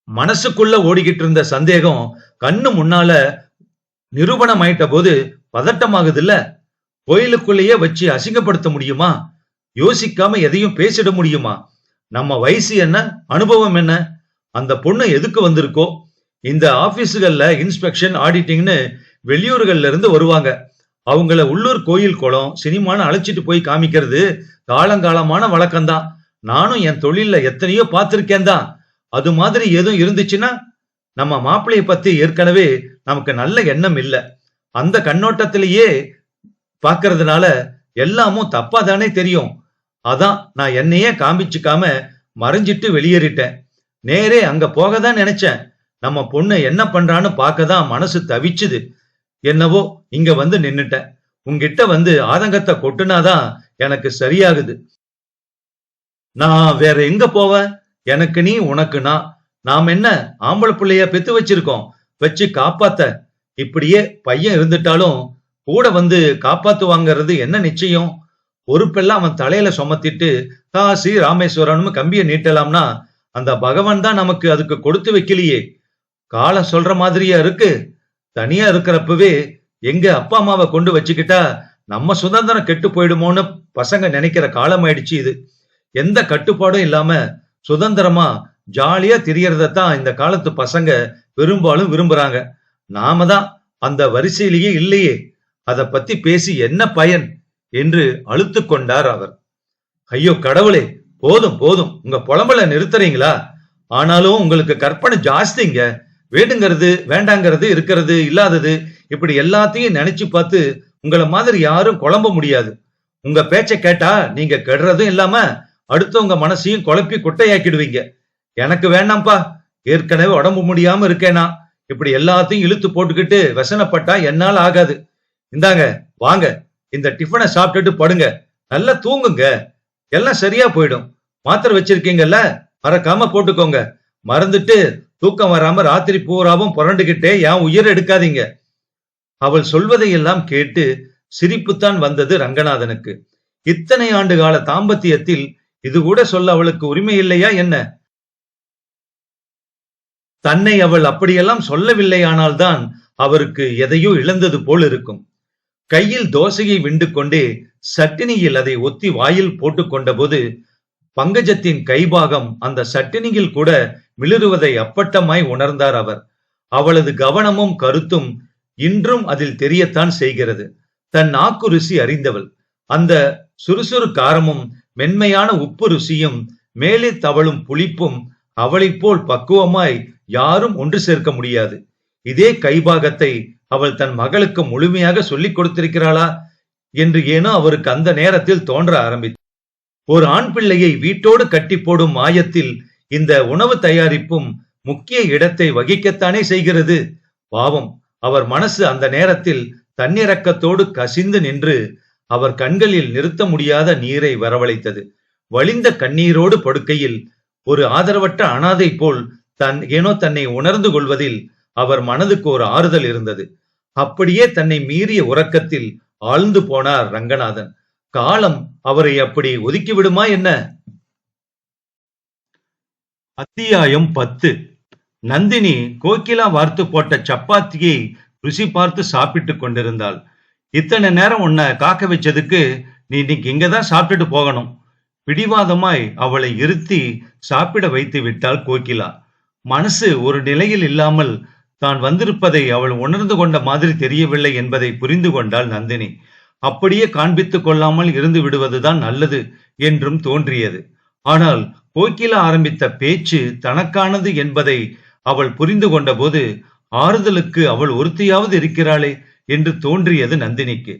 மனசுக்குள்ள ஓடிக்கிட்டு இருந்த சந்தேகம் கண்ணு முன்னால நிரூபணம் ஆயிட்ட போது பதட்டமாகுது இல்ல? கோயிலுக்குள்ளேயே வச்சு அசிங்கப்படுத்த முடியுமா? யோசிக்காம எதையும் பேசிட முடியுமா? நம்ம வயசு என்ன, அனுபவம் என்ன? அந்த பொண்ணு எதுக்கு வந்திருக்கோ? இந்த ஆபீஸுகள்ல இன்ஸ்பெக்ஷன் ஆடிட்டிங்னு வெளியூர்கள்ல இருந்து வருவாங்க. அவங்கள உள்ளூர் கோயில் குளம் சினிமான்னு அழைச்சிட்டு போய் காமிக்கிறது காலங்காலமான வழக்கம்தான். நானும் என் தொழில எத்தனையோ பார்த்திருக்கேன் தான். அது மாதிரி எதுவும் இருந்துச்சுன்னா, நம்ம மாப்பிள்ளைய பத்தி ஏற்கனவே நமக்கு நல்ல எண்ணம் இல்ல, அந்த கண்ணோட்டத்திலேயே பாக்குறதுனால எல்லாமும் தப்பா தானே தெரியும். அதான் நான் என்னையே காமிச்சுக்காம மறைஞ்சிட்டு வெளியேறிட்டேன். நேரே அங்க போக தான் நினைச்சேன். நம்ம பொண்ணு என்ன பண்றான்னு பார்க்கதான் மனசு தவிச்சுது. என்னவோ இங்க வந்து நின்னுட்டேன். உன்கிட்ட வந்து ஆதங்கத்தை கொட்டுனாதான் எனக்கு சரியாகுது. நான் வேற எங்க போவேன்? எனக்கு நீ உனக்கு நான். நாம் என்ன ஆம்பளை பிள்ளைய பெத்து வச்சிருக்கோம், வச்சு காப்பாத்த. இப்படியே பையன் இருந்துட்டாலும் கூட வந்து காப்பாத்துவாங்கிறது என்ன நிச்சயம்? பொறுப்பெல்லாம் அவன் தலையில சுமத்திட்டு காசி ராமேஸ்வரனும் கம்பிய நீட்டலாம்னா அந்த பகவான் தான் நமக்கு அதுக்கு கொடுத்து வைக்கலையே. காலம் சொல்ற மாதிரியா இருக்கு? தனியா இருக்கிறப்பவே எங்க அப்பா அம்மாவை கொண்டு வச்சுக்கிட்டா நம்ம சுதந்திரம் கெட்டு போயிடுமோன்னு பசங்க நினைக்கிற காலம் ஆயிடுச்சு இது. எந்த கட்டுப்பாடும் இல்லாம சுதந்திரமா ஜாலியா திரியறதான் இந்த காலத்து பசங்க பெரும்பாலும் விரும்புறாங்க. நாம தான் அந்த வரிசையிலேயே இல்லையே. அத பத்தி பேசி என்ன பயன் என்று அழுத்து கொண்டார் அவர். ஐயோ கடவுளே, போதும் போதும், உங்க புலம்பல நிறுத்துறீங்களா? ஆனாலும் உங்களுக்கு கற்பனை ஜாஸ்திங்க. வேண்டுங்கிறது வேண்டாங்கிறது இருக்கிறது இல்லாதது இப்படி எல்லாத்தையும் நினைச்சு பார்த்து உங்களை மாதிரி யாரும் குழம்ப முடியாது. உங்க பேச்ச கேட்டா நீங்க கெடுறதும் இல்லாம அடுத்தவங்க மனசையும் குழப்பி குட்டையாக்கிடுவீங்க. எனக்கு வேண்டாம்ப்பா, ஏற்கனவே உடம்பு முடியாம இருக்கேனா. இப்படி எல்லாத்தையும் இழுத்து போட்டுக்கிட்டு வசனப்பட்டா என்னால ஆகாது. இந்தாங்க வாங்க, இந்த டிஃபனை சாப்பிட்டுட்டு படுங்க, நல்லா தூங்குங்க, எல்லாம் சரியா போயிடும். மாத்திரை வச்சிருக்கீங்கல்ல, மறக்காம போட்டுக்கோங்க. மறந்துட்டு தூக்கம் வராம ராத்திரி பூராவும் புரண்டுகிட்டே என் உயிர் எடுக்காதீங்க. அவள் சொல்வதையெல்லாம் கேட்டு சிரிப்புத்தான் வந்தது ரங்கநாதனுக்கு. இத்தனை ஆண்டு கால தாம்பத்தியத்தில் இது கூட சொல்ல அவளுக்கு உரிமை இல்லையா என்ன? தன்னை அவள் அப்படியெல்லாம் சொல்லவில்லையானால்தான் அவருக்கு எதையோ இழந்தது போல் இருக்கும். கையில் தோசையை விண்டு கொண்டே சட்டினியில் அதை ஒத்தி வாயில் போட்டுக் கொண்ட போது பங்கஜத்தின் கைபாகம் அந்த சட்டினியில் கூட மிளிருவதை அப்பட்டமாய் உணர்ந்தார் அவர். அவளது கவனமும் கருத்தும் இன்றும் அதில் தெரியத்தான் செய்கிறது. தன் நாக்கு ருசி அறிந்தவள். அந்த சுறுசுறு காரமும் மென்மையான உப்பு ருசியும் மேலே தவழும் புளிப்பும் அவளைப் போல் பக்குவமாய் யாரும் ஒன்று சேர்க்க முடியாது. இதே கைபாகத்தை அவள் தன் மகளுக்கு முழுமையாக சொல்லிக் கொடுத்திருக்கிறாளா என்று ஏனோ அவருக்கு அந்த நேரத்தில் தோன்ற ஆரம்பித்தது. ஒரு ஆண் பிள்ளையை வீட்டோடு கட்டி போடும் மாயத்தில் இந்த உணவு தயாரிப்பும் முக்கிய இடத்தை வகிக்கத்தானே செய்கிறது. பாவம், அவர் மனசு அந்த நேரத்தில் தன்னிறக்கத்தோடு கசிந்து நின்று அவர் கண்களில் நிறுத்த முடியாத நீரை வரவழைத்தது. வழிந்த கண்ணீரோடு படுக்கையில் ஒரு ஆதரவற்ற அனாதை போல் தன்னை உணர்ந்து கொள்வதில் அவர் மனதுக்கு ஒரு ஆறுதல் இருந்தது. அப்படியே தன்னை மீறிய உறக்கத்தில் ஆழ்ந்து போனார் ரங்கநாதன். காலம் அவரை அப்படி ஒதுக்கிவிடுமா என்ன? அத்தியாயம் 10. நந்தினி கோகிலா வார்த்து போட்ட சப்பாத்தியை ருசி பார்த்து சாப்பிட்டு கொண்டிருந்தாள். இத்தனை நேரம் உன்னை காக்க வச்சதுக்கு நீ இன்னைக்கு இங்கதான் சாப்பிட்டுட்டு போகணும். பிடிவாதமாய் அவளை இருத்தி சாப்பிட வைத்து விட்டாள் கோகிலா. மனசு ஒரு நிலையில் இல்லாமல் தான் வந்திருப்பதை அவள் உணர்ந்து கொண்ட மாதிரி தெரியவில்லை என்பதை புரிந்து கொண்டாள் நந்தினி. அப்படியே காண்பித்துக் கொள்ளாமல் இருந்து விடுவதுதான் நல்லது என்றும் தோன்றியது. ஆனால் கோகிலா ஆரம்பித்த பேச்சு தனக்கானது என்பதை அவள் புரிந்து கொண்ட போது ஆறுதலுக்கு அவள் ஒருத்தியாவது இருக்கிறாளே என்று தோன்றியது நந்தினிக்கு.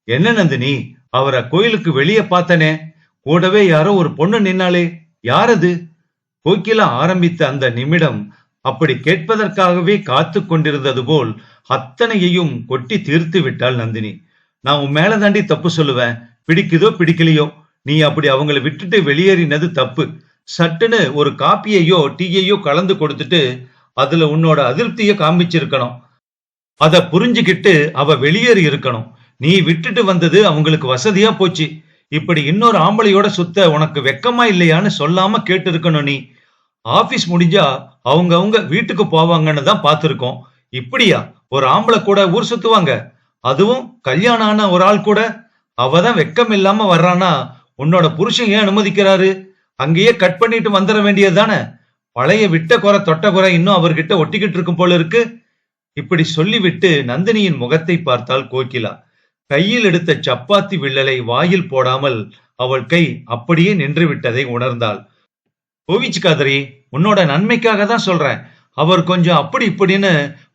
என்ன நந்தினி, அவரை கோயிலுக்கு வெளியே பார்த்தனே, கூடவே யாரோ ஒரு பொண்ணு நின்னாலே, யாரது? கோகிலா ஆரம்பித்த அந்த நிமிடம் அப்படி கேட்பதற்காகவே காத்து கொண்டிருந்தது போல் அத்தனையையும் கொட்டி தீர்த்து விட்டாள் நந்தினி. நான் உன் மேல தாண்டி தப்பு சொல்லுவேன். பிடிக்குதோ பிடிக்கலையோ, நீ அப்படி அவங்களை விட்டுட்டு வெளியேறினது தப்பு. சட்டுன்னு ஒரு காப்பியையோ டீயையோ கலந்து கொடுத்துட்டு அதுல உன்னோட அதிருப்திய காமிச்சிருக்கணும். அத புரிஞ்சுக்கிட்டு அவ வெளியேறி இருக்கணும். நீ விட்டுட்டு வந்தது அவங்களுக்கு வசதியா போச்சு. இப்படி இன்னொரு ஆம்பளையோட சுத்த உனக்கு வெக்கமா இல்லையான்னு சொல்லாம கேட்டு இருக்கணும். நீ ஆபீஸ் முடிஞ்சா அவங்க வீட்டுக்கு போவாங்கன்னு தான் பாத்துருக்கோம். இப்படியா ஒரு ஆம்பளை கூட ஊர் சுத்துவாங்க? அதுவும் கல்யாணம் ஆன ஒரு ஆள் கூட? அவதான் வெக்கம் இல்லாம வர்றானா உன்னோட புருஷன் ஏன் அனுமதிக்கிறாரு? அங்கேயே கட் பண்ணிட்டு வந்துட வேண்டியதுதானே. பழைய விட்ட குறை தொட்ட குறை இன்னும் அவர்கிட்ட ஒட்டிக்கிட்டு இருக்கும் போல இருக்கு. இப்படி சொல்லிவிட்டு நந்தினியின் முகத்தை பார்த்தாள் கோகிலா. கையில் எடுத்த சப்பாத்தி வில்லலை வாயில் போடாமல் அவள் கை அப்படியே நின்று விட்டதை உணர்ந்தாள். கோவிச்சுக்காதரி, உன்னோட நன்மைக்காக தான் சொல்றேன். அவர் கொஞ்சம் அப்படி இப்படின்னு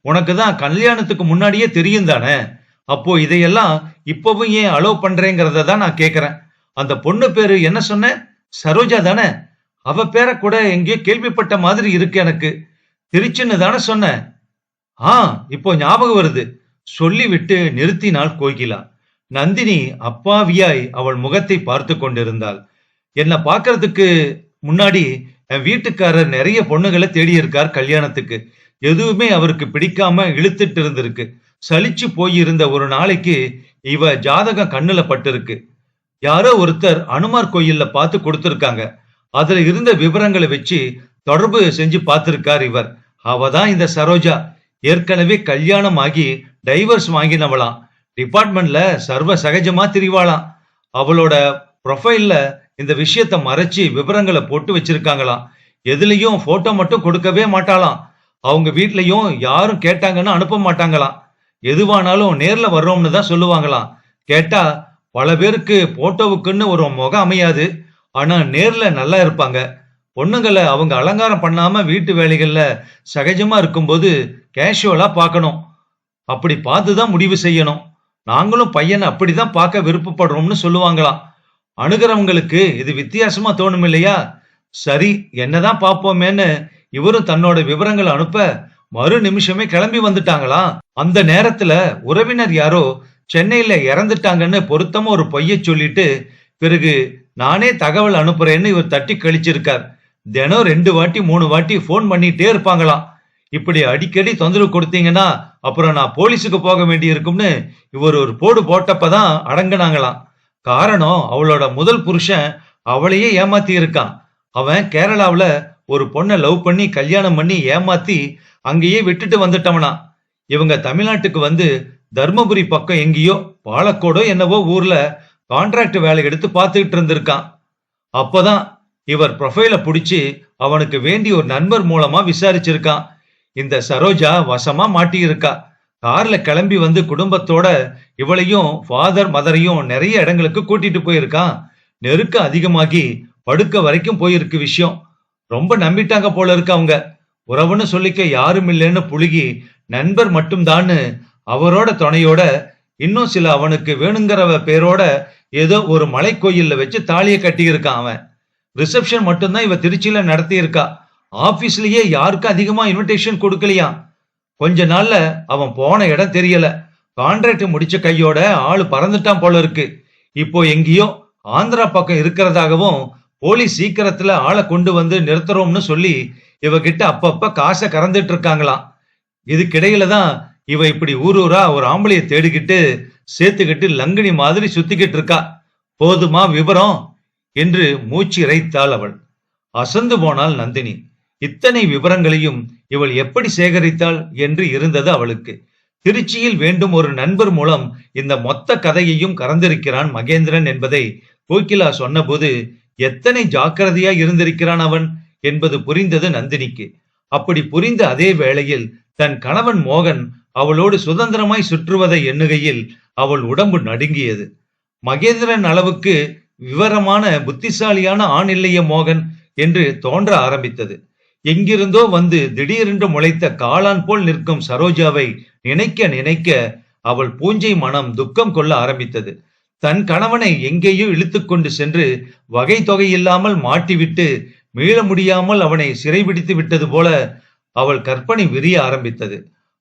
உனக்கு தான் கல்யாணத்துக்கு முன்னாடியே தெரியும் தானே. அப்போ இதையெல்லாம் இப்பவும் ஏன் அலோவ் பண்றேங்கிறத தான் நான் கேக்குறேன். அந்த பொண்ணு பேரு என்ன சொன்ன? சரோஜா தானே? அவ பேரை கூட எங்கேயோ கேள்விப்பட்ட மாதிரி இருக்கு எனக்கு. திருச்சின்னு தானே சொன்ன? ஆ, இப்போ ஞாபகம் வருது. சொல்லிவிட்டு நிறுத்தினாள் கோகிலா. நந்தினி அப்பாவியாய் அவள் முகத்தை பார்த்து கொண்டிருந்தாள். என்ன பாக்குறதுக்கு முன்னாடி என் வீட்டுக்காரர் நிறைய பொண்ணுகளை தேடி இருக்கார் கல்யாணத்துக்கு. எதுவுமே அவருக்கு பிடிக்காம இழுத்துட்டு இருந்திருக்கு. சலிச்சு போயிருந்த ஒரு நாளைக்கு இவ ஜாதகம் கண்ணுல பட்டிருக்கு. யாரோ ஒருத்தர் அனுமார் கோயில்ல பார்த்து கொடுத்திருக்காங்க. அதுல இருந்த விவரங்களை வச்சு தொடர்பு செஞ்சு பார்த்திருக்கார் இவர். அவதான் இந்த சரோஜா. ஏற்கனவே கல்யாணம் ஆகி டைவர்ஸ் வாங்கினவளாம். டிபார்ட்மெண்ட்ல சர்வ சகஜமா திரிவாளாம். அவளோட ப்ரொஃபைல்ல இந்த விஷயத்த மறைச்சு விவரங்களை போட்டு வச்சிருக்காங்களாம். எதுலயும் போட்டோ மட்டும் கொடுக்கவே மாட்டாளாம். அவங்க வீட்லயும் யாரும் கேட்டாங்கன்னு அனுப்ப மாட்டாங்களாம். எதுவானாலும் நேர்ல வர்றோம்னு தான் சொல்லுவாங்களாம். கேட்டா பல பேருக்கு போட்டோவுக்குன்னு ஒரு முகம் அமையாது. ஆனா நேர்ல நல்லா இருப்பாங்க. பொண்ணுங்களை அவங்க அலங்காரம் பண்ணாம வீட்டு வேலைகள்ல சகஜமா இருக்கும்போது கேஷுவலா பார்க்கணும். அப்படி பார்த்துதான் முடிவு செய்யணும். நாங்களும் பையனை அப்படிதான் பார்க்க விருப்பப்படுறோம்னு சொல்லுவாங்களாம். அணுகிறவங்களுக்கு இது வித்தியாசமா தோணும் இல்லையா? சரி, என்னதான் பார்ப்போமேன்னு இவரும் தன்னோட விவரங்களை அனுப்ப மறு நிமிஷமே கிளம்பி வந்துட்டாங்களாம். அந்த நேரத்துல உறவினர் யாரோ சென்னையில இறந்துட்டாங்கன்னு பொருத்தமா ஒரு பொய்ய சொல்லிட்டு பிறகு நானே தகவல் அனுப்புறேன்னு இவர் தட்டி கழிச்சிருக்கார். தினம் 2 வாட்டி 3 வாட்டி போன் பண்ணிட்டே இருப்பாங்களாம். இப்படி அடிக்கடி தொந்தரவு கொடுத்தீங்கன்னா அப்புறம் நான் போலீஸுக்கு போக வேண்டி இருக்கும்னு இவர் ஒரு போடு போட்டப்பதான் அடங்குனாங்களாம். காரணம், அவளோட முதல் புருஷன் அவளையே ஏமாத்தி இருக்கான். அவன் கேரளாவுல ஒரு பொண்ணை லவ் பண்ணி கல்யாணம் பண்ணி ஏமாத்தி அங்கேயே விட்டுட்டு வந்துட்டவனா. இவங்க தமிழ்நாட்டுக்கு வந்து தர்மபுரி பக்கம் எங்கேயோ பாலக்கோடோ என்னவோ ஊர்ல கான்ட்ராக்ட் வேலை எடுத்து பார்த்துக்கிட்டு இருந்திருக்கான். அப்பதான் இவர் ப்ரொஃபைல புடிச்சு அவனுக்கு வேண்டி ஒரு நண்பர் மூலமா விசாரிச்சிருக்கான். இந்த சரோஜா வசமா மாட்டி இருக்கா. கார்ல கிளம்பி வந்து குடும்பத்தோட இவளையும் ஃபாதர் மதரையும் நிறைய இடங்களுக்கு கூட்டிட்டு போயிருக்கான். நெருக்கம் அதிகமாகி படுக்க வரைக்கும் போயிருக்கு விஷயம். ரொம்ப நம்பிட்டாங்க போல இருக்கு அவங்க. உறவுன்னு சொல்லிக்க யாரும் இல்லைன்னு புழுகி நண்பர் மட்டும்தான்னு அவரோட துணையோட இன்னும் சில அவனுக்கு வேணுங்கிறவ பேரோட ஏதோ ஒரு மலை கோயில்ல வச்சு தாலியை கட்டி இருக்கான் அவன். ரிசப்ஷன் மட்டும்தான் இவ திருச்சியில நடத்தி இருக்கா. ஆபீஸ்லயே யாருக்கும் அதிகமா இன்விடேஷன் கொடுக்கலையா. கொஞ்ச நாள்ல அவன் போன இடம் தெரியல. கான்ட்ராக்ட் முடிச்ச கையோட ஆளு பறந்துட்டான் போல இருக்கு. இப்போ எங்கேயோ ஆந்திரா பக்கம் இருக்கிறதாகவும் போலீஸ் சீக்கிரத்துல ஆளை கொண்டு வந்து நிறுத்துறோம்னு சொல்லி இவகிட்ட அப்பப்ப காசை கறந்துட்டு இருக்காங்களாம். இதுக்கிடையில தான் இவ இப்படி ஊரூரா ஒரு ஆம்பளைய தேடிக்கிட்டு சேர்த்துக்கிட்டு லங்கினி மாதிரி சுத்திக்கிட்டு இருக்கா. போதுமா விவரம் என்று மூச்சு இறைத்தாள் அவள். அசந்து போனாள் நந்தினி. இத்தனை விவரங்களையும் இவள் எப்படி சேகரித்தாள் என்று இருந்தது அவளுக்கு. திருச்சியில் வேண்டும் ஒரு நண்பர் மூலம் இந்த மொத்த கதையையும் கறந்திருக்கிறான் மகேந்திரன் என்பதை கோகிலா சொன்னபோது எத்தனை ஜாக்கிரதையா இருந்திருக்கிறான் அவன் என்பது புரிந்தது நந்தினிக்கு. அப்படி புரிந்த அதே வேளையில் தன் கணவன் மோகன் அவளோடு சுதந்திரமாய் சுற்றுவதை எண்ணுகையில் அவள் உடம்பு நடுங்கியது. மகேந்திரன் அளவுக்கு விவரமான புத்திசாலியான ஆண் இல்லைய மோகன் என்று தோன்ற ஆரம்பித்தது. எங்கிருந்தோ வந்து திடீரென்று முளைத்த காளான் போல் நிற்கும் சரோஜாவை நினைக்க நினைக்க அவள் பூஞ்சை மனம் துக்கம் கொள்ள ஆரம்பித்தது. தன் கணவனை எங்கேயோ இழுத்து கொண்டு சென்று வகை தொகை இல்லாமல் மாட்டிவிட்டு மீள முடியாமல் அவனை சிறைபிடித்து விட்டது போல அவள் கற்பனை விரிய ஆரம்பித்தது.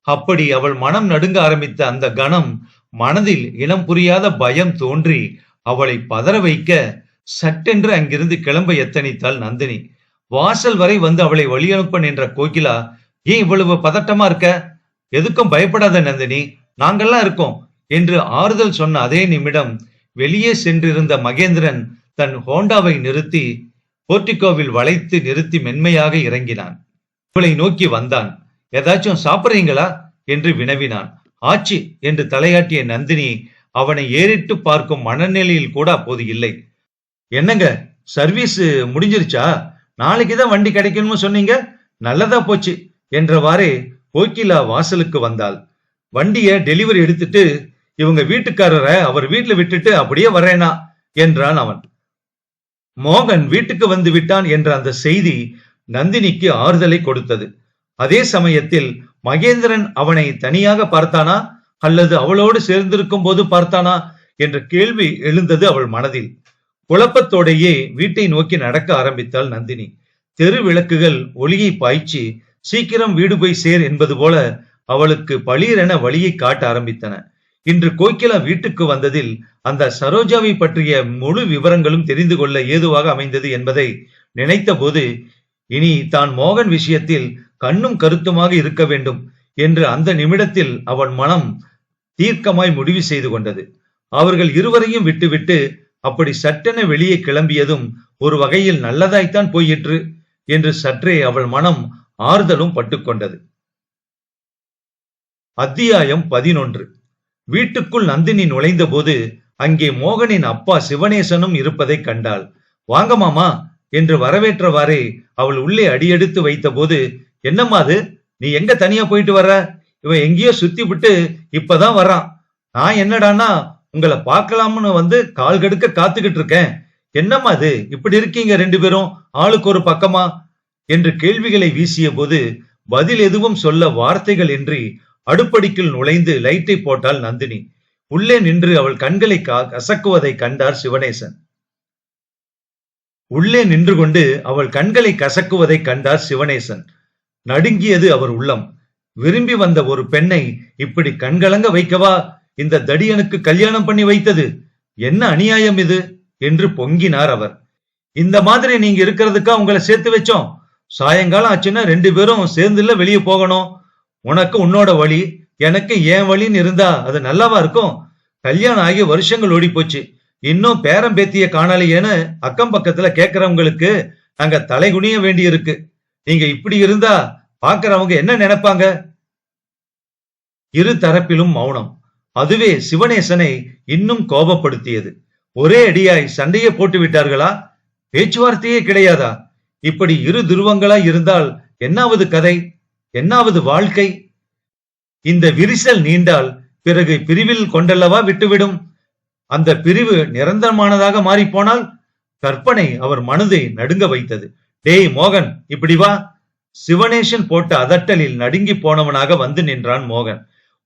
அப்படி அவள் மனம் நடுங்க ஆரம்பித்த அந்த கணம் மனதில் இனம் புரியாத பயம் தோன்றி அவளை பதற வைக்க சட்டென்று அங்கிருந்து கிளம்ப எத்தனித்தாள் நந்தினி. வாசல் வரை வந்து அவளை வழியனுப்ப நின்ற கோகிலா, ஏன் இவ்வளவு பதட்டமா இருக்க? எதுக்கும் பயப்படாத நந்தினி, நாங்கெல்லாம் இருக்கோம் என்று ஆறுதல் சொன்ன அதே நிமிடம் வெளியே சென்றிருந்த மகேந்திரன் தன் ஹோண்டாவை நிறுத்தி போர்டிகோவில் வளைத்து நிறுத்தி மென்மையாக இறங்கினான். இவளை நோக்கி வந்தான். ஏதாச்சும் சாப்பிடுறீங்களா என்று வினவினான். ஆச்சி என்று தலையாட்டிய நந்தினி அவனை ஏறிட்டு பார்க்கும் மனநிலையில் கூட அப்போது இல்லை. என்னங்க, சர்வீஸ் முடிஞ்சிருச்சா? நாளைக்குதான் வண்டி கிடைக்கணும்னு சொன்னீங்க, நல்லதா போச்சு என்றவாறே கோகிலா வாசலுக்கு வந்தாள். வண்டிய டெலிவரி எடுத்துட்டு இவங்க வீட்டுக்காரரை அவர் வீட்டுல விட்டுட்டு அப்படியே வரேனா என்றான் அவன். மோகன் வீட்டுக்கு வந்து விட்டான் என்ற அந்த செய்தி நந்தினிக்கு ஆறுதலை கொடுத்தது. அதே சமயத்தில் மகேந்திரன் அவனை தனியாக பார்த்தானா அல்லது அவளோடு சேர்ந்திருக்கும் போது பார்த்தானா என்ற கேள்வி எழுந்தது அவள் மனதில். குழப்பத்தோடையே வீட்டை நோக்கி நடக்க ஆரம்பித்தாள் நந்தினி. தெரு விளக்குகள் ஒளியை பாய்ச்சி சீக்கிரம் வீடு போய் சேர் என்பது போல அவளுக்கு பளீரென வழியை காட்ட ஆரம்பித்தன. இன்று கோகிலா வீட்டுக்கு வந்ததில் அந்த சரோஜாவை பற்றிய முழு விவரங்களும் தெரிந்து கொள்ள ஏதுவாக அமைந்தது என்பதை நினைத்த போது, இனி தான் மோகன் விஷயத்தில் கண்ணும் கருத்துமாக இருக்க வேண்டும் என்று அந்த நிமிடத்தில் அவன் மனம் தீர்க்கமாய் முடிவு செய்து கொண்டது. அவர்கள் இருவரையும் விட்டுவிட்டு அப்படி சட்டென வெளியே கிளம்பியதும் ஒரு வகையில் நல்லதாய்த்தான் போயிற்று என்று சற்றே அவள் மனம் ஆறுதலும் பட்டுக்கொண்டது. அத்தியாயம் 11. வீட்டுக்குள் நந்தினி நுழைந்த போது அங்கே மோகனின் அப்பா சிவனேசனும் இருப்பதை கண்டாள். வாங்க மாமா என்று வரவேற்றவாறே அவள் உள்ளே அடியெடுத்து வைத்த போது, என்னம்மா அது, நீ எங்க தனியா போயிட்டு வர்ற? இவன் எங்கேயோ சுத்தி விட்டு இப்பதான் வர்றான். நான் என்னடானா உங்களை பார்க்கலாம்னு வந்து கால் கடுக்க காத்துக்கிட்டு இருக்கேன். என்னம்மா அது, இப்படி இருக்கீங்க ரெண்டு பேரும் ஆளுக்கு ஒரு பக்கமா என்று கேள்விகளை வீசிய போது பதில் எதுவும் சொல்ல வார்த்தைகள் இன்றி அடுப்படிக்குள் நுழைந்து லைட்டை போட்டாள் நந்தினி. உள்ளே நின்று அவள் கண்களை கசக்குவதை கண்டார் சிவனேசன். உள்ளே நின்று கொண்டு அவள் கண்களை கசக்குவதை கண்டார் சிவனேசன். நடுங்கியது அவர் உள்ளம். விரும்பி வந்த ஒரு பெண்ணை இப்படி கண்கலங்க வைக்கவா இந்த தடியனுக்கு கல்யாணம் பண்ணி வைத்தது? என்ன அநியாயம் இது என்று பொங்கினார் அவர். இந்த மாதிரி நீங்க இருக்கிறதுக்கா உங்களை சேர்த்து வச்சோம்? சாயங்காலம் ஆச்சுன்னா ரெண்டு பேரும் சேர்ந்துல வெளியே போகணும். உனக்கு உன்னோட வழி, எனக்கு ஏன் வழின்னு இருந்தா அது நல்லாவா இருக்கும்? கல்யாணம் ஆகி வருஷங்கள் ஓடி போச்சு, இன்னும் பேரம் பேத்திய காணலையேன்னு அக்கம் பக்கத்துல கேட்கறவங்களுக்கு நாங்க தலைகுனிய வேண்டி இருக்கு. நீங்க இப்படி இருந்தா பாக்குறவங்க என்ன நினைப்பாங்க? இரு தரப்பிலும் மௌனம். அதுவே சிவனேசனை இன்னும் கோபப்படுத்தியது. ஒரே அடியாய் சண்டையே போட்டு விட்டார்களா? பேச்சுவார்த்தையே கிடையாதா? இப்படி இரு துருவங்களா இருந்தால் என்னாவது கதை, என்னாவது வாழ்க்கை? இந்த விரிசல் நீண்டால் பிறகு பிரிவில் கொண்டல்லவா விட்டுவிடும். அந்த பிரிவு நிரந்தரமானதாக மாறி போனால் கற்பனை அவர் மனதை நடுங்க வைத்தது. டேய் மோகன், இப்படி வா. சிவனேசன் போட்ட அதட்டலில் நடுங்கி போனவனாக வந்து நின்றான் மோகன்.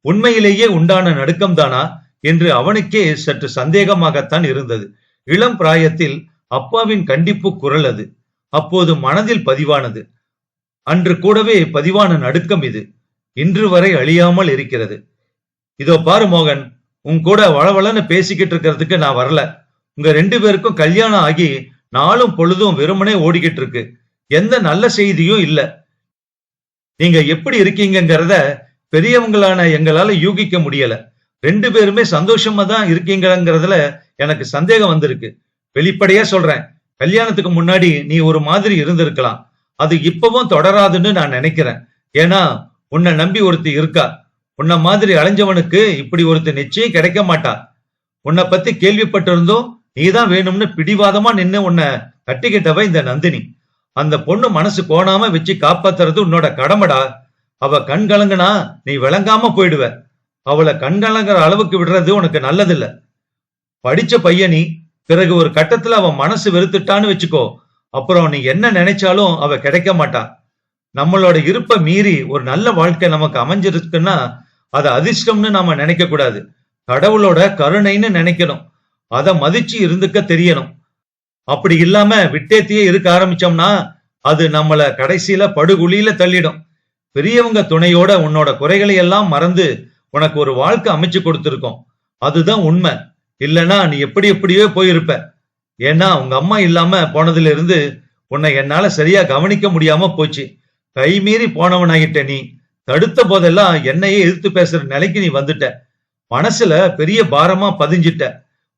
உண்மையிலேயே உண்டான நடுக்கம்தானா என்று அவனுக்கே சற்று சந்தேகமாகத்தான் இருந்தது. இளம் பிராயத்தில் அப்பாவின் கண்டிப்பு குரல் அது. அப்போது மனதில் பதிவானது. அன்று கூடவே பதிவான நடுக்கம் இது இன்று வரை அழியாமல் இருக்கிறது. இதோ பாரு மோகன், உன் கூட வளவளன்னு பேசிக்கிட்டு இருக்கிறதுக்கு நான் வரல. உங்க ரெண்டு பேருக்கும் கல்யாணம் ஆகி நாளும் பொழுதும் வெறுமனே ஓடிக்கிட்டு இருக்கு. எந்த நல்ல செய்தியும் இல்ல. நீங்க எப்படி இருக்கீங்கிறத பெரியவங்களான எங்களால யூகிக்க முடியல. ரெண்டு பேருமே சந்தோஷமா தான் இருக்கீங்கிறதுல எனக்கு சந்தேகம் வந்திருக்கு. வெளிப்படையா சொல்றேன், கல்யாணத்துக்கு முன்னாடி நீ ஒரு மாதிரி இருந்திருக்கலாம். அது இப்பவும் தொடராதுன்னு நான் நினைக்கிறேன். ஏன்னா உன்னை நம்பி ஒருத்தி இருக்கா. உன்ன மாதிரி அலைஞ்சவனுக்கு இப்படி ஒருத்தி நிச்சயம் கிடைக்க மாட்டா. உன்னை பத்தி கேள்விப்பட்டிருந்தோம், நீதான் வேணும்னு பிடிவாதமா நின்னு உன்னை கட்டிக்கிட்டவ இந்த நந்தினி. அந்த பொண்ணு மனசு கோணாம வச்சு காப்பாத்துறது உன்னோட கடமைடா. அவ கண் கலங்குனா நீ விளங்காம போயிடுவ. அவளை கண் கலங்குற அளவுக்கு விடுறது உனக்கு நல்லதில்ல. படிச்ச பையனி, பிறகு ஒரு கட்டத்துல அவன் மனசு வெறுத்துட்டான்னு வச்சுக்கோ, அப்புறம் நீ என்ன நினைச்சாலும் அவ கிடைக்க மாட்டா. நம்மளோட இருப்ப மீறி ஒரு நல்ல வாழ்க்கை நமக்கு அமைஞ்சிருக்குன்னா அது அதிர்ஷ்டம்னு நாம நினைக்க கூடாது. கடவுளோட கருணைன்னு நினைக்கணும். அதை மதிச்சு இருந்துக்க தெரியணும். அப்படி இல்லாம விட்டேத்தியே இருக்க ஆரம்பிச்சோம்னா அது நம்மள கடைசியில படுகுழியில தள்ளிடும். பெரியவங்க துணையோட உன்னோட குறைகளை எல்லாம் மறந்து உனக்கு ஒரு வாழ்க்கை அமைச்சு கொடுத்திருக்கோம். அதுதான் உண்மை. இல்லைன்னா நீ எப்படி எப்படியோ போயிருப்ப. ஏன்னா உங்க அம்மா இல்லாம போனதுல இருந்து உன்னை என்னால சரியா கவனிக்க முடியாம போச்சு. கை மீறி போனவனாகிட்ட நீ. தடுத்த போதெல்லாம் என்னையே எதிர்த்து பேசுற நிலைக்கு நீ வந்துட்ட. மனசுல பெரிய பாரமா பதிஞ்சிட்ட.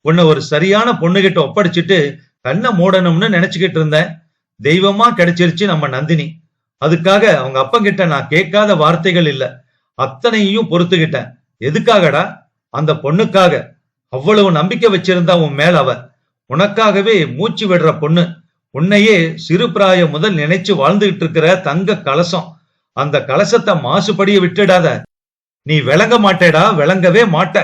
உன்னை ஒரு சரியான பொண்ணுகிட்ட ஒப்படைச்சிட்டு கண்ணை மூடணும்னு நினைச்சுக்கிட்டு இருந்தேன். தெய்வமா கிடைச்சிருச்சு நம்ம நந்தினி. அதுக்காக அவங்க அப்பங்கிட்ட நான் கேட்காத வார்த்தைகள் இல்ல, அத்தனையும் பொறுத்துக்கிட்டேன். எதுக்காகடா? அந்த பொண்ணுக்காக. அவ்வளவு நம்பிக்கை வச்சிருந்தா உன் மேல அவ. உனக்காகவே மூச்சு விடுற பொண்ணு. உன்னையே சிறு பிராயம் முதல் நினைச்சு வாழ்ந்துகிட்டு இருக்கிற தங்க கலசம். அந்த கலசத்தை மாசுபடிய விட்டுடாத. நீ விளங்க மாட்டேடா, விளங்கவே மாட்ட.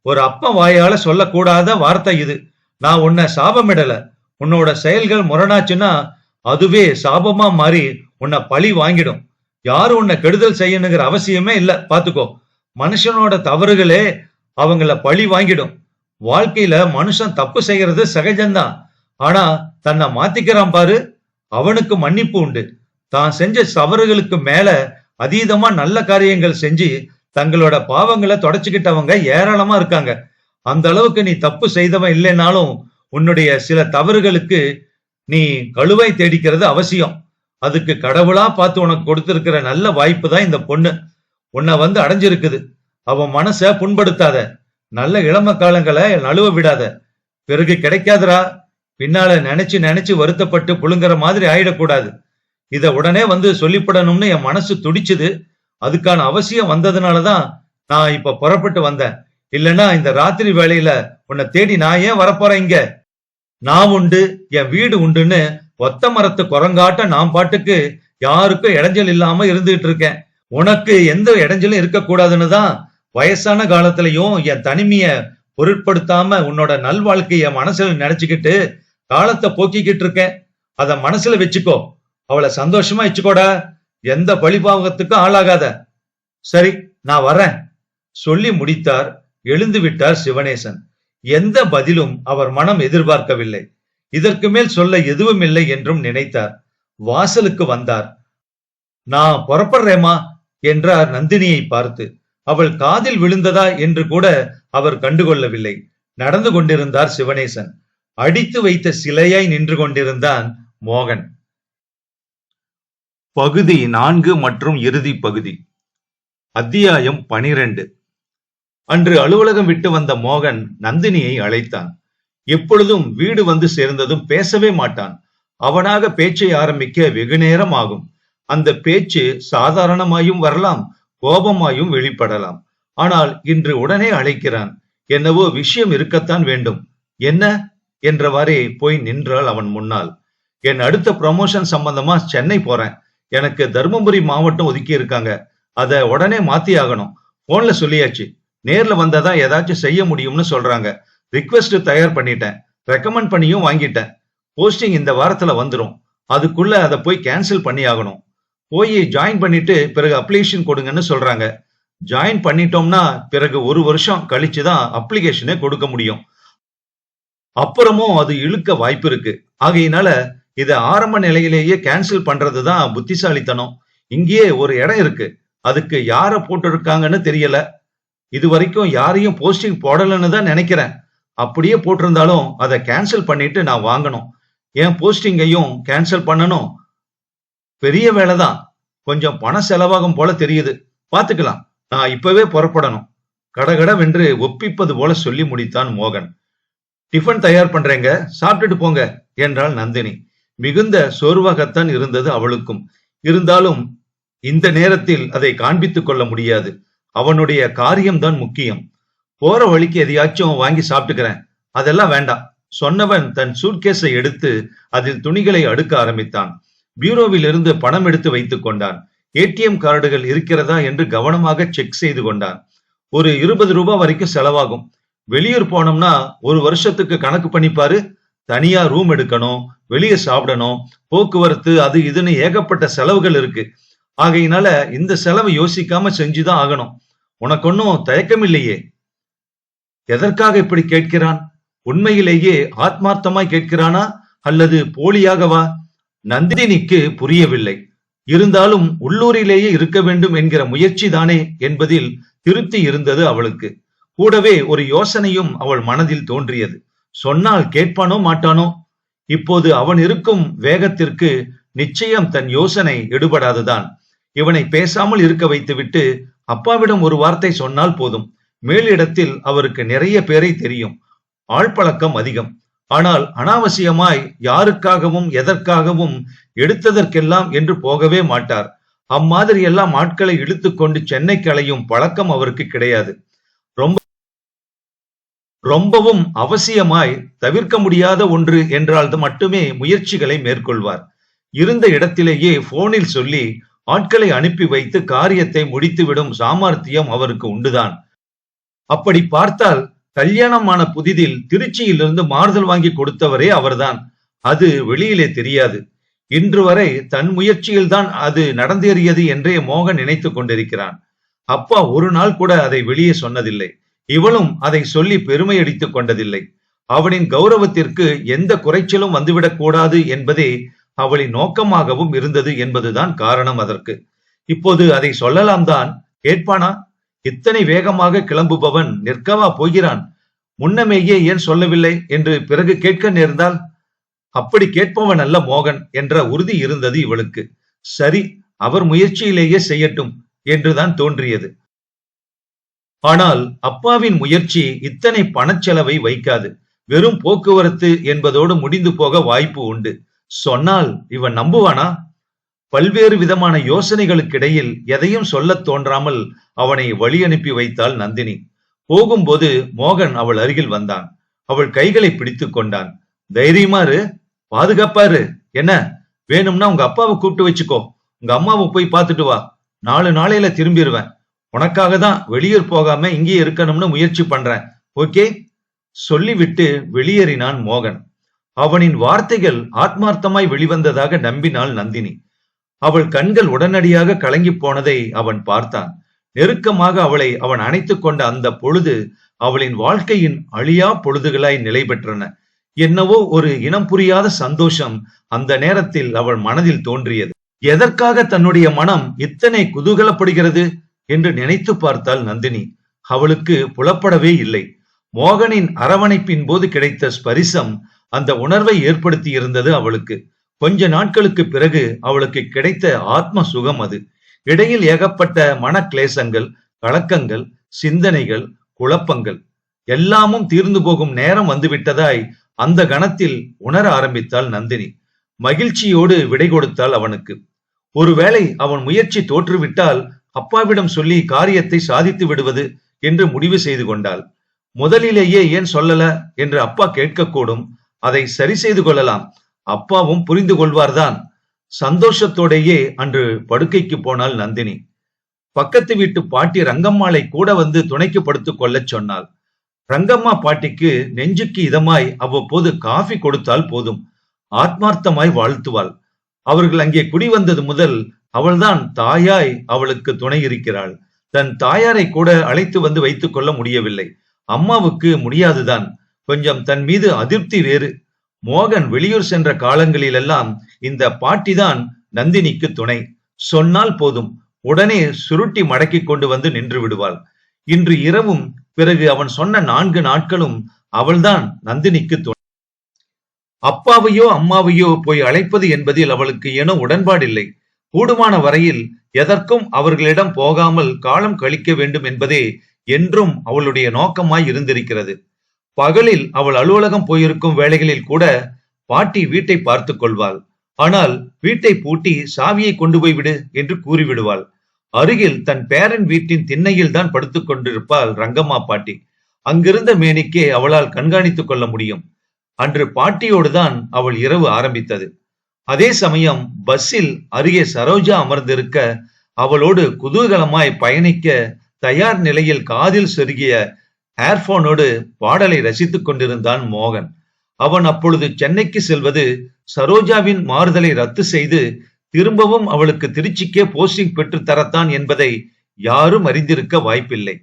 ஒரு அப்பன் வாயால சொல்லக்கூடாத வார்த்தை இது. நான் உன்னை சாபமிடல. உன்னோட செயல்கள் முரணாச்சுன்னா அதுவே சாபமா மாறி உன்னை பழி வாங்கிடும். யாரும் உன்னை கெடுதல் செய்யணுங்கிற அவசியமே இல்ல, பாத்துக்கோ. மனுஷனோட தவறுகளே அவங்கள பழி வாங்கிடும். வாழ்க்கையில மனுஷன் தப்பு செய்யறது சகஜம்தான். ஆனா தன்னை மாத்திக்கிறான் பாரு, அவனுக்கு மன்னிப்பு உண்டு. தான் செஞ்ச தவறுகளுக்கு மேல அதீதமா நல்ல காரியங்கள் செஞ்சு தங்களோட பாவங்களை தொடச்சுக்கிட்டவங்க ஏராளமா இருக்காங்க. அந்த அளவுக்கு நீ தப்பு செய்தவன் இல்லைனாலும் உன்னுடைய சில தவறுகளுக்கு நீ கழுவாய் தேடிக்கிறது அவசியம். அதுக்கு கடவுளா பார்த்து உனக்கு கொடுத்திருக்கிற நல்ல வாய்ப்பு தான் இந்த பொண்ணு. உன்னை வந்து அடைஞ்சிருக்குது. அவன் மனச புண்படுத்தாத. நல்ல இளம காலங்களை நழுவ விடாத. பிறகு கிடைக்காதரா, பின்னால நினைச்சு நினைச்சு வருத்தப்பட்டு புழுங்குற மாதிரி ஆயிடக்கூடாது. இத உடனே வந்து சொல்லிப்படணும்னு என் மனசு துடிச்சுது. அதுக்கான அவசியம் வந்ததுனாலதான் நான் இப்ப புறப்பட்டு வந்தேன். இல்லைன்னா இந்த ராத்திரி வேளையில உன்னை தேடி நான் ஏன் வரப்போறேன் இங்க? நான் உண்டு, என் வீடு உண்டுன்னு ஒத்த மரத்து குரங்காட்ட நான் பாட்டுக்கு யாருக்கும் இடைஞ்சல் இல்லாம இருந்துகிட்டு இருக்கேன். உனக்கு எந்த இடைஞ்சலும் இருக்கக்கூடாதுன்னு தான் வயசான காலத்திலையும் என் தனிமைய பொருட்படுத்தாம உன்னோட நல்வாழ்க்கைய மனசுல நினைச்சுக்கிட்டு காலத்தை போக்கிக்கிட்டு இருக்கேன். அத மனசுல வச்சுக்கோ. அவளை சந்தோஷமா வச்சுக்கோடா. எந்த பழிபாவகத்துக்கும் ஆளாகாத. சரி, நான் வரேன் சொல்லி முடித்தார். எழுந்து விட்டார் சிவனேசன். எந்த பதிலும் அவர் மனம் எதிர்பார்க்கவில்லை. இதற்கு மேல் சொல்ல எதுவும் இல்லை என்றும் நினைத்தார். வாசலுக்கு வந்தார். நான் புறப்படுறேமா என்றார் நந்தினியை பார்த்து. அவள் காதில் விழுந்ததா என்று கூட அவர் கண்டுகொள்ளவில்லை. நடந்து கொண்டிருந்தார் சிவனேசன். அடித்து வைத்த சிலையாய் நின்று கொண்டிருந்தான் மோகன். பகுதி 4 மற்றும் இறுதி பகுதி. அத்தியாயம் 12. அன்று அலுவலகம் விட்டு வந்த மோகன் நந்தினியை அழைத்தான். எப்பொழுதும் வீடு வந்து சேர்ந்ததும் பேசவே மாட்டான். அவனாக பேச்சை ஆரம்பிக்க வெகு நேரம் ஆகும். அந்த பேச்சு சாதாரணமாயும் வரலாம், கோபமாயும் வெளிப்படலாம். ஆனால் இன்று உடனே அழைக்கிறான். என்னவோ விஷயம் இருக்கத்தான் வேண்டும். என்ன என்றவாறே போய் நின்றாள் அவன் முன்னால். என் அடுத்த ப்ரமோஷன் சம்பந்தமா சென்னை போறேன். எனக்கு தர்மபுரி மாவட்டம் ஒதுக்கி இருக்காங்க. அத உடனே மாத்தி ஆகணும். போன்ல சொல்லியாச்சு. நேர்ல வந்தாதான் ஏதாச்சும் செய்ய முடியும்னு சொல்றாங்க. ரிக்வெஸ்ட் தயார் பண்ணிட்டேன். ரெக்கமெண்ட் பண்ணியும் வாங்கிட்டேன். போஸ்டிங் இந்த வாரத்துல வந்துடும். அதுக்குள்ள அதை போய் கேன்சல் பண்ணி ஆகணும். போய் ஜாயின் பண்ணிட்டு பிறகு அப்ளிகேஷன் கொடுங்கன்னு சொல்றாங்க. ஜாயின் பண்ணிட்டோம்னா பிறகு 1 வருஷம் கழிச்சுதான் அப்ளிகேஷனே கொடுக்க முடியும். அப்புறமும் அது இழுக்க வாய்ப்பு இருக்கு. ஆகையினால இத ஆரம்ப நிலையிலேயே கேன்சல் பண்றதுதான் புத்திசாலித்தனம். இங்கேயே ஒரு இடம் இருக்கு. அதுக்கு யார போட்டு இருக்காங்கன்னு தெரியல. இது வரைக்கும் யாரையும் போஸ்டிங் போடலன்னு தான் நினைக்கிறேன். அப்படியே போட்டிருந்தாலும் அதை கேன்சல் பண்ணிட்டு நான் வாங்கணும். என் போஸ்டிங்கையும் கேன்சல் பண்ணணும். பெரிய வேலைதான். கொஞ்சம் பண செலவாகும் போல தெரியுது. பாத்துக்கலாம். நான் இப்பவே புறப்படணும். கடகடவென்று ஒப்பிப்பது போல சொல்லி முடித்தான் மோகன். டிஃபன் தயார் பண்றேங்க, சாப்பிட்டுட்டு போங்க என்றாள் நந்தினி. மிகுந்த சோர்வாகத்தான் இருந்தது அவளுக்கும். இருந்தாலும் இந்த நேரத்தில் அதை காண்பித்துக் கொள்ள முடியாது. அவனுடைய காரியம்தான் முக்கியம். போற வழிக்கு எதையாச்சும் வாங்கி சாப்பிட்டுக்கிறேன். அதெல்லாம் வேண்டாம் சொன்னவன் தன் சூட்கேஸை எடுத்து அதில் துணிகளை அடுக்க ஆரம்பித்தான். பியூரோவில் இருந்து பணம் எடுத்து வைத்துக் கொண்டான். ஏடிஎம் கார்டுகள் இருக்கிறதா என்று கவனமாக செக் செய்து கொண்டான். ஒரு 20 ரூபாய் வரைக்கும் செலவாகும். வெளியூர் போனோம்னா 1 வருஷத்துக்கு கணக்கு பண்ணிப்பாரு. தனியா ரூம் எடுக்கணும், வெளியே சாப்பிடணும், போக்குவரத்து, அது இதுன்னு ஏகப்பட்ட செலவுகள் இருக்கு. ஆகையினால இந்த செலவை யோசிக்காம செஞ்சுதான் ஆகணும். உனக்கு ஒன்னும் தயக்கம் இல்லையே? எதற்காக இப்படி கேட்கிறான்? உண்மையிலேயே ஆத்மார்த்தமாய் கேட்கிறானா அல்லது போலியாகவா? நந்தினிக்கு புரியவில்லை. இருந்தாலும் உள்ளூரிலேயே இருக்க வேண்டும் என்கிற முயற்சி தானே என்பதில் திருப்தி இருந்தது அவளுக்கு. கூடவே ஒரு யோசனையும் அவள் மனதில் தோன்றியது. சொன்னால் கேட்பானோ மாட்டானோ? இப்போது அவன் இருக்கும் வேகத்திற்கு நிச்சயம் தன் யோசனை எடுபடாதுதான். இவனை பேசாமல் இருக்க வைத்துவிட்டு அப்பாவிடம் ஒரு வார்த்தை சொன்னால் போதும். மேலிடத்தில் அவருக்கு நிறைய பேரை தெரியும். ஆழ்பழக்கம் அதிகம். ஆனால் அனாவசியமாய் யாருக்காகவும் எதற்காகவும் எடுத்ததற்கெல்லாம் என்று போகவே மாட்டார். அம்மாதிரி எல்லாம் ஆட்களை இழுத்துக்கொண்டு சென்னைக்கு அலையும் பழக்கம் அவருக்கு கிடையாது. ரொம்பவும் அவசியமாய் தவிர்க்க முடியாத ஒன்று என்றால் மட்டுமே முயற்சிகளை மேற்கொள்வார். இருந்த இடத்திலேயே போனில் சொல்லி ஆட்களை அனுப்பி வைத்து காரியத்தை முடித்துவிடும் சாமர்த்தியம் அவருக்கு உண்டுதான். அப்படி பார்த்தால் கல்யாணமான புதிதில் திருச்சியிலிருந்து மாறுதல் வாங்கி கொடுத்தவரே அவர்தான். அது வெளியிலே தெரியாது. இன்று வரை தன் முயற்சியில்தான் அது நடந்தேறியது என்றே மோகன் நினைத்துக் கொண்டிருக்கிறான். அப்பா ஒரு நாள் கூட அதை வெளியே சொன்னதில்லை. இவளும் அதை சொல்லி பெருமை அடித்துக் கொண்டதில்லை. அவனின் கௌரவத்திற்கு எந்த குறைச்சலும் வந்துவிடக் கூடாது என்பதே அவளின் நோக்கமாகவும் இருந்தது என்பதுதான் காரணம் அதற்கு. இப்போது அதை சொல்லலாம் தான், கேட்பானா? இத்தனை வேகமாக கிளம்புபவன் நிற்கவா போகிறான்? முன்னமேயே ஏன் சொல்லவில்லை என்று பிறகு கேட்க நேர்ந்தால்? அப்படி கேட்பவன் அல்ல மோகன் என்ற உறுதி இருந்தது இவளுக்கு. சரி, அவர் முயற்சியிலேயே செய்யட்டும் என்றுதான் தோன்றியது. ஆனால் அப்பாவின் முயற்சி இத்தனை பணச்செலவை வைக்காது. வெறும் போக்குவரத்து என்பதோடு முடிந்து போக வாய்ப்பு உண்டு. சொன்னால் இவன் நம்புவானா? பல்வேறு விதமான யோசனைகளுக்கிடையில் எதையும் சொல்லத் தோன்றாமல் அவனை வழி அனுப்பி வைத்தாள் நந்தினி. போகும்போது மோகன் அவள் அருகில் வந்தான். அவள் கைகளை பிடித்துக் கொண்டான். தைரியமாரு, பாதுகாப்பாரு. என்ன வேணும்னா உங்க அப்பாவை கூப்பிட்டு வச்சுக்கோ. உங்க அம்மாவை போய் பார்த்துட்டு வா. 4 நாளையில திரும்பிடுவேன். உனக்காக தான் வெளியூர் போகாம இங்கே இருக்கணும்னு முயற்சி பண்றேன். ஓகே? சொல்லிவிட்டு வெளியேறினான் மோகன். அவனின் வார்த்தைகள் ஆத்மார்த்தமாய் வெளிவந்ததாக நம்பினாள் நந்தினி. அவள் கண்கள் உடனடியாக கலங்கி போனதை அவன் பார்த்தான். நெருக்கமாக அவளை அவன் அணைத்துக் கொண்ட அந்த பொழுது அவளின் வாழ்க்கையின் அழியா பொழுதுகளாய் நிலை பெற்றன. என்னவோ ஒரு இனம் புரியாத சந்தோஷம் அந்த நேரத்தில் அவள் மனதில் தோன்றியது. எதற்காக தன்னுடைய மனம் இத்தனை குதூகலப்படுகிறது என்று நினைத்து பார்த்தாள் நந்தினி. அவளுக்கு புலப்படவே இல்லை. மோகனின் அரவணைப்பின் போது கிடைத்த ஸ்பரிசம் அந்த உணர்வை ஏற்படுத்தி இருந்தது அவளுக்கு. கொஞ்ச நாட்களுக்கு பிறகு அவளுக்கு கிடைத்த ஆத்ம சுகம் அது. இடையில் ஏகப்பட்ட மன கிளேசங்கள், கலக்கங்கள், சிந்தனைகள், குழப்பங்கள் எல்லாமும் தீர்ந்து போகும் நேரம் வந்துவிட்டதாய் அந்த கணத்தில் உணர ஆரம்பித்தாள் நந்தினி. மகிழ்ச்சியோடு விடை கொடுத்தாள் அவனுக்கு. ஒருவேளை அவன் முயற்சி தோற்றுவிட்டால் அப்பாவிடம் சொல்லி காரியத்தை சாதித்து விடுவது என்று முடிவு செய்து கொண்டாள். முதலிலேயே ஏன் சொல்லல என்று அப்பா கேட்கக்கூடும். அதை சரி செய்து கொள்ளலாம். அப்பாவும் புரிந்து கொள்வார்தான். சந்தோஷத்தோடையே அன்று படுக்கைக்கு போனாள் நந்தினி. பக்கத்து வீட்டு பாட்டி ரங்கம்மாளை கூட வந்து துணைக்கு படுத்துக் கொள்ளச் சொன்னாள். ரங்கம்மா பாட்டிக்கு நெஞ்சுக்கு இதமாய் அவ்வப்போது காஃபி கொடுத்தால் போதும். ஆத்மார்த்தமாய் வாழ்த்துவாள். அவர்கள் அங்கே குடி வந்தது முதல் அவள்தான் தாயாய் அவளுக்கு துணை இருக்கிறாள். தன் தாயாரை கூட அழைத்து வந்து வைத்துக் கொள்ள முடியவில்லை. அம்மாவுக்கு முடியாதுதான். கொஞ்சம் தன் மீது அதிருப்தி வேறு. மோகன் வெளியூர் சென்ற காலங்களிலெல்லாம் இந்த பாட்டிதான் நந்தினிக்கு துணை. சொன்னால் போதும், உடனே சுருட்டி மடக்கி கொண்டு வந்து நின்று விடுவாள். இன்று இரவும் பிறகு அவன் சொன்ன 4 நாட்களும் அவள்தான் நந்தினிக்கு துணை. அப்பாவையோ அம்மாவையோ போய் அழைப்பது என்பதில் அவளுக்கு ஏனோ உடன்பாடில்லை. கூடுமான வரையில் எதற்கும் அவர்களிடம் போகாமல் காலம் கழிக்க வேண்டும் என்பதே என்றும் அவளுடைய நோக்கமாய் இருந்திருக்கிறது. பகலில் அவள் அலுவலகம் போயிருக்கும் வேளைகளில் கூட பாட்டி வீட்டை பார்த்துக் கொள்வாள். ஆனால் வீட்டை பூட்டி சாவியை கொண்டு போய் விடு என்று கூறிவிடுவாள். அருகில் தன் பேரன் வீட்டின் திண்ணையில் தான் படுத்துக் கொண்டிருப்பாள் ரங்கம்மா பாட்டி. அங்கிருந்த மேனிக்கே அவளால் கண்காணித்துக் கொள்ள முடியும். அன்று பாட்டியோடுதான் அவள் இரவு ஆரம்பித்தது. அதே சமயம் பஸ்ஸில் அருகே சரோஜா அமர்ந்திருக்க அவளோடு குதூகலமாய் பயணிக்க தயார் நிலையில் காதில் செருகிய ஏர்போனோடு பாடலை ரசித்துக் கொண்டிருந்தான் மோகன். அவன் அப்பொழுது சென்னைக்கு செல்வது சரோஜாவின் மாறுதலை ரத்து செய்து திரும்பவும் அவளுக்கு திருச்சிக்கே போஸ்டிங் பெற்று தரத்தான் என்பதை யாரும் அறிந்திருக்க வாய்ப்பில்லை.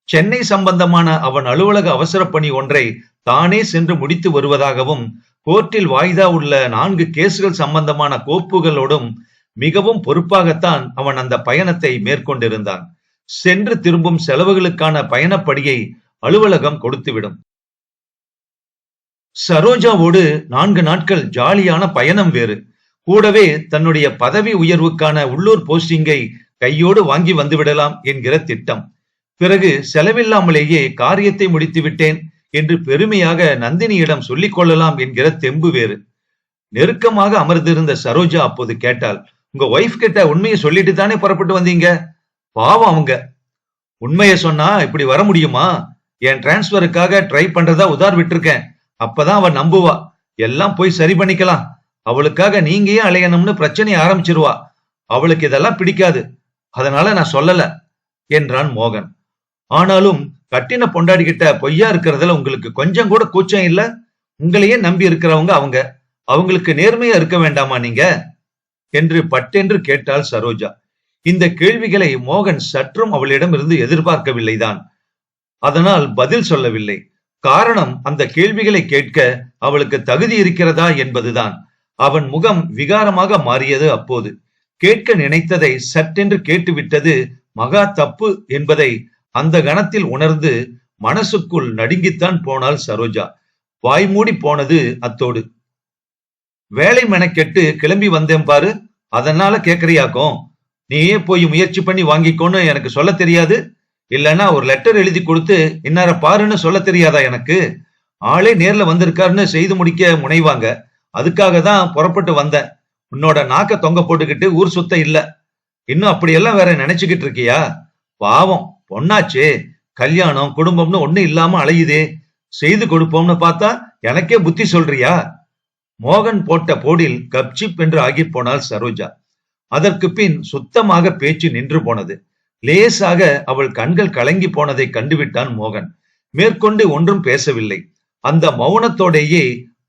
சென்னை சம்பந்தமான அவன் அலுவலக அவசர பணி ஒன்றை தானே சென்று முடித்து வருவதாகவும், கோர்ட்டில் வாய்தா உள்ள 4 கேசுகள் சம்பந்தமான கோப்புகளோடும் மிகவும் பொறுப்பாகத்தான் அவன் அந்த பயணத்தை மேற்கொண்டிருந்தான். சென்று திரும்பும் செலவுகளுக்கான பயணப்படியை அலுவலகம் கொடுத்துவிடும். சரோஜாவோடு 4 நாட்கள் ஜாலியான பயணம் வேறு. கூடவே தன்னுடைய பதவி உயர்வுக்கான உள்ளூர் போஸ்டிங்கை கையோடு வாங்கி வந்துவிடலாம் என்கிற திட்டம். பிறகு செலவில்லாமலேயே காரியத்தை முடித்து விட்டேன் என்று பெருமையாக நந்தினியிடம் சொல்லிக் கொள்ளலாம் என்கிற தெம்பு வேறு. நெருக்கமாக அமர்ந்திருந்த சரோஜா அப்போது கேட்டாள், உங்க ஒய்ஃப் கிட்ட உண்மையை சொல்லிட்டு தானே புறப்பட்டு வந்தீங்க? பாவம் அவங்க. உண்மையை சொன்னா இப்படி வர முடியுமா? என் டிரான்ஸ்பருக்காக ட்ரை பண்றதா உதார் விட்டுருக்கேன். அப்பதான் அவ நம்புவா. எல்லாம் போய் சரி பண்ணிக்கலாம். அவளுக்காக நீங்க ஏன் அலையணும்னு பிரச்சனையை ஆரம்பிச்சிருவா. அவளுக்கு இதெல்லாம் பிடிக்காது. அதனால நான் சொல்லல என்றான் மோகன். ஆனாலும் கட்டின பொண்டாடி கிட்ட பொய்யா இருக்கிறதுல உங்களுக்கு கொஞ்சம் கூட கூச்சம் இல்ல? உங்களையே நம்பி இருக்கிறவங்க அவங்க. அவங்களுக்கு நேர்மையா இருக்க வேண்டாமா நீங்க என்று பட்டென்று கேட்டாள் சரோஜா. இந்த கேள்விகளை மோகன் சற்றும் அவளிடமிருந்து எதிர்பார்க்கவில்லைதான். அதனால் பதில் சொல்லவில்லை. காரணம், அந்த கேள்விகளை கேட்க அவளுக்கு தகுதி இருக்கிறதா என்பதுதான். அவன் முகம் விகாரமாக மாறியது. அப்போது கேட்க நினைத்ததை சட்டென்று கேட்டுவிட்டது மகா தப்பு என்பதை அந்த கணத்தில் உணர்ந்து மனசுக்குள் நடுங்கித்தான் போனாள் சரோஜா. வாய்மூடி போனது அத்தோடு. வேலை மெனக்கெட்டு கிளம்பி வந்தேன் பாரு, அதனால கேக்குறியாக்கும்? நீயே போய் முயற்சி பண்ணி வாங்கிக்கோன்னு எனக்கு சொல்ல தெரியாது? இல்லன்னா ஒரு லெட்டர் எழுதி கொடுத்து இன்னார பாருன்னு சொல்ல தெரியாதா எனக்கு? ஆளே நேர்ல வந்திருக்காருன்னு செய்து முடிக்க முனைவாங்க. அதுக்காக தான் புறப்பட்டு வந்தேன். உன்னோட நாக்க தொங்க போட்டுக்கிட்டு ஊர் சுத்த இல்ல. இன்னும் அப்படியெல்லாம் வேற நினைச்சுக்கிட்டு இருக்கியா? பாவம் பொண்ணாச்சே, கல்யாணம் குடும்பம்னு ஒண்ணு இல்லாம அலையுதே. செய்து கொடுப்போம்னு பார்த்தா எனக்கே புத்தி சொல்றியா? மோகன் போட்ட போடில் கப்சிப் என்று ஆகி போனாள் சரோஜா. அதற்கு பின் சுத்தமாக பேச்சு நின்று போனது. லேசாக அவள் கண்கள் கலங்கி போனதை கண்டுவிட்டான் மோகன். மேற்கொண்டு ஒன்றும் பேசவில்லை. அந்த மௌனத்தோடேயே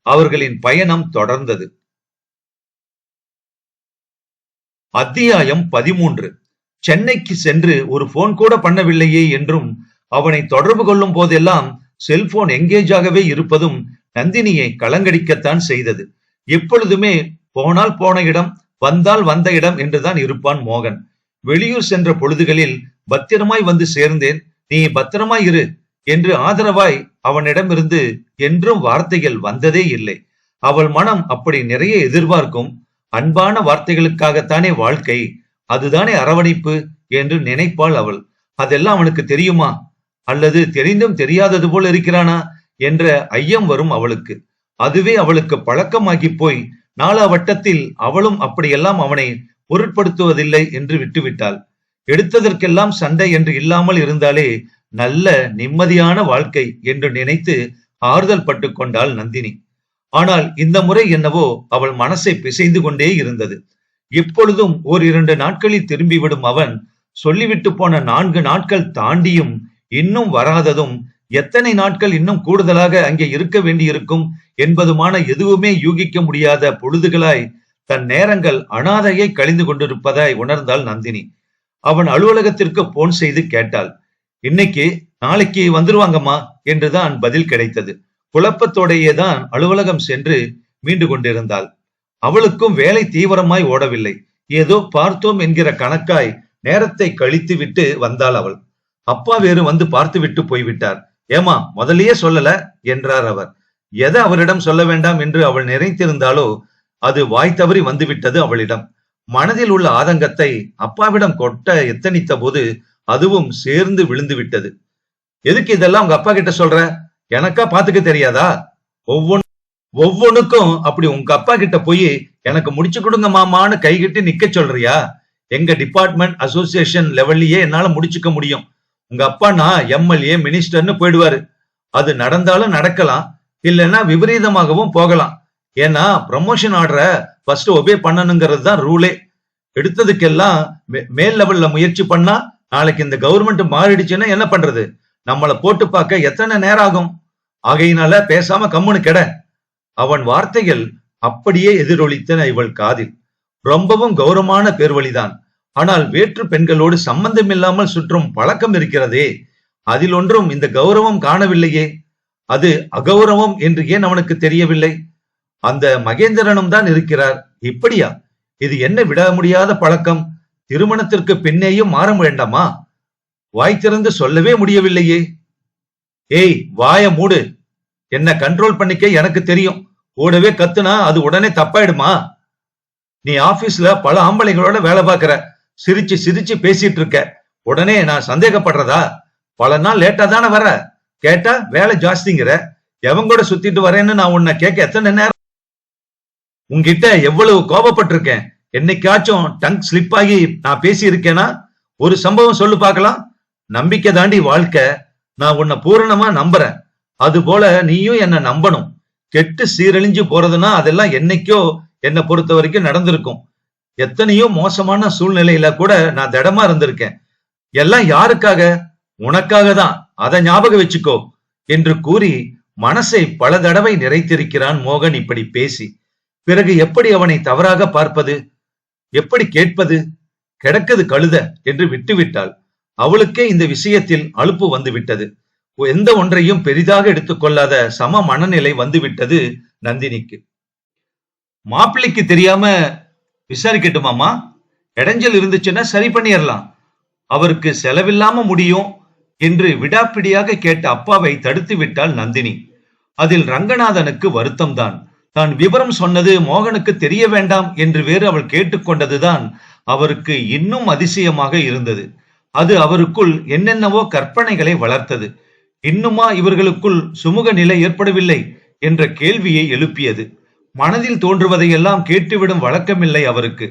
அவர்களின் பயணம் தொடர்ந்தது. அத்தியாயம் 13. சென்னைக்கு சென்று ஒரு போன் கூட பண்ணவில்லையே என்றும் அவனை தொடர்பு கொள்ளும் போதெல்லாம் செல்போன் எங்கேஜாகவே இருப்பதும் நந்தினியை கலங்கடிக்கத்தான் செய்தது. எப்பொழுதுமே போனால் போன இடம், வந்தால் வந்த இடம் என்றுதான் இருப்பான் மோகன். வெளியூர் சென்ற பொழுதுகளில் பத்திரமாய் வந்து சேர்ந்தேன், நீ பத்திரமாய் இரு என்று ஆதரவாய் அவனிடமிருந்து என்றும் வார்த்தைகள் வந்ததே இல்லை. அவள் மனம் அப்படி நிறைய எதிர்பார்க்கும். அன்பான வார்த்தைகளுக்காகத்தானே வாழ்க்கை, அதுதானே அரவணைப்பு என்று நினைப்பாள் அவள். அதெல்லாம் அவனுக்கு தெரியுமா, அல்லது தெரிந்தும் தெரியாதது போல் இருக்கிறானா என்ற ஐயம் வரும் அவளுக்கு. அதுவே அவளுக்கு பழக்கமாகி போய் நாலா வட்டத்தில் அவளும் அப்படியெல்லாம் அவனை பொருட்படுத்துவதில்லை என்று விட்டுவிட்டாள். எடுத்ததற்கெல்லாம் சண்டை என்று இல்லாமல் இருந்தாலே நல்ல நிம்மதியான வாழ்க்கை என்று நினைத்து ஆறுதல் பட்டு கொண்டாள் நந்தினி. ஆனால் இந்த முறை என்னவோ அவள் மனசை பிசைந்து கொண்டே இருந்தது. எப்பொழுதும் ஓரிரண்டு நாட்களில் திரும்பிவிடும் அவன் சொல்லிவிட்டு போன 4 நாட்கள் தாண்டியும் இன்னும் வராததும், எத்தனை நாட்கள் இன்னும் கூடுதலாக அங்கே இருக்க வேண்டியிருக்கும் என்பதுமான எதுவுமே யூகிக்க முடியாத பொழுதுகளாய் தன் நேரங்கள் அனாதையை கழிந்து கொண்டிருப்பதாய் உணர்ந்தாள் நந்தினி. அவன் அலுவலகத்திற்கு போன் செய்து கேட்டாள். இன்னைக்கு நாளைக்கு வந்துருவாங்கம்மா என்றுதான் பதில் கிடைத்தது. குழப்பத்தோடையேதான் அலுவலகம் சென்று மீண்டு கொண்டிருந்தாள். அவளுக்கும் வேலை தீவிரமாய் ஓடவில்லை. ஏதோ பார்த்தோம் என்கிற கணக்காய் நேரத்தை கழித்து விட்டு வந்தாள் அவள். அப்பா வேறு வந்து பார்த்து விட்டு போய்விட்டார். ஏமா முதலையே சொல்லல என்றார் அவர். எதை அவரிடம் சொல்ல வேண்டாம் என்று அவள் நினைத்திருந்தாலோ அது வாய் தவறி வந்துவிட்டது அவளிடம். மனதில் உள்ள ஆதங்கத்தை அப்பாவிடம் கொட்ட எத்தனித்த போது அதுவும் சேர்ந்து விழுந்து விட்டது. எதுக்கு இதெல்லாம் உங்க அப்பா கிட்ட சொல்ற? எனக்கா பாத்துக்க தெரியாதா? ஒவ்வொன்னுக்கும் அப்படி உங்க அப்பா கிட்ட போய் எனக்கு முடிச்சு கொடுங்க மாமான்னு கைகிட்டு நிக்க சொல்றியா? எங்க டிபார்ட்மெண்ட் அசோசியேஷன் லெவல்லயே என்னால முடிச்சுக்க முடியும். உங்க அப்பா நான் எம்எல்ஏ மினிஸ்டர்னு போயிடுவாரு. அது நடந்தாலும் நடக்கலாம், இல்லைன்னா விபரீதமாகவும் போகலாம். ஏன்னா ப்ரமோஷன் ஆர்டரை ஃபர்ஸ்ட் ஒபே பண்ணணுங்கிறது தான் ரூலே. எடுத்ததுக்கெல்லாம் மேல் லெவல்ல முயற்சி பண்ணா நாளைக்கு இந்த கவர்மெண்ட் மாறிடுச்சுன்னா என்ன பண்றது? நம்மளை போட்டு பார்க்க எத்தனை நேரம் ஆகும்? ஆகையினால பேசாம கம்முனு கெட. அவன் வார்த்தைகள் அப்படியே எதிரொலித்தன இவள் காதில். ரொம்பவும் கௌரவமான பேர்வழிதான். ஆனால் வேற்று பெண்களோடு சம்பந்தம் இல்லாமல் சுற்றும் பழக்கம் இருக்கிறதே, அதில் ஒன்றும் இந்த கௌரவம் காணவில்லையே. அது அகௌரவம் என்று ஏன் அவனுக்கு தெரியவில்லை? அந்த மகேந்திரனும் தான் இருக்கிறார். இப்படியா? இது என்ன விட முடியாத பழக்கம்? திருமணத்திற்கு பின்னேயும் மாற வேண்டாமா? வாய் திறந்து சொல்லவே முடியவில்லையே. ஏய் வாய மூடு, என்ன கண்ட்ரோல் பண்ணிக்க எனக்கு தெரியும். கூடவே கத்துனா அது உடனே தப்பாயிடுமா? நீ ஆபீஸ்ல பல ஆம்பளைங்களோட வேலை பார்க்கிற, சிரிச்சு சிரிச்சு பேசிட்டு இருக்க. உடனே நான் சந்தேகப்படுறதா? பல நாள் லேட்டா தானே வர, கேட்டா வேலை ஜாஸ்திங்கிற. எவங்கூட சுத்திட்டு வரேன்னு நான் உன்னை கேட்க எத்தனை நேரம்? உன்கிட்ட எவ்வளவு கோபப்பட்டிருக்கேன். என்னைக்காச்சும் டங் ஸ்லிப் ஆகி நான் பேசி இருக்கேனா? ஒரு சம்பவம் சொல்லு பார்க்கலாம். நம்பிக்கை தாண்டி வாழ்க்கை. நான் உன்னை பூரணமா நம்புறேன். அது போல நீயும் என்ன நம்பணும். கெட்டு சீரழிஞ்சு போறதுன்னா அதெல்லாம் என்னைக்கோ என்னை பொறுத்த வரைக்கும் நடந்திருக்கும். எத்தனையோ மோசமான சூழ்நிலையில கூட நான் திடமா இருந்திருக்கேன். எல்லாம் யாருக்காக? உனக்காக தான், அதை ஞாபகம் வச்சுக்கோ என்று கூறி மனசை பல தடவை நிறைத்திருக்கிறான் மோகன் இப்படி பேசி. பிறகு எப்படி அவனை தவறாக பார்ப்பது? எப்படி கேட்பது? கிடக்குது கழுத என்று விட்டுவிட்டாள். அவளுக்கே இந்த விஷயத்தில் அலுப்பு வந்து விட்டது. எந்த ஒன்றையும் பெரிதாக எடுத்துக்கொள்ளாத சம மனநிலை வந்துவிட்டது நந்தினிக்கு. மாப்பிள்ளைக்கு தெரியாம விசாரிக்கட்டுமாமா? இடைஞ்சல் இருந்துச்சுன்னா சரி பண்ணிடலாம். அவருக்கு செலவில்லாம முடியும் என்று விடாப்பிடியாக கேட்ட அப்பாவை தடுத்து விட்டாள் நந்தினி. அதில் ரங்கநாதனுக்கு வருத்தம்தான். தான் விவரம் சொன்னது மோகனுக்கு தெரிய வேண்டாம் என்று வேறு அவள் கேட்டுக்கொண்டதுதான் அவருக்கு இன்னும் அதிசயமாக இருந்தது. அது அவருக்குள் என்னென்னவோ கற்பனைகளை வளர்த்தது. இன்னுமா இவர்களுக்குள் சுமூக நிலை ஏற்படவில்லை என்ற கேள்வியை எழுப்பியது. மனதில் தோன்றுவதையெல்லாம் கேட்டுவிடும் வழக்கமில்லை அவருக்கு.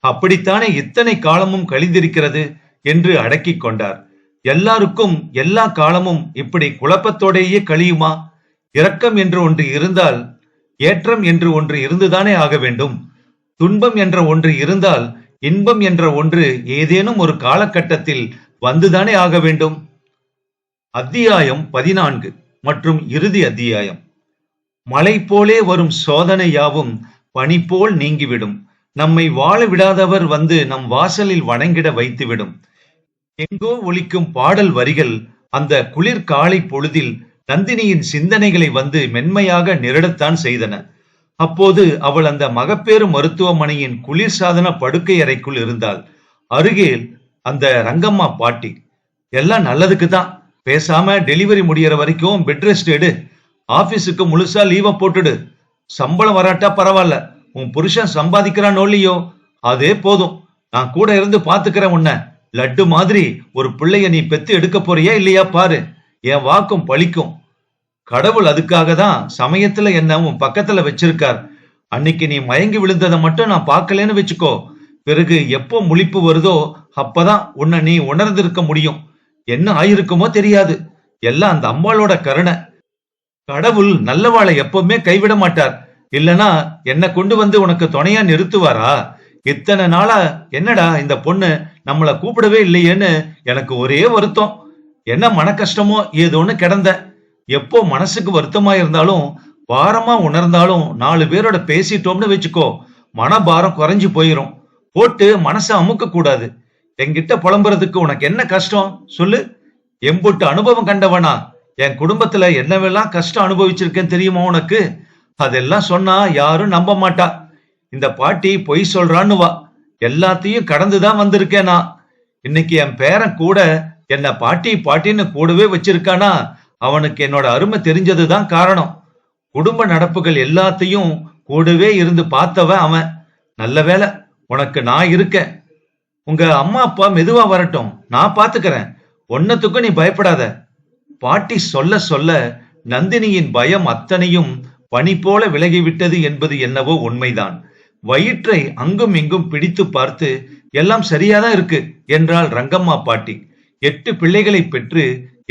அப்படித்தானே இத்தனை காலமும் கழிந்திருக்கிறது என்று அடக்கிக் கொண்டார். எல்லாருக்கும் எல்லா காலமும் இப்படி குழப்பத்தோடையே கழியுமா? இரக்கம் என்று ஒன்று இருந்தால் ஏற்றம் என்று ஒன்று இருந்துதானே ஆக வேண்டும். துன்பம் என்ற ஒன்று இருந்தால் இன்பம் என்ற ஒன்று ஏதேனும் ஒரு காலகட்டத்தில் வந்துதானே ஆக வேண்டும். அத்தியாயம் 14 மற்றும் இறுதி அத்தியாயம். மலை போலே வரும் சோதனை யாவும் பனி போல் நீங்கிவிடும். நம்மை வாழ விடாதவர் வந்து நம் வாசலில் வணங்கிட வைத்துவிடும். எங்கோ ஒலிக்கும் பாடல் வரிகள் அந்த குளிர் காலை பொழுதில் நந்தினியின் சிந்தனைகளை வந்து மென்மையாக நிரடத்தான் செய்தன. அப்போது அவள் அந்த மகப்பேறு மருத்துவமனையின் குளிர்சாதன படுக்கை அறைக்குள் இருந்தாள். அருகே அந்த ரங்கம்மா பாட்டி. எல்லாம் நல்லதுக்கு தான், பேசாம டெலிவரி முடியற வரைக்கும் பெட் ரெஸ்ட் எடு, ஆபீஸுக்கு முழுசா லீவ போட்டுடு, சம்பளம் வராட்டா பரவாயில்ல, உன் புருஷன் சம்பாதிக்கிறானோ இல்லையோ அதே போதும், நான் கூட இருந்து பாத்துக்கிறேன் உன்ன, லட்டு மாதிரி ஒரு பிள்ளைய நீ பெத்து எடுக்க போறியா இல்லையா பாரு, என் வாக்கும் பழிக்கும். கடவுள் அதுக்காக தான் சமயத்துல என்ன உன் பக்கத்துல வச்சிருக்கார். அன்னைக்கு நீ மயங்கி விழுந்ததை மட்டும் நான் பார்க்கலன்னு வச்சுக்கோ, பிறகு எப்போ முழிப்பு வருதோ அப்பதான் உன்னை நீ உணர்ந்திருக்க முடியும். என்ன ஆயிருக்குமோ தெரியாது, எல்லாம் அந்த அம்மாளோட கருணை. கடவுள் நல்லவாளை எப்பவுமே கைவிட மாட்டார். இல்லனா என்ன கொண்டு வந்து உனக்கு துணையா நிறுத்துவாரா? இத்தனை நாளா என்னடா இந்த பொண்ணு நம்மள கூப்பிடவே இல்லையேன்னு எனக்கு ஒரே வருத்தம். என்ன மன கஷ்டமோ ஏதோன்னு கிடந்த. எப்போ மனசுக்கு வருத்தமா இருந்தாலும் பாரமா உணர்ந்தாலும் 4 பேரோட பேசிட்டோம்னு வச்சுக்கோ, மனபாரம் குறைஞ்சு போயிரும். போட்டு மனசை அமுக்க கூடாது. என்கிட்ட புலம்புறதுக்கு உனக்கு என்ன கஷ்டம் சொல்லு? எம்புட்டு அனுபவம் கண்டவனா? என் குடும்பத்துல என்னவெல்லாம் கஷ்டம் அனுபவிச்சிருக்கேன் தெரியுமா உனக்கு? அதெல்லாம் சொன்னா யாரும் நம்ப மாட்டா. இந்த பாட்டி பொய் சொல்றான்னு வா, எல்லாத்தையும் கடந்துதான் வந்திருக்கேன் நான். இன்னைக்கு என் பேரன் கூட என்ன பாட்டி பாட்டின்னு கூடவே வச்சிருக்கானா, அவனுக்கு என்னோட அருமை தெரிஞ்சதுதான் காரணம். குடும்ப நடப்புகள் எல்லாத்தையும் கூடவே இருந்து பார்த்தவன் அவன். நல்ல வேலை உனக்கு நான் இருக்கேன். உங்க அம்மா அப்பா மெதுவா வரட்டும், நான் பாத்துக்கிறேன், ஒன்னத்துக்கும் நீ பயப்படாத. பாட்டி சொல்ல சொல்ல நந்தினியின் பயம் அத்தனையும் பனி போல விலகிவிட்டது என்பது என்னவோ உண்மைதான். வயிற்றை அங்கும் இங்கும் பிடித்து பார்த்து எல்லாம் சரியாதான் இருக்கு என்றாள் ரங்கம்மா பாட்டி. 8 பிள்ளைகளை பெற்று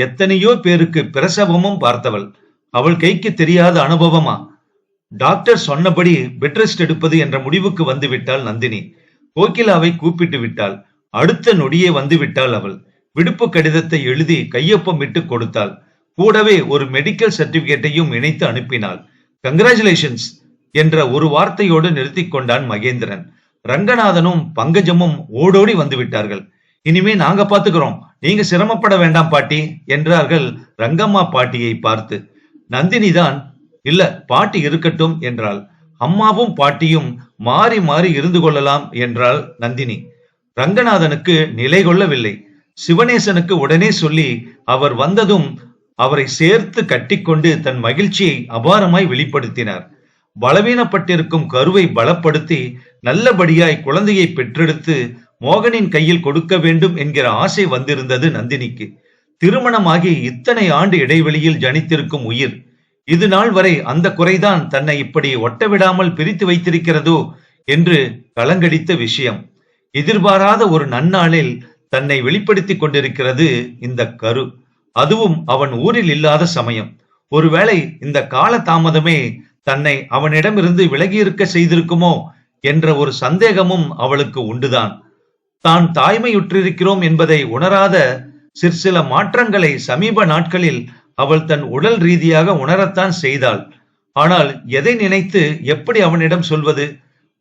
எத்தனையோ பேருக்கு பிரசவமும் பார்த்தவள். அவள் கைக்கு தெரியாத அனுபவமா? டாக்டர் சொன்னபடி பெட் ரெஸ்ட் எடுப்பது என்ற முடிவுக்கு வந்து விட்டாள் நந்தினி. கோகிலாவை கூப்பிட்டு விட்டாள். அடுத்த நொடியே வந்து விட்டாள் அவள். விடுப்பு கடிதத்தை எழுதி கையொப்பம் விட்டு கொடுத்தாள். கூடவே ஒரு மெடிக்கல் சர்டிபிகேட்டையும் இணைத்து அனுப்பினாள். கங்க்ராச்சுலேஷன்ஸ் என்ற ஒரு வார்த்தையோடு நிறுத்தி கொண்டான் மகேந்திரன். ரங்கநாதனும் பங்கஜமும் ஓடோடி வந்து விட்டார்கள். இனிமே நாங்க பாத்துக்கிறோம், நீங்க சிரமப்பட வேண்டாம் பாட்டி என்றார்கள் ரங்கம்மா பாட்டியை பார்த்து. நந்தினிதான் இல்ல பாட்டி இருக்கட்டும் என்றாள். அம்மாவும் பாட்டியும் மாறி மாறி இருந்து கொள்ளலாம் என்றாள் நந்தினி. ரங்கநாதனுக்கு நிலை கொள்ளவில்லை. சிவனேசனுக்கு உடனே சொல்லி அவர் வந்ததும் அவரை சேர்த்து கட்டிக்கொண்டு தன் மகிழ்ச்சியை அபாரமாய் வெளிப்படுத்தினார். பலவீனப்பட்டிருக்கும் கருவை பலப்படுத்தி நல்லபடியாய் குழந்தையை பெற்றெடுத்து மோகனின் கையில் கொடுக்க வேண்டும் என்கிற ஆசை வந்திருந்தது நந்தினிக்கு. திருமணமாகி இத்தனை ஆண்டு இடைவெளியில் ஜனித்திருக்கும் உயிர் இது நாள் வரை அந்த குறைதான் தன்னை இப்படி ஒட்டவிடாமல் பிரித்து வைத்திருக்கிறதோ என்று கலங்கடித்த விஷயம். எதிர்பாராத ஒரு நன்னாளில் தன்னை வெளிப்படுத்திக் கொண்டிருக்கிறது இந்த கரு. அதுவும் அவன் ஊரில் இல்லாத சமயம். ஒருவேளை இந்த கால தாமதமே தன்னை அவனிடமிருந்து விலகியிருக்க செய்திருக்குமோ என்ற ஒரு சந்தேகமும் அவளுக்கு உண்டுதான். தான் தாய்மையுற்றிருக்கிறோம் என்பதை உணராத சிற்சில மாற்றங்களை சமீப நாட்களில் அவள் தன் உடல் ரீதியாக உணரத்தான் செய்தாள். ஆனால் எதை நினைத்து எப்படி அவனிடம் சொல்வது?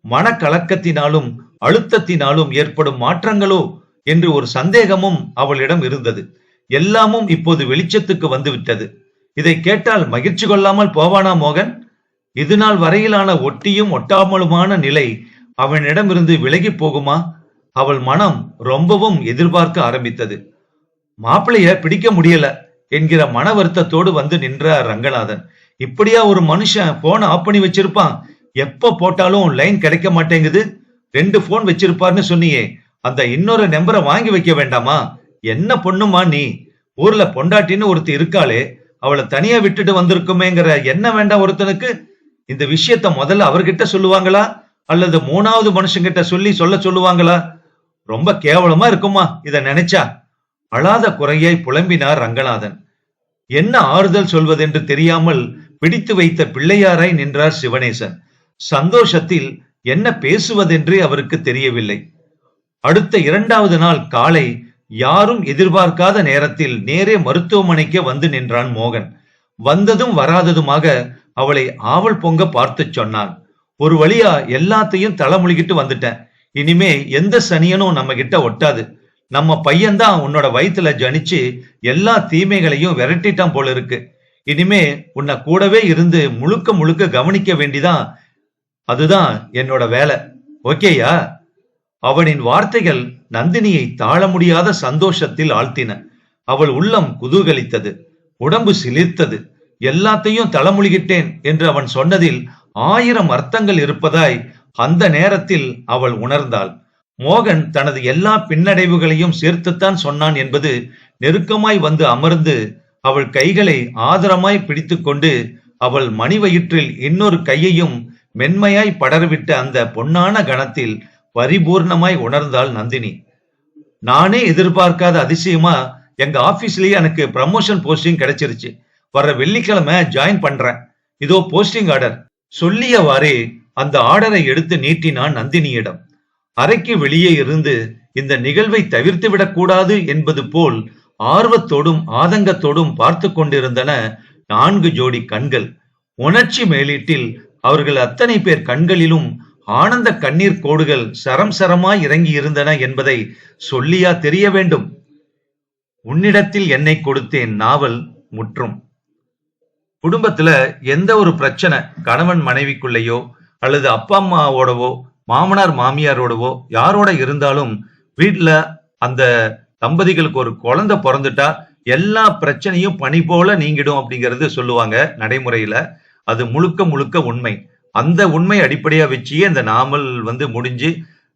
மனக்கலக்கத்தினாலும் அழுத்தத்தினாலும் ஏற்படும் மாற்றங்களோ என்று ஒரு சந்தேகமும் அவளிடம் இருந்தது. எல்லாமும் இப்போது வெளிச்சத்துக்கு வந்துவிட்டது. இதை கேட்டால் மகிழ்ச்சி கொள்ளாமல் போவானா மோகன்? இதுநாள் வரையிலான ஒட்டியும் ஒட்டாமலுமான நிலை அவனிடமிருந்து விலகி போகுமா? அவள் மனம் ரொம்பவும் எதிர்பார்க்க ஆரம்பித்தது. மாப்பிளைய பிடிக்க முடியல என்கிற மன வருத்தத்தோடு வந்து நின்றார் ரங்கநாதன். இப்படியா ஒரு மனுஷன் போன் ஆஃப் பண்ணி வச்சிருப்பான்? எப்ப போட்டாலும் லைன் கிடைக்க மாட்டேங்குது. 2 போன் வச்சிருப்பார்னு சொன்னியே, அந்த இன்னொரு நம்பரை வாங்கி வைக்க வேண்டாமா? என்ன பொண்ணுமா நீ? ஊர்ல பொண்டாட்டின்னு ஒருத்தி இருக்காளே, அவளை தனியா விட்டுட்டு வந்திருக்குமேங்கிற என்ன வேண்டாம் ஒருத்தனுக்கு? இந்த விஷயத்த முதல்ல அவர்கிட்ட சொல்லுவாங்களா அல்லது 3வது மனுஷங்கிட்ட சொல்ல சொல்லுவாங்களா? ரொம்ப கேவலமா இருக்குமா இத நினைச்சா? அழாத குறையாய் புலம்பினார் ரங்கநாதன். என்ன ஆறுதல் சொல்வதென்று தெரியாமல் பிடித்து வைத்த பிள்ளையாராய் நின்றார் சிவனேசன். சந்தோஷத்தில் என்ன பேசுவதென்றே அவருக்கு தெரியவில்லை. அடுத்த 2வது நாள் காலை யாரும் எதிர்பார்க்காத நேரத்தில் நேரே மருத்துவமனைக்கு வந்து நின்றான் மோகன். வந்ததும் வராததுமாக அவளை ஆவல் பொங்க பார்த்து சொன்னான். ஒரு வழியா எல்லாத்தையும் தலைமுழுகிட்டு வந்துட்டேன். இனிமே எந்த சனியனும் நம்ம கிட்ட ஒட்டாது. நம்ம பையன்தான் உன்னோட வயித்துல ஜனிச்சு எல்லா தீமைகளையும் விரட்டிட்டான் போல இருக்கு. இனிமே உன்னை கூடவே இருந்து முழுக்க முழுக்க கவனிக்க வேண்டிதான். அதுதான் என்னோட வேலை. ஓகேயா? அவனின் வார்த்தைகள் நந்தினியை தாழ முடியாத சந்தோஷத்தில் ஆழ்த்தின. அவள் உள்ளம் குதூகலித்தது, உடம்பு சிலிர்த்தது. எல்லாத்தையும் தலைமுழுகிட்டேன் என்று அவன் சொன்னதில் 1000 அர்த்தங்கள் இருப்பதாய் அந்த நேரத்தில் அவள் உணர்ந்தாள். மோகன் தனது எல்லா பின்னடைவுகளையும் சேர்த்துத்தான் சொன்னான் என்பது நெருக்கமாய் வந்து அமர்ந்து அவள் கைகளை ஆதரமாய் பிடித்துக்கொண்டு அவள் மணிவயிற்றில் இன்னொரு கையையும் மென்மையாய் படர்விட்ட அந்த பொன்னான கணத்தில் பரிபூர்ணமாய் உணர்ந்தாள் நந்தினி. நானே எதிர்பார்க்காத அதிசயமா எங்க ஆபீஸ்லயே எனக்கு ப்ரமோஷன் போஸ்டிங் கிடைச்சிருச்சு. வர்ற வெள்ளிக்கிழமை ஜாயின் பண்றேன். இதோ போஸ்டிங் ஆர்டர். சொல்லியவாறே அந்த ஆர்டரை எடுத்து நீட்டினான் நந்தினியிடம். அறைக்கு வெளியே இருந்து இந்த நிகழ்வை தவிர்த்து விடக்கூடாது என்பது போல் ஆர்வத்தோடும் ஆதங்கத்தோடும் பார்த்து கொண்டிருந்தன 4 ஜோடி கண்கள். உணர்ச்சி மேலீட்டில் அவர்கள் அத்தனை பேர் கண்களிலும் ஆனந்த கண்ணீர் கோடுகள் சரம் சரமாய் இறங்கி இருந்தன என்பதை சொல்லியா தெரிய வேண்டும்? உன்னிடத்தில் என்னை கொடுத்தேன் நாவல் முற்றும். குடும்பத்துல எந்த ஒரு பிரச்சனை கணவன் மனைவிக்குள்ளேயோ அல்லது அப்பா அம்மாவோடவோ மாமனார் மாமியாரோடவோ யாரோட இருந்தாலும் வீட்டுல அந்த தம்பதிகளுக்கு ஒரு குழந்தை பிறந்துட்டா எல்லா பிரச்சனையும் பனி போல நீங்கிடும் அப்படிங்கிறது சொல்லுவாங்க நடைமுறையில. அது முழுக்க முழுக்க உண்மை. அந்த உண்மை அடிப்படையா வச்சியே இந்த நாவல் முடிஞ்சு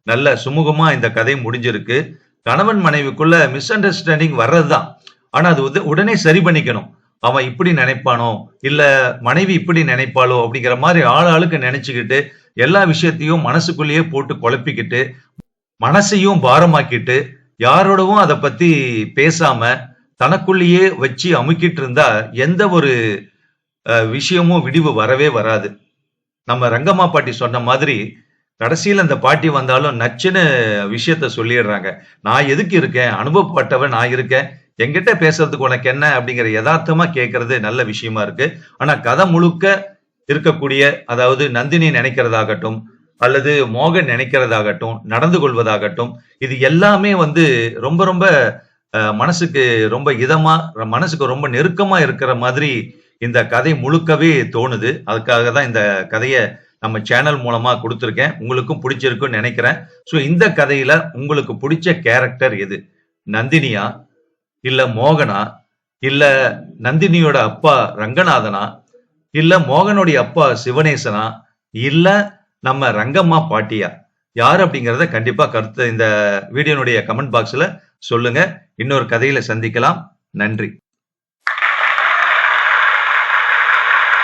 நல்ல சுமூகமா இந்த கதை முடிஞ்சிருக்கு. கணவன் மனைவிக்குள்ள மிஸ் அண்டர்ஸ்டாண்டிங் வர்றதுதான். ஆனா அது உடனே சரி பண்ணிக்கணும். அவன் இப்படி நினைப்பானோ இல்ல மனைவி இப்படி நினைப்பாளோ அப்படிங்கிற மாதிரி ஆளுக்கு நினைச்சுக்கிட்டு எல்லா விஷயத்தையும் மனசுக்குள்ளேயே போட்டு குழப்பிக்கிட்டு மனசையும் பாரமாக்கிட்டு யாரோடவும் அதை பத்தி பேசாம தனக்குள்ளேயே வச்சு அமுக்கிட்டு இருந்தா எந்த ஒரு விஷயமும் விடிவு வரவே வராது. நம்ம ரங்கம்மா பாட்டி சொன்ன மாதிரி கடைசியில் அந்த பாட்டி வந்தாலும் நச்சுன்னு விஷயத்த சொல்லிடுறாங்க. நான் எதுக்கு இருக்கேன், அனுபவப்பட்டவன் நான் இருக்கேன், என்கிட்ட பேசுறதுக்கு உனக்கு என்ன அப்படிங்கிற யதார்த்தமா கேட்கறது நல்ல விஷயமா இருக்கு. ஆனா கதை முழுக்க இருக்கக்கூடிய, அதாவது நந்தினி நினைக்கிறதாகட்டும் அல்லது மோகன் நினைக்கிறதாகட்டும் நடந்து கொள்வதாகட்டும், இது எல்லாமே ரொம்ப ரொம்ப மனசுக்கு ரொம்ப இதமா, மனசுக்கு ரொம்ப நெருக்கமா இருக்கிற மாதிரி இந்த கதை முழுக்கவே தோணுது. அதுக்காக தான் இந்த கதையை நம்ம சேனல் மூலமா கொடுத்துருக்கேன். உங்களுக்கும் பிடிச்சிருக்குன்னு நினைக்கிறேன். ஸோ இந்த கதையில உங்களுக்கு பிடிச்ச கேரக்டர் எது? நந்தினியா, இல்ல மோகனா, இல்ல நந்தினியோட அப்பா ரங்கநாதனா, இல்ல மோகனுடைய அப்பா சிவனேசனா, இல்ல நம்ம ரங்கம்மா பாட்டியா? யார் அப்படிங்கறத கண்டிப்பா கருத்து இந்த வீடியோனுடைய கமெண்ட் பாக்ஸ்ல சொல்லுங்க. இன்னொரு கதையில சந்திக்கலாம். நன்றி.